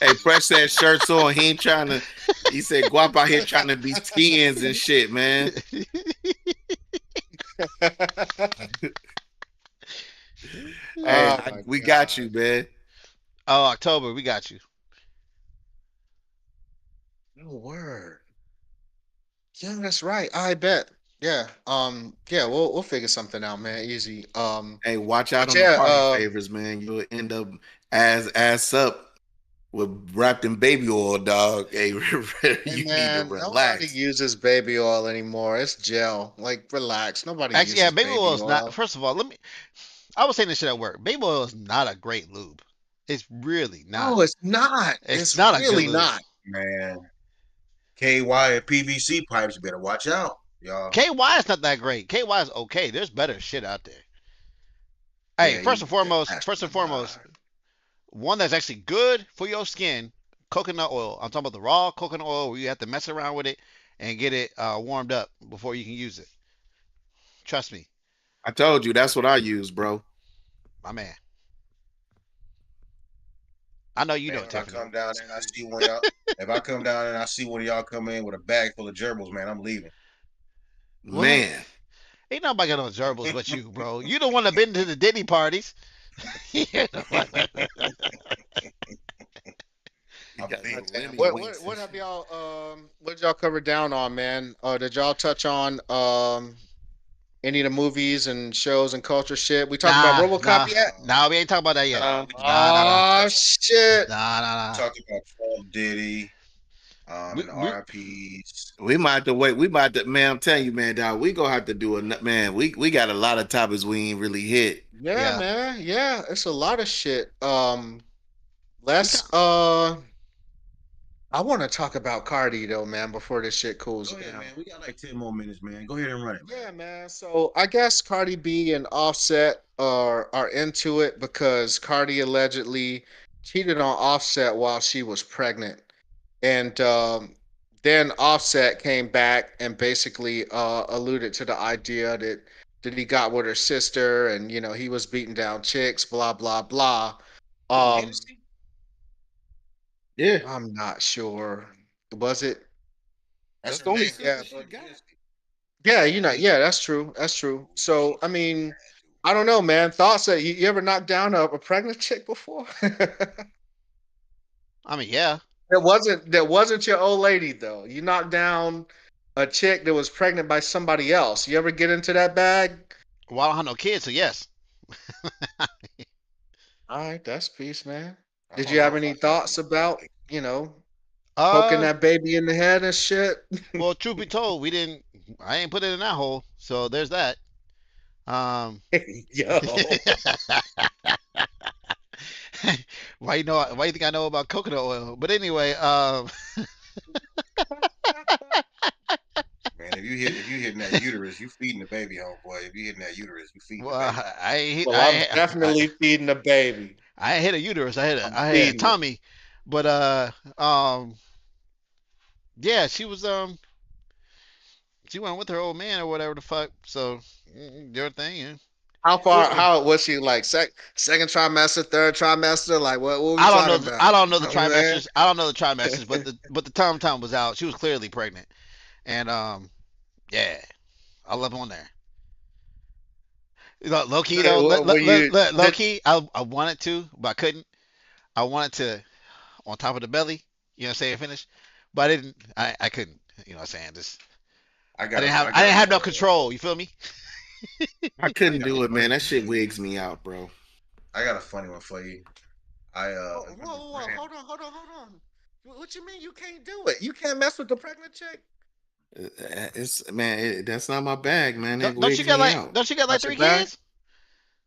Hey, Fresh said shirts on. He ain't trying to. He said Guap out here trying to be skins and shit, man. Hey, oh my we got you, god. man. Oh, October, we got you. No word. Yeah, that's right. I bet. Yeah. Yeah, we'll figure something out, man. Easy. Hey, watch out But on the yeah, party favors, man. You'll end up ass up with wrapped in baby oil, dog. Hey, hey you need to man, nobody relax. uses baby oil anymore. It's gel. Like, relax. Nobody Actually, yeah, uses baby oil baby is not. oil. First of all, let me. I was saying this shit at work. Baby oil is not a great lube. It's really not. No, it's not. It's It's not a good really lube. not. Man, KY and PVC pipes. You better watch out, y'all. KY is not that great. KY is okay. There's better shit out there. Hey, Yeah, you that's first and foremost, one that's actually good for your skin, coconut oil. I'm talking about the raw coconut oil where you have to mess around with it and get it warmed up before you can use it. Trust me, I told you that's what I use, bro. my man. I know you know, man. When I Tiffany. come down there and I see one of y'all, if I come down there and I see one of y'all come in with a bag full of gerbils, man, I'm leaving. What? Man, Ain't nobody got no gerbils but you, bro. You the one that been to the Diddy parties. You the one that- He A got big the damn Lemmy What winks what and what have shit. y'all what did y'all cover down on, man? Did y'all touch on any of the movies and shows and culture shit? We talked about Nah, RoboCop nah, yet? nah. We ain't talking about that yet. no, we Nah, nah, nah, Oh shit. nah, nah, nah. talked about Trump, Diddy, We, and the we, RIPs. We might have to wait. We might have to, man. I'm telling you, man, dog. We gonna have to do a man. We got a lot of topics we ain't really hit. Yeah, yeah. man. Yeah, it's a lot of shit. We Let's can I want to talk about Cardi though, man, before this shit cools Go ahead, down. man. We got like 10 more minutes, man. Go ahead and run it, man. Yeah, man. So I guess Cardi B and Offset are into it because Cardi allegedly cheated on Offset while she was pregnant, and then Offset came back and basically alluded to the idea that he got with her sister, and he was beating down chicks, blah blah blah. Who, Um, Hennessy? Yeah, I'm not sure. Was it? That's that's her the only name, Yeah, sister Hennessy. she got. Hennessy. yeah, Hennessy. yeah, that's true. That's true. Ooh, she So, I mean, bad, dude. I don't know, man. Thoughts that you ever knocked down a pregnant chick before? I mean, yeah. That wasn't your old lady though. You knocked down a chick that was pregnant by somebody else. You ever get into that bag? Well, I don't have no kids, so yes. All right, that's peace, man. I Did don't you know have if any I have thoughts no about, like, poking Uh, that baby in the head and shit? well, truth be told, we didn't. I ain't put it in that hole, so there's that. Um, Yo. why you know? Why you think I know about coconut oil? But anyway, man. If you hitting that uterus, you feeding the baby, homeboy. If you hitting that uterus, you feeding the well, baby. I ain't hit. Well, I'm definitely feeding the baby. I ain't hit a uterus. I'm I hit a feeding it. tummy. But yeah, she went with her old man or whatever the fuck. So your thing, yeah. How It far? How was she like? Second trimester, third trimester? Like what? We I don't know. talking about? I don't know You the know what I'm trimesters. I don't know the trimesters, but the tom was out. She was clearly pregnant, and yeah, I love on there. Low key though, saying? When you low did, key, I wanted to, but I couldn't. I wanted to on top of the belly. You know what I'm saying? Finish, but I didn't. I couldn't. You know what I'm saying? Just I I got a didn't have no funny one. control. You feel me? I I couldn't got a do it, funny man. one That for shit you. wigs me out, bro. I got a funny one for you. I whoa, remember whoa, whoa, Graham. hold on. What you mean you can't do it? You can't mess with the pregnant chick? It's man. That's not my bag, man. It Don't you wigs got me like out. don't you got like Not your three bag? kids?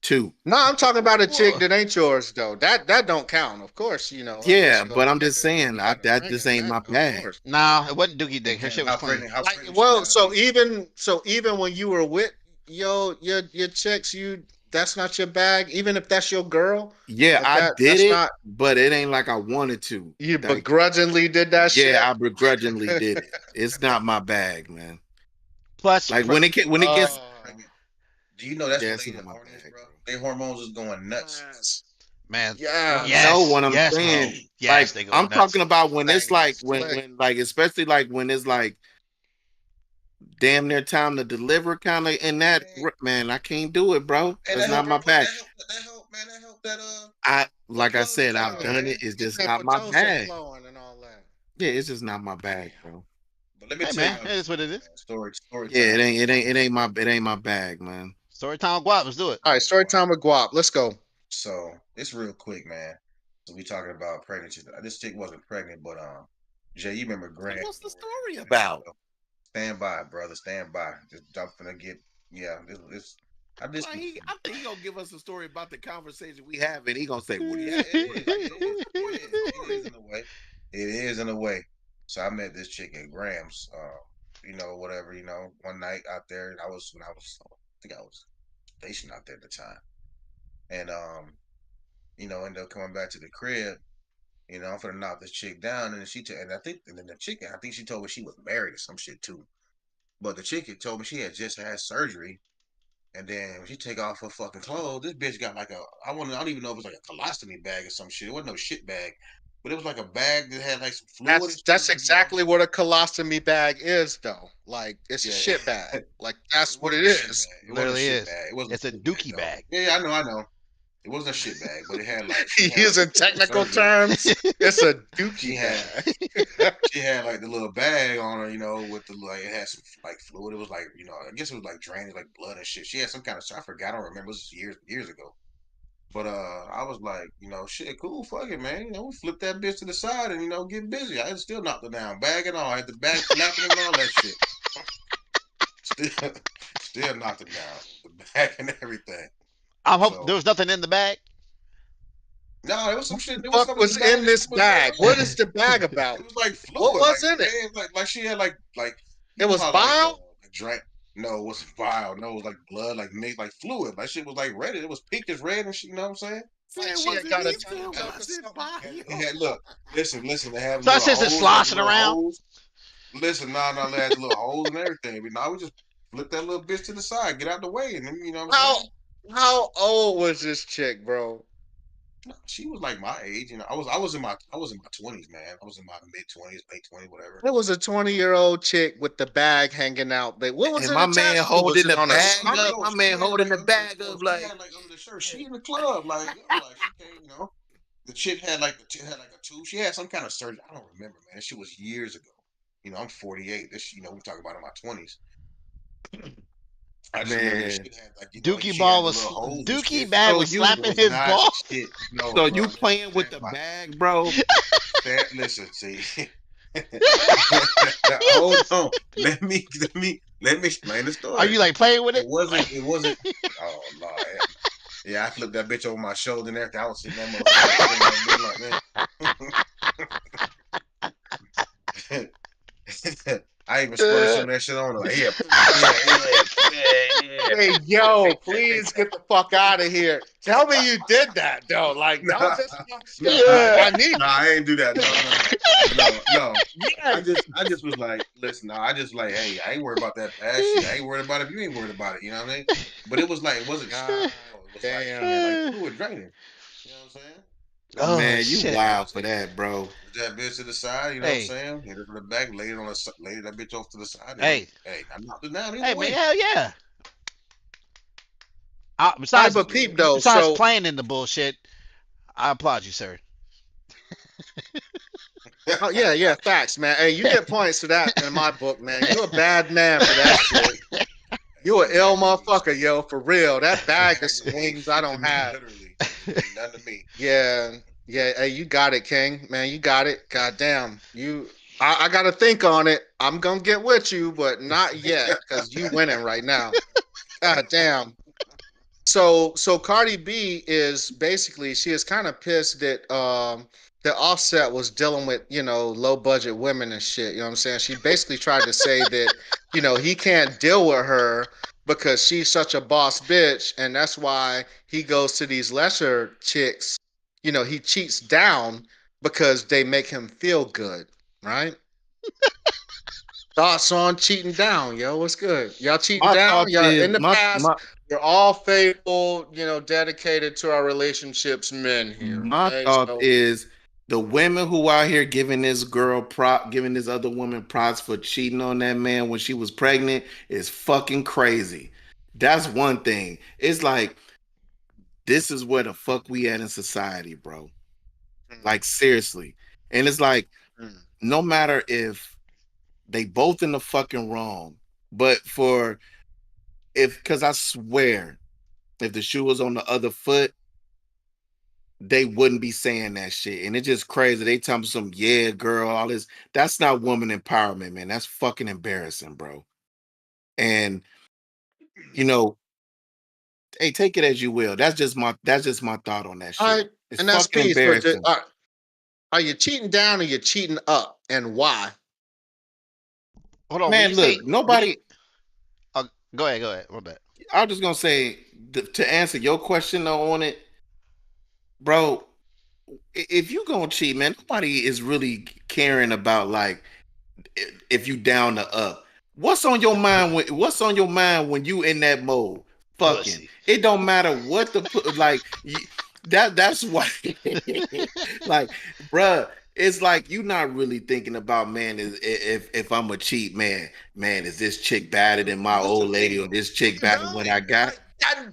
Two. No, I'm talking about a chick Well, that ain't yours though. That don't count. Of course, unless Yeah, you go but I'm check just her and saying, you got her that just pregnant. ain't That my of bag. course. nah, it wasn't Dookie Hey, Dick. Her shit was clean. How Like, pregnant she well, gotta be? so even when you were with your chicks, that's not your bag. Even if that's your girl, Yeah, like I did that's it, not but it ain't like I wanted to. you Like, begrudgingly did that yeah, shit. I begrudgingly did it. It's not my bag, man. Plus, Like when it gets, Pregnant. Do you know that's yeah, when it's they the not my horniest, bag, bro? bro. Their hormones is going nuts. yes, man, I know yes, what I'm yes, bro, saying. yes, Like they go I'm nuts. talking about when it's thing like is slick. when like especially like when it's like damn near time to deliver kind of in that Man, man, I can't do it, bro. and That's that not help my her bag. that help man, that help that I them like I clothes said, I've flow, Yeah, done it. man. It's get just that not my pitocin bag. flowing and all that. Yeah, it's just not my bag, Damn. bro. But let me Hey tell man, y'all it this is what story, it is. man. Story Yeah, time. it ain't my bag, man. Story time, guap. Let's do it. All right, story time with Guap. Let's go. So it's real quick, man. So we talking about pregnancy. This chick wasn't pregnant, but Jay, you remember So Graham? what's the story about? Stand by, brother. Stand by. Just I'm finna get. Yeah, this. I just. Well, I think he gonna give us a story about the conversation we have, and he gonna say, "Well, Yeah, this it story." is. Like, It so is. what's the It is story? in a way. It is in a way. So I met this chick at Graham's. Whatever. One night out there, I think I was stationed out there at the time, and ended up coming back to the crib. I'm finna knock this chick down, and then and then the chick, I think she told me she was married or some shit too. But the chick had told me she had just had surgery, and then when she take off her fucking clothes, this bitch got like I don't even know if it was like a colostomy bag or some shit. It wasn't no shit bag, but it was like a bag that had like some fluid and shit. That's exactly what a colostomy bag is, though. Like it's a Yeah, shit bag. Like it that's what wasn't it a shit is. bag. It wasn't a Literally shit is. bag. It wasn't It's a a shit bag dookie though. bag. Yeah, I know. It wasn't a shit bag, but it had like she had like Using technical surgery. terms, it's a She dookie had bag. she had like the little bag on her, with the like it had some like fluid. It was like I guess it was like draining like blood and shit. She had some kind of I forgot. I don't remember. It was years ago. But I was like, shit, cool, fuck it, man. We flip that bitch to the side and get busy. I still knocked her down, bag and all. I had the bag flapping and all that shit. Still, still knocked her down, the bag and everything. I hope there So was nothing in the bag. no, it was some What shit. the There was fuck something in the was bag in that this she was like bag? What is red. the bag It about? was like What fluid, was like in it? red, like she had like It was how like bile. drink. No, it wasn't vile. No, it was like blood, like made like fluid. That shit was like red. It was pink as red and shit. You know what I'm saying? Like Said she had wasn't got a he tummy said tuck or was it something. It had look. Listen. They had So I little said just holes. Had the sloshing little around. holes. Listen, no, they had the little holes and everything. But now we just flip that little bitch to the side, get out the way, and then you know what I'm How saying? how old was this chick, bro? No, she was like my age. I was in my 20s, man. I was in my mid 20s, late 20s, whatever. It was a 20-year-old chick with the bag hanging out. What was and it my man attached to? Was holding it the on her bag No, stomach? up. no, My man she had holding like the under. bag No, up she like had like under the shirt. She in the club, like she came. The chick had like a tube. She had some kind of surgery. I don't remember, man. This shit was years ago. I'm 48. This, we talk about in my 20s. I just remember the man. shit had like Dookie she had ball the was little holes and Dookie shit. bag So was you It slapping was his not ball. shit. No, so bro. you playing with Stand the by. bag, bro? Listen, see. Hold on. Let me explain the Are story. you like playing with It it? wasn't. Like, It wasn't. Oh Lord. Yeah, I flipped that bitch over my shoulder and everything. I was sitting that motherfucker swinging that bitch like that. I even spurted some of that shit on her. Like, yeah, yeah. Hey, yo, please get the fuck out of here. Tell me you did that, though. Like, don't Nah, just talk shit. nah, Like, yeah. I need I ain't do that. No. I yes. just was like, listen, no, I just like, hey, I ain't worried about that bad shit. I ain't worried about it if you ain't worried about it. You know what I mean? But it was like, it wasn't God shit. No, it was like she damn. had like fluid draining. You know what I'm saying? Oh Man, you shit. So I wild for just that, bro. put that bitch to the side. You know what I'm Hey, saying? Hit it from the back, laid that bitch off to the side, and hey, hey, I knocked it down either hey, man, way. hell yeah. Type Besides, of Either way. peep though. besides So, playing in the bullshit, I applaud you, sir. oh yeah, facts, man. Hey, you get points for that in my book, man. You a bad man for that shit. It You a mean ill nothing to me. motherfucker, yo, for real. That That bag is bag some didn't mean wings I shit to don't me, have. literally. It didn't mean nothing to me. Yeah, yeah. Hey, you got it, King. Man, you got it. God damn. I gotta think on it. I'm gonna get with you, but not yet, because you winning right now. God damn. So Cardi B is basically she is kind of pissed that the Offset was dealing with, low budget women and shit. You know what I'm saying? She basically tried to say that, he can't deal with her because she's such a boss bitch, and that's why he goes to these lesser chicks. He cheats down because they make him feel good, right? Thoughts on cheating down, yo? What's good? Y'all cheating My down? thoughts Y'all is in the my past? my We're all faithful, dedicated to our relationships, men here. my Okay, thought so is the women who out here giving this girl prop, giving this other woman props for cheating on that man when she was pregnant is fucking crazy. That's one thing. It's like this is where the fuck we at in society, bro. mm, Like seriously. And it's like mm. no matter if they both in the fucking wrong, but for if because I swear, if the shoe was on the other foot, they wouldn't be saying that shit. And it's just crazy. They tell me some yeah, girl, all this. That's not woman empowerment, man. That's fucking embarrassing, bro. And you know, hey, take it as you will. That's just my thought on that All shit. right, It's and that's fucking peace. But embarrassing. are you cheating down or you cheating up, and why? Hold on. When Man, you say look, when you, nobody. go ahead, go ahead. My bad. I was just gonna say to answer your question though on it, bro. If you gonna cheat, man, nobody is really caring about like if you down to up. What's on your mind when you in that mode? Fucking. Pussy. It don't matter what like that's why like bruh, it's like you not really thinking about man if I'm a cheat man, is this chick better than my But old listen, lady or this chick Cheating better than down, what I got?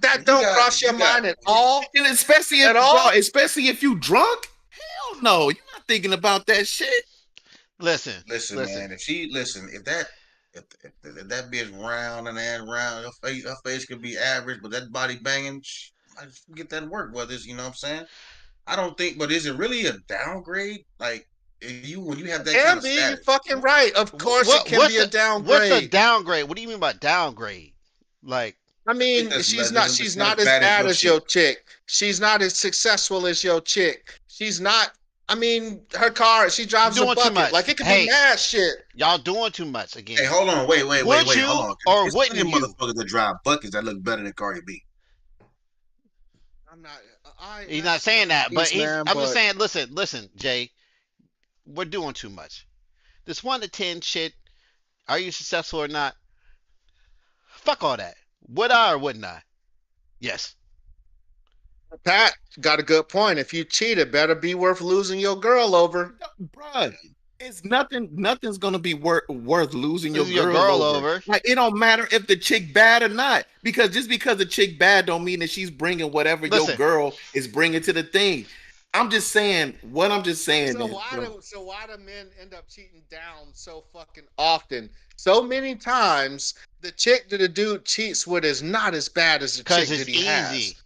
That don't cross your mind at all. And especially if At all? especially if you drunk. Hell no, you're not thinking about that shit. Listen, Listen, man. If that bitch round and that round, her face could be average, but that body banging, I just get that work. Whether it's, you know what I'm saying? I don't think, but is it really a downgrade? Like, if you when you have that kind Can of be. You're status, fucking right. Of course, it can be a what's a downgrade. downgrade? What do you mean by downgrade? Like, I I think mean, that's she's that's not as as bad as bad your as chick. your chick. She's not as successful as your chick. She's not. I mean, her car. She you're drives a doing too bucket. much. Like it could be Hey, mad shit. y'all doing too much Hey, again. hold on, wait, Would hold you on. or There's plenty of wouldn't you? motherfuckers that drive buckets that look better than Cardi B. I'm not. I. He's not That's saying that, but peace, man. I'm just But saying. Listen, Jay. We're doing too much. This 1 to 10 shit. Are you successful or not? Fuck all that. Would I or wouldn't I? Yes. Pat got a good point. If you cheat, it better be worth losing your girl over. Bruh, it's nothing's gonna be worth losing your Losing your girl girl over. over. Like it don't matter if the chick bad or not, because just because the chick bad don't mean that she's bringing whatever your Listen. girl is bringing to the thing. I'm just saying. What I'm just saying So is, why do men end up cheating down so fucking often? So many times the chick that a dude cheats with is not as bad as the chick Because it's that he has. easy.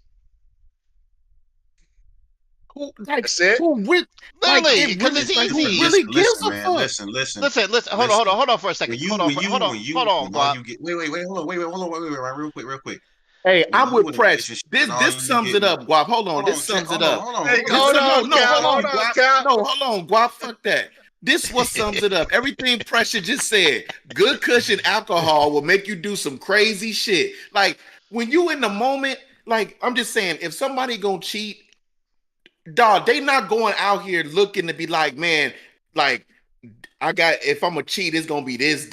That's it. who really, like Literally, it because really, it's like who easy. really gives Listen, a man. fuck? Listen. Hold on for a second. Hold on, When all Guap. you get, hold on, real quick. Hey, When I'm you with in a Presh. relationship This and all this you sums get, it up, Guap. Hold on. hold This on, Jack, sums it up. hold on. Hey, This, hold no, on, no, Cap. hold on, Hold on, Guap. Cap. No, hold on, Guap. Fuck that. This what sums it up. Everything Pressure just said. Good cushion alcohol will make you do some crazy shit. Like when you in the moment, like I'm just saying, if somebody gonna cheat, dog, they not going out here looking to be like, man, like if I'm a cheat, it's gonna be this,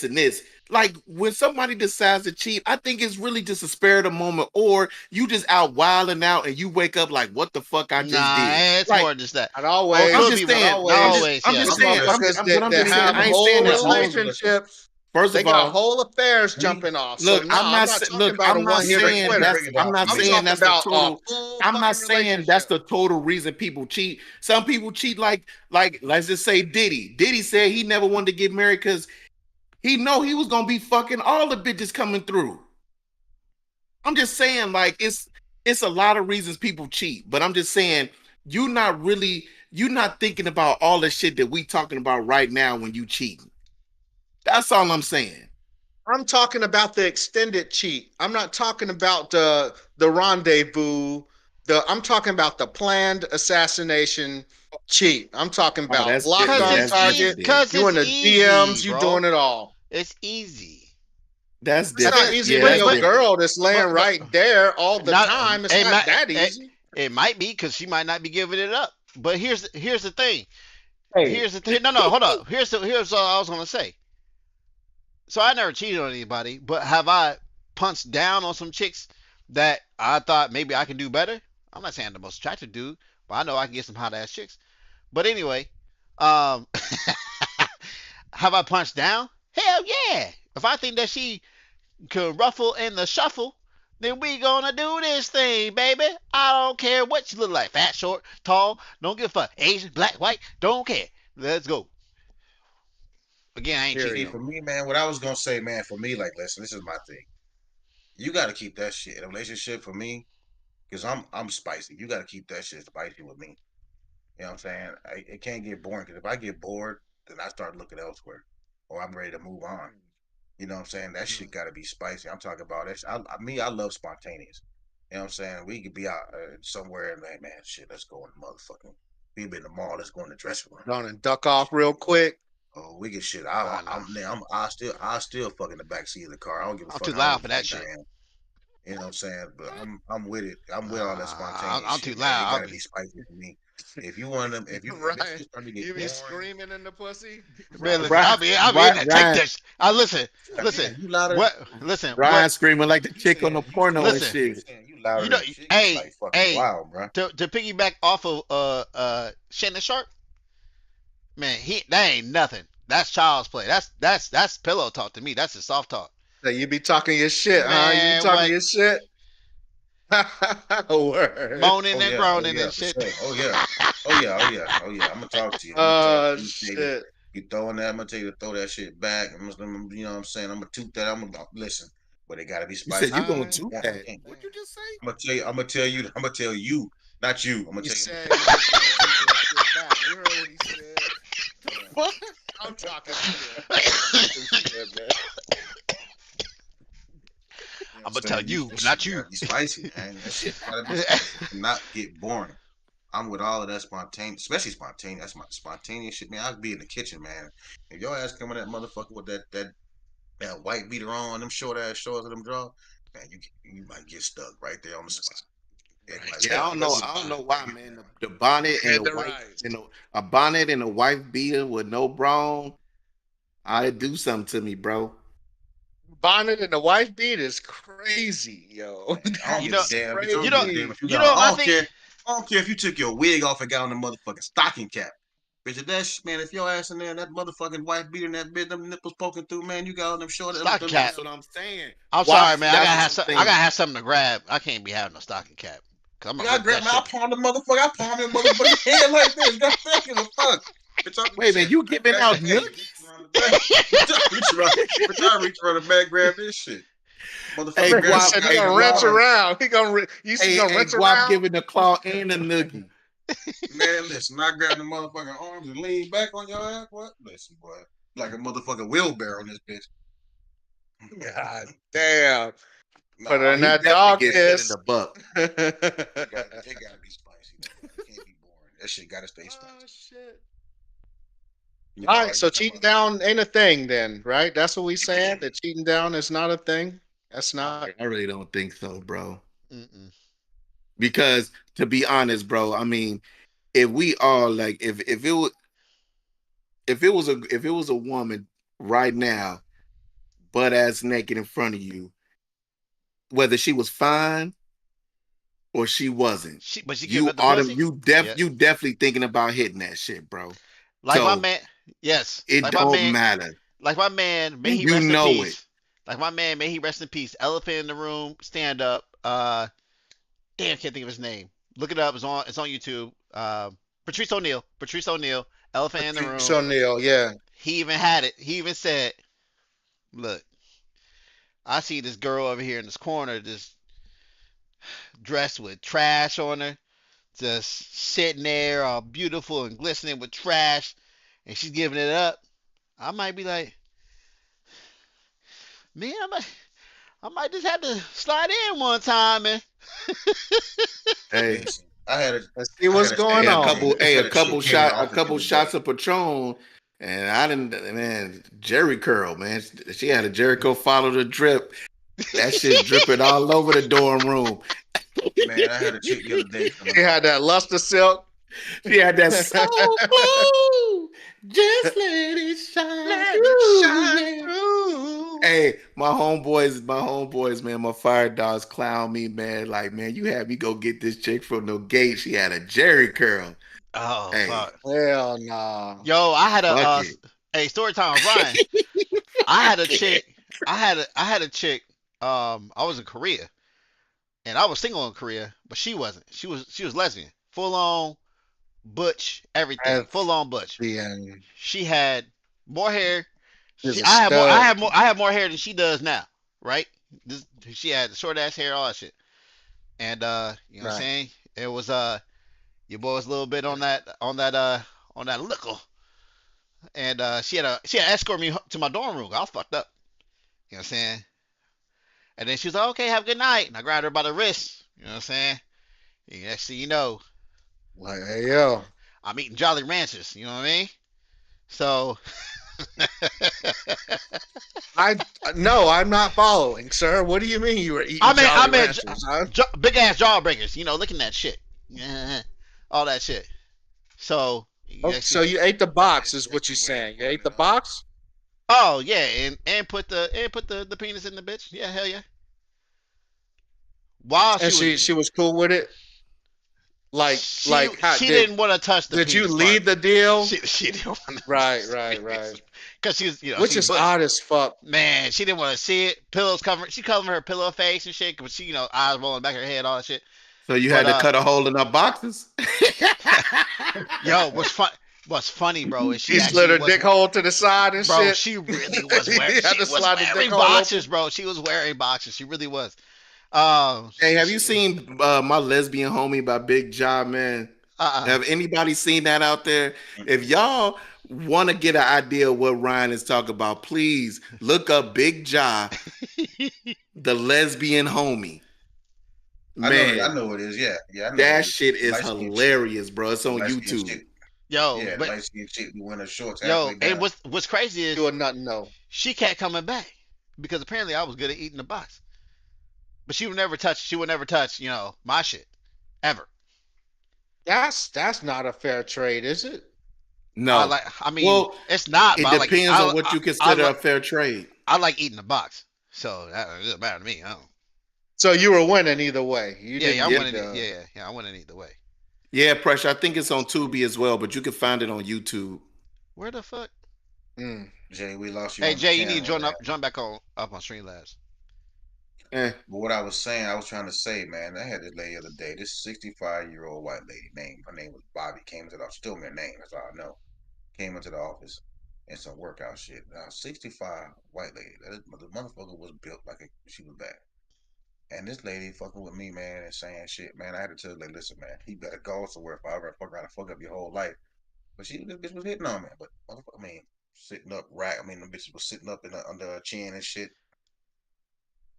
and this. Like when somebody decides to cheat, I think it's really just a spare of the moment, or you just out wilding out and you wake up like, what the fuck I just Nah, did? it's Like more than that. Not Or always. I'm could just be saying, Not not always. always. I'm Yes. just Some saying, motherfuckers what I'm that just saying, have I ain't whole saying that all. relationships. First They of got all, whole affairs Me, jumping off. So look, no, I'm not talking look, about a I'm not one hitter saying quitter. that's, I'm not I'm saying talking that's the about a total. full I'm not fucking saying that's relationship. the total reason people cheat. Some people cheat like let's just say Diddy. Diddy said he never wanted to get married because he know he was gonna be fucking all the bitches coming through. I'm just saying, like it's a lot of reasons people cheat, but I'm just saying you're not thinking about all the shit that we talking about right now when you cheating. That's all I'm saying. I'm talking about the extended cheat. I'm not talking about the rendezvous. I'm talking about the planned assassination cheat. I'm talking Oh, about that's locked Cause yeah, on it's that's easy. target. different then. Cause You it's in the easy, DMs, you bro. doing it all. It's easy. That's It's not different. easy Yeah, when that's your But different. girl that's laying but right there all the not time. It's it not might that easy. it might be because she might not be giving it up. But here's the thing. Hey, Here's the thing. No, hold up. Here's what I was gonna say. So I never cheated on anybody, but have I punched down on some chicks that I thought maybe I could do better? I'm not saying I'm the most attractive dude, but I know I can get some hot ass chicks. But anyway, um, have I punched down? Hell yeah! If I think that she could ruffle in the shuffle, then we gonna do this thing, baby. I don't care what you look like, fat, short, tall. Don't give a fuck. Asian, black, white. Don't care. Let's go. Again, I ain't cheating see, though. for me, man, what I was gonna say, man, for me, like, listen, this is my thing. You got to keep that shit in a relationship for me, because I'm spicy. You got to keep that shit spicy with me. You know what I'm saying? It can't get boring, because if I get bored, then I start looking elsewhere, or I'm ready to move on. You know what I'm saying? That shit got to be spicy. I'm talking about that. I love spontaneous. You know what I'm saying? We could be out somewhere and like, man, shit, let's go in the motherfucking. We be in the mall. Let's go in the dressing room. Going and duck off real quick. Oh, we get shit. I know. I still fuck in the back seat of the car. I don't give a I'm fuck too how loud old for you that think I shit. am. You know what I'm saying? But I'm with it. I'm with all that spontaneous I'm too shit, man. It loud. I'll gotta be be spicy for me. If you want them, if this Right. shit start to get You be boring, screaming in the pussy. man. Listen, Ryan, I'll be in there. Take Ryan, this. I listen. like, Listen. man, you louder. What? Listen. What? Ryan screaming like the chick on the porno and Listen. You shit. saying you louder You know. than a chick? It's Hey. like fucking Hey. wild, bro. To piggyback off of Shannon Sharp, man. That ain't nothing. That's child's play. That's pillow talk to me. That's the soft talk. So you be talking your shit, huh? You be Man, talking what? your shit. Word. moaning Oh and yeah, oh groaning yeah, and for shit. sure. Oh yeah, oh yeah, oh yeah, oh yeah. I'm gonna talk to you. I'm gonna talk to you. Say that Shit. you throwing that. I'm gonna tell you to throw that shit back. You know what I'm saying? I'm gonna toot that. I'm gonna listen, but it gotta be You said spicy. you All gonna right. do Yeah, that? can't. What'd you just say? I'm gonna tell you. I'm gonna tell you. I'm gonna tell you, not you. I'm gonna He tell you. said he was gonna toot that shit back. You heard what he said. Yeah. Fuck. I'm talking shit. I'm talking shit, man. You know what I'm I'm gonna tell saying? you, That but shit not you. gotta be spicy, man. That shit gotta be spicy. It cannot get boring. I'm with all of that spontaneous, especially spontaneous. That's my spontaneous shit, man. I'd be in the kitchen, man. If your ass come in that motherfucker with that white beater on, them short ass shorts and them draw, man, you might get stuck right there on the spot. It Right. might Yeah, Yeah, I start don't know. listen. I don't cooking. know why, man. The bonnet and And the the white, rice. a bonnet and a white beater with no bra, I do something to me, bro. Bonnet and the wife beat is crazy, yo. Man, I don't You give a know, That's damn, bitch. I you don't know, give a damn crazy. if you you got. know what I think? I don't care if you took your wig off and got on the motherfucking stocking cap. Bitch, if man, if your ass in there, and that motherfucking white beater and that bitch, them nipples poking through, man, you got all them short, Stocking them cap. That's what I'm saying. I'm Why? sorry, See, man. I that's gotta what have I'm I gotta saying. have something to grab. I can't be having a stocking cap. Cause I'm gonna Nigga, I rip grab that my, I shit. palm the motherfucker, I palm your motherfucking head like this. God damn, give a fuck. Bitch, I Wait, man, shit. you I giving grab the out hey, noogies? reach around the back. Bitch, I reach around the back, grab this shit. Hey, Motherfucker, He grab Guap. said he Hey, gonna goddamn rinse Guap. arm. around. You gonna Hey, rinse Guap around? giving the claw and the noogie. Man, listen, I grab the motherfucking arms and lean back on your ass, what? Listen, boy. Like a motherfucking wheelbarrow in this bitch. God damn. Put her Nah, Oh, in he that definitely dog gets put in piss. the buck. it gotta be spicy though, man. It can't be boring. That shit gotta stay Oh spicy. shit. You All know, right, like you so talking cheating about. down ain't a thing then, right? That's what we saying. That cheating down is not a thing. That's not. I really don't think so, bro. Mm-mm. Because to be honest, bro, I mean, if we all like, if it was a woman right now, butt ass naked in front of you, whether she was fine or she wasn't, But she giving up the pussy. Yeah. you definitely thinking about hitting that shit, bro. Like my So man. Yes. it don't matter. Like my man. May he You rest in know it. peace. Like my man. May he rest in peace. Elephant in the room. Stand up. Damn, can't think of his name. Look it up. It's on YouTube. Patrice O'Neal. Patrice O'Neal. Elephant in the Patrice room. O'Neal, yeah. He even had it. He even said, "Look, I see this girl over here in this corner, just dressed with trash on her, just sitting there, all beautiful and glistening with trash, and she's giving it up. I might be like, man, I might just have to slide in one time and Hey, Listen, I had a Let's see I what's had a going chick, on. man. I had a chick hit it a off the couple other shots day. of Patron, and I didn't, man, Jerry curl, man. She had a Jericho follow the drip. That shit dripping all over the dorm room. Man, I had a chick the other day He had that luster silk. She had that so blue, just let it shine Let it through, shine yeah. through. Hey, my homeboys, man, my fire dogs clown me, man. Like, man, you had me go get this chick from the gate. She had a Jerry curl. oh Hey, fuck, Hell nah. yo, I had a fuck it. hey story time with Ryan. I had a chick. I had a chick. I was in Korea and I was single in Korea, but she wasn't. She was lesbian, full on butch, everything, full on butch. Lesbian She had more hair. is a stud. I have more hair than she does now, right? She had short ass hair, all that shit. And you know what I'm Right. saying? It was your boy was a little bit on that liquor. And she had escort me to my dorm room. I was fucked up. You know what I'm saying? And then she was like, okay, have a good night. And I grabbed her by the wrist. You know what I'm saying? And next thing you know, Like, hey yo. I'm eating Jolly Ranchers. You know what I mean? So I no, I'm not following, sir. What do you mean you were eating I Jolly mean, Ranchers, huh? big ass jawbreakers. You know, looking at shit, all that shit. So Oh, next so thing, you ate the That's box, is what you're interesting way of saying. You putting ate the it, huh? box? oh yeah, and put the penis in the bitch. Yeah, hell yeah. While And she was she was cool with it. Like how she didn't want to touch the did you penis part. lead the deal? She didn't want to Right, touch the right, penis right. because she was Which she is bush. odd as fuck. Man, she didn't want to see it. Pillows covering. She covered her pillow face and shit. But she eyes rolling back her head, all that shit. So you But had to cut a hole in her boxes. yo, what's funny, bro, is He she slid actually her was, dick hole to the side and bro. shit. She really was wearing. He had She to was slide the dick wearing hole boxers, open. bro. She was wearing boxers. She really was. Hey, have you She, seen My Lesbian Homie by Big Job, man? uh, Have anybody seen that out there? If Mm-mm. y'all want to get an idea of what Ryan is talking about, please look up Big Job, the lesbian homie. I Man, know it is. Yeah, yeah, I know it that is. shit is Light skinned chick, hilarious, bro. It's on light skinned YouTube. chick. yo, Yeah, but light skinned chick be wearing her shorts yo, halfway and down. what's crazy is Doing nothing, no. she kept coming back because apparently I was good at eating the box. But she would never touch. She would never touch. My shit ever. That's not a fair trade, is it? I No. like. I mean, Well, it's not. it But I like. depends on what you consider a fair trade. I like eating the box. So that doesn't matter to me. I don't. So you were winning either way. You Yeah, yeah, didn't I'm Yeah, need winning it. to. Yeah, I'm winning either way. yeah, pressure. I think it's on Tubi as well, but you can find it on YouTube. Where the fuck? Mm. Jay, we lost you Hey on the Jay, you need to channel. join back on Streamlabs. Eh. But what I was saying, I was trying to say, man, I had this lady the other day. This 65-year-old white lady her name was Bobby. Came into the office. She told me her name. That's all I know. Came into the office and some workout shit. Now, 65 white lady. The motherfucker was built like she was bad. And this lady fucking with me, man, and saying shit, man. I had to tell her, like, listen, man, you better go somewhere if I ever fuck around and fuck up your whole life. But this bitch was hitting on me. But motherfucker, I mean, sitting up right. I mean, the bitches was sitting up under her chin and shit.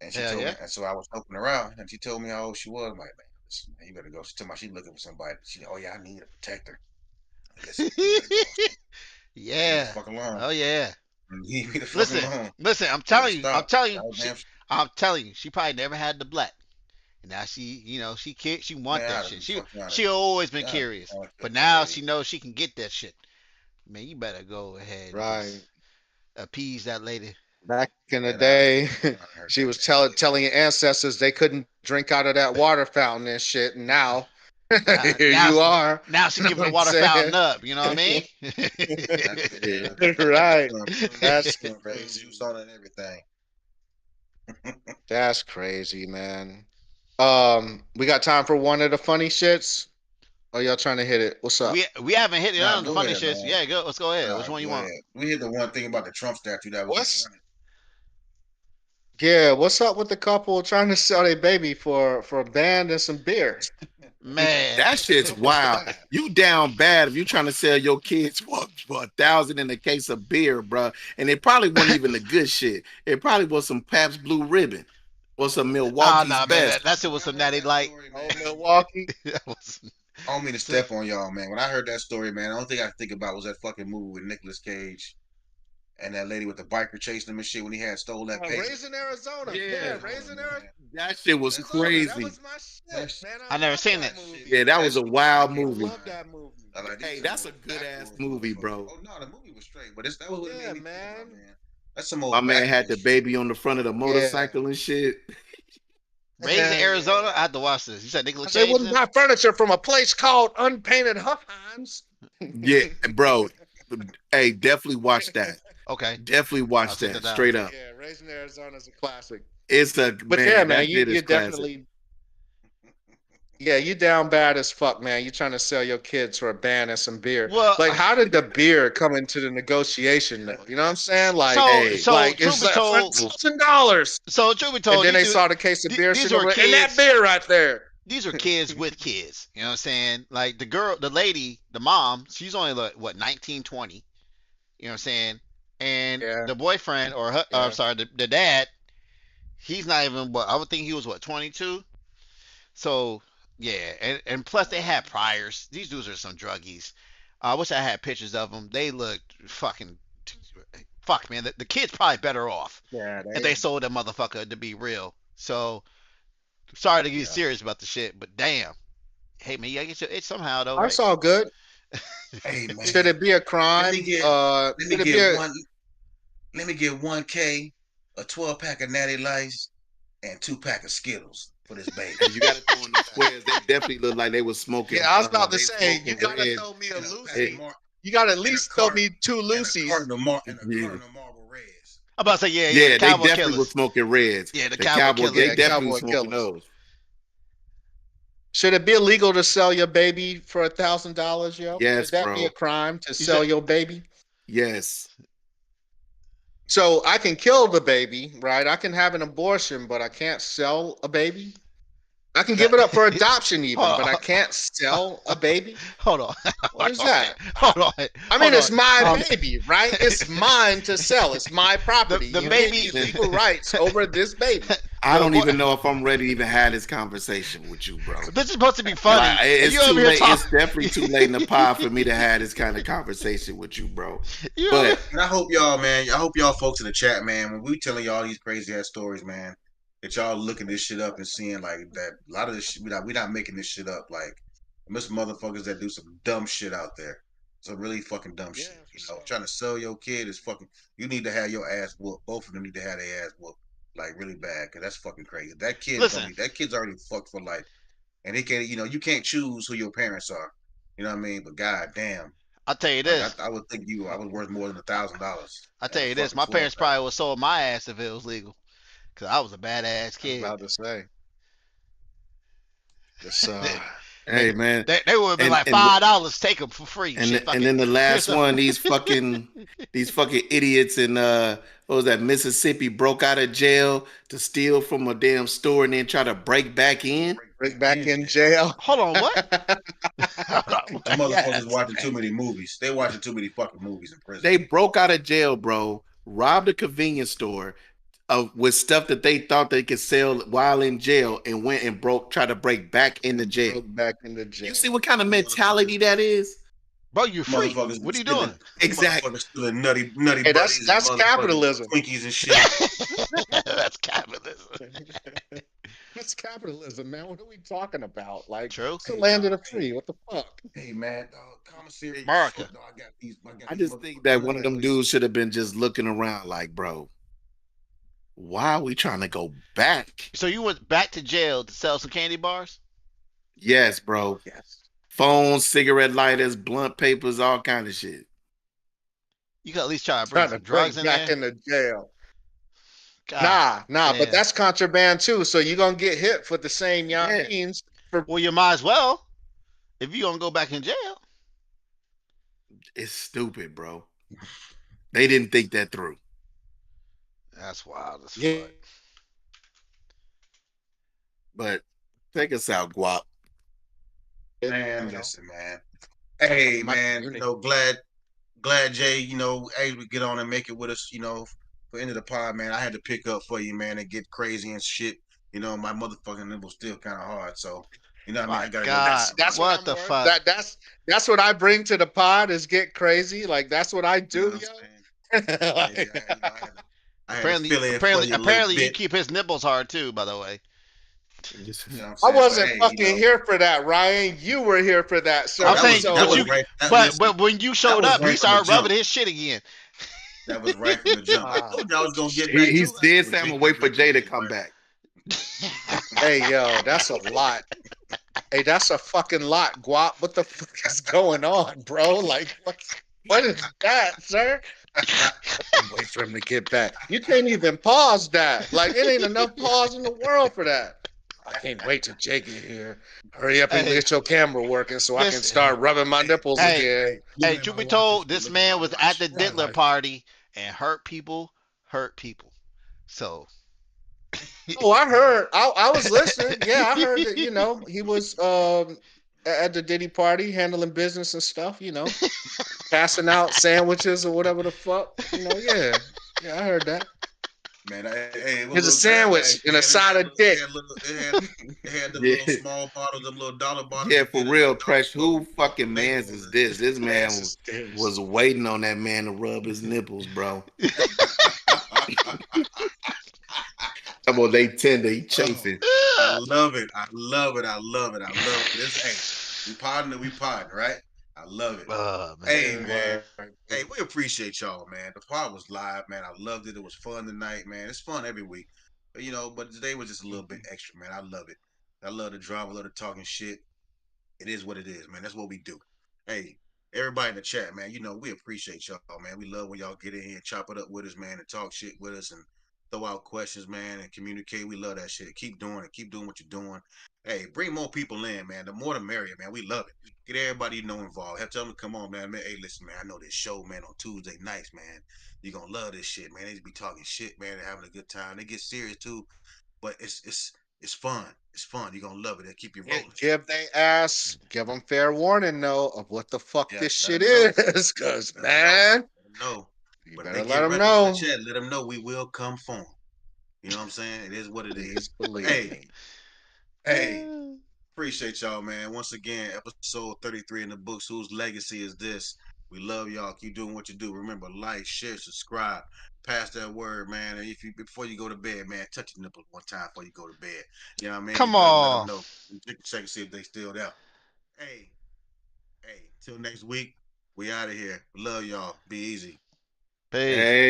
And she Hell told me, yeah. and so I was helping her out, and she told me how old she was. I'm like, man, listen, man, you better go. She told me she's looking for somebody. She, oh yeah, I need a protector. Listen, man, you better go. Leave me the Yeah. fuck alone. Oh yeah. Leave me the fuck Listen, alone. listen. I'm You better telling you. I'm stop. telling you. Goddamn, I'm telling you. She probably never had the black. And now she want man, that I'd have shit. been She fucking around she always been curious, but that now lady. she knows she can get that shit. Man, you better go ahead and just Right. appease that lady. Back in the Man, I'd have been day, fucking around her she was goddamn lady. telling your ancestors they couldn't drink out of that water fountain and shit. And now, Now, here now, you are. now she You know giving what the I'm water fountain saying? up. You know what I mean? Yeah. Right. That's Raised juice on it and everything. that's crazy, man. We got time for one of the funny shits. Oh, y'all trying to hit it? What's up? we haven't hit it Nah, on the go funny ahead, shits. man. Yeah, go. Let's go ahead. Which Nah, one you go want? ahead. We hit the one thing about the Trump statue that was What's running. Yeah, what's up with the couple trying to sell their baby for a band and some beer? Man, That shit's wild. You down bad if you trying to sell your kids for 1,000 in a case of beer, bro. And it probably wasn't even the good shit. It probably was some Pabst Blue Ribbon or some Milwaukee's nah, man, Best. that's it When with I some heard natty that light. story, Oh, man, Milwaukee. That was, I don't mean to step on y'all, man. When I heard that story, man, the only thing I think about was that fucking movie with Nicolas Cage and that lady with the biker chasing him and shit when he had stole that paper. Raising Arizona. Yeah. Raising Arizona. That shit was That's all that- That crazy. was my shit, man. I never love seen that it. movie. Yeah, that was a wild I movie. love that movie. I like Hey, these that's a some old good ass backwards movie, motherfuckers. bro. Oh no, the movie was straight, but that was what Yeah, made me think man. about, man. That's some My old man had the backwoods baby on the front of the Yeah. motorcycle and shit. Raising Yeah. Arizona. I had to watch this. You said Nicolas They Cage. wouldn't buy furniture from a place called Unpainted Huffines. Yeah, bro. Hey, definitely watch that. Okay, Definitely I'll watch take that. that down. Straight up. Yeah, Raising Arizona is a classic. It's a But man, yeah, man, that you shit is you classic. definitely you down bad as fuck, man. You trying to sell your kids for a band and some beer. Well, Like, how did the beer come into the negotiation though? You know what I'm saying? Like, Hey. so truth it's be like told, $1,000. so truth be And told, then they saw the case of beer these sitting were over there, and that kids. beer right there. These are kids with kids. You know what I'm saying? Like the lady, the mom, she's only like what 19, 20. You know what I'm saying? And Yeah. the boyfriend or her, Yeah. sorry, the dad, he's not even what I would think he was what 22. So yeah, and plus they had priors. These dudes are some druggies. I wish I had pictures of them. They looked fucking fuck, man. The kid's probably better off Yeah, if they sold that motherfucker to be real. So sorry to get serious about the shit, but damn. Hey man, you gotta get your itch somehow though, right? that's all good. Hey man, Should it be a crime? let me get Should it be a, one. Let me get 1K, a 12-pack of Natty Lights, and 2-pack of Skittles. for this baby. And you got to throw in the squares. They definitely look like they was smoking. Yeah, I was about to they say you smoking gotta red. throw me a And a pack Lucy. of Mar- You gotta at and a least throw carton me two and a Lucy's. carton of Mar and a Yeah, carton of Marlboro Reds. I'm about to say, yeah, the yeah, they Cowboy definitely was Killers. smoking reds. Yeah, the The Cowboy cowboy, Killers. they Yeah, definitely was Cowboy smoking Killers. those. Should it be illegal to sell your baby for $1,000, yo? Yes, Should that be a bro. crime to You sell said your baby? Yes, So I can kill the baby, right? I can have an abortion, but I can't sell a baby. I can give it up for adoption, even, but I hold can't sell a baby. hold on. What is that? Hold on. I mean, Hold it's on. my um, baby, right? It's mine to sell. It's my property. The You give baby. me legal rights over this baby. I The don't abo- even know if I'm ready to even have this conversation with you, bro. this is supposed to be funny, Like and it's you too over here late. It's talking. definitely too late in the pod for me to have this kind of conversation with you, bro. You over But And I hope y'all, man. I hope y'all folks in the chat, man. When we telling y'all these crazy ass stories, man, that y'all looking this shit up and seeing like that. A lot of this shit, we not making this shit up. Like, miss motherfuckers that do some dumb shit out there. Some really fucking dumb Yeah, shit. for You know, sure. trying to sell your kid is fucking. You need to have your ass whooped. Both of them need to have their ass whooped, like really bad, because that's fucking crazy. That kid's gonna listen. be. That kid's already fucked for life, and he can't. You can't choose who your parents are. You know what I mean? But god damn, I'll tell you like this. I would think I was worth more than $1,000 I'll at tell a you this. fucking My club parents night. probably would sold my ass if it was legal, cause I was a badass I was kid. about to say this. they, hey, man, they would have been and like and $5. Take them for free. Shit, fuck and it. then the Here's last some. one, these fucking idiots in what was that, Mississippi, broke out of jail to steal from a damn store and then try to break back in. Right back in jail. Hold on, what? Hold on, Them what? motherfuckers Yes. watching too many movies. They watching too many fucking movies in prison. They broke out of jail, bro, robbed a convenience store with stuff that they thought they could sell while in jail, and went and tried to break back into And jail. broke back into jail. You see what kind of Them mentality motherfuckers, that is? Bro, you free. motherfuckers be What are you stealing. doing? Exactly. Motherfuckers stealing nutty Hey, buddies and that's motherfucking capitalism. Twinkies and shit. That's capitalism. That's capitalism, man. What are we talking about? Like, True. it's the Hey, land of dog, the free. What the fuck? hey man, dog, commissary. America. Fuck, dog, I got these. I just think that one of them dudes should have been just looking around like, bro, why are we trying to go back? So you went back to jail to sell some candy bars? Yes, bro. Yes. Phones, cigarette lighters, blunt papers, all kind of shit. You could at least try to bring Trying to some break drugs in back there. into jail. God Nah, but damn. that's contraband too. So you're gonna get hit for the same Yeah. means for Well, you might as well if you gonna go back in jail. It's stupid, bro. They didn't think that through. That's wild as yeah. fuck. But take us out, Guap. Man, listen, man. Hey, My man. community. Glad Jay. Hey, we get on and make it with us. For end of the pod, man. I had to pick up for you, man, and get crazy and shit. My motherfucking nibble still kind of hard, so what I mean. My I gotta go. God. That's What what the I'm worth. fuck? That's what I bring to the pod is get crazy. Like that's what I You know do, what yo. I'm saying? I had to fill in for you a little Apparently you bit. keep his nipples hard too, by the way. You know what I'm I saying? wasn't But, hey, fucking here for that, Ryan. You were here for that, sir. I'm that saying, was that but was you, right. but Listen, when you showed was up, he right from the started rubbing jump. his shit again. That was right from the jump. I told you I was gonna get back He too. did say I'm gonna wait for Jay to come back. Hey, yo, that's a lot. Hey, that's a fucking lot, Guap. What the fuck is going on, bro? Like, what is that, sir? Wait for him to get back. You can't even pause that. Like, it ain't enough pause in the world for that. I can't wait till Jay get here. Hurry up and Hey, get your camera working so I can listen. start rubbing my nipples Hey, again. hey, truth be told, this man was at the Diddler party and hurt people. So Oh, I heard. I was listening. Yeah, I heard that. He was at the Diddy party handling business and stuff. Passing out sandwiches or whatever the fuck. Yeah, I heard that. Man, hey, it was Here's a little sandwich and a side of dick. It had the Yeah. little small bottles, them little dollar bottles. Yeah, you for get in real, the dollar Presh. Who store. fucking Make man's it is with this? This man Yes, it's was waiting on that man to rub his nipples, bro. Come on, they tender, he chafing. I love it. I love it. I love it. I love it. Hey, we podding, right? I love it. oh man. Hey, man. Hey, we appreciate y'all, man. The pod was live, man. I loved it. It was fun tonight, man. It's fun every week. But today was just a little bit extra, man. I love it. I love the drama, I love the talking shit. It is what it is, man. That's what we do. Hey, everybody in the chat, man, we appreciate y'all, man. We love when y'all get in here and chop it up with us, man, and talk shit with us and throw out questions, man, and communicate. We love that shit. Keep doing it. Keep doing what you're doing. Hey, bring more people in, man. The more the merrier, man. We love it. Get everybody involved. Have tell them to come on, man. Hey, listen, man. I know this show, man, on Tuesday nights, man. You're gonna love this shit, man. They just be talking shit, man, and having a good time. They get serious too, but it's fun. It's fun. You're gonna love it. They keep you rolling. Give them fair warning though of what the fuck Yeah, this let shit them know. is, cause Let them know. man, Let them know. you But if they better let get them reckless in the know. chat, let them know we will come for them. You know what I'm saying? It is what it Please is. believe Hey, me. hey, appreciate y'all, man. Once again, episode 33 in the books. Whose legacy is this? We love y'all. Keep doing what you do. Remember, like, share, subscribe. Pass that word, man. And if you before you go to bed, man, touch your nipples one time before you go to bed. You know what I mean? You Come better let them on. know. Check see if they still there. Hey, hey. Till next week. We out of here. Love y'all. Be easy. Peace. Hey.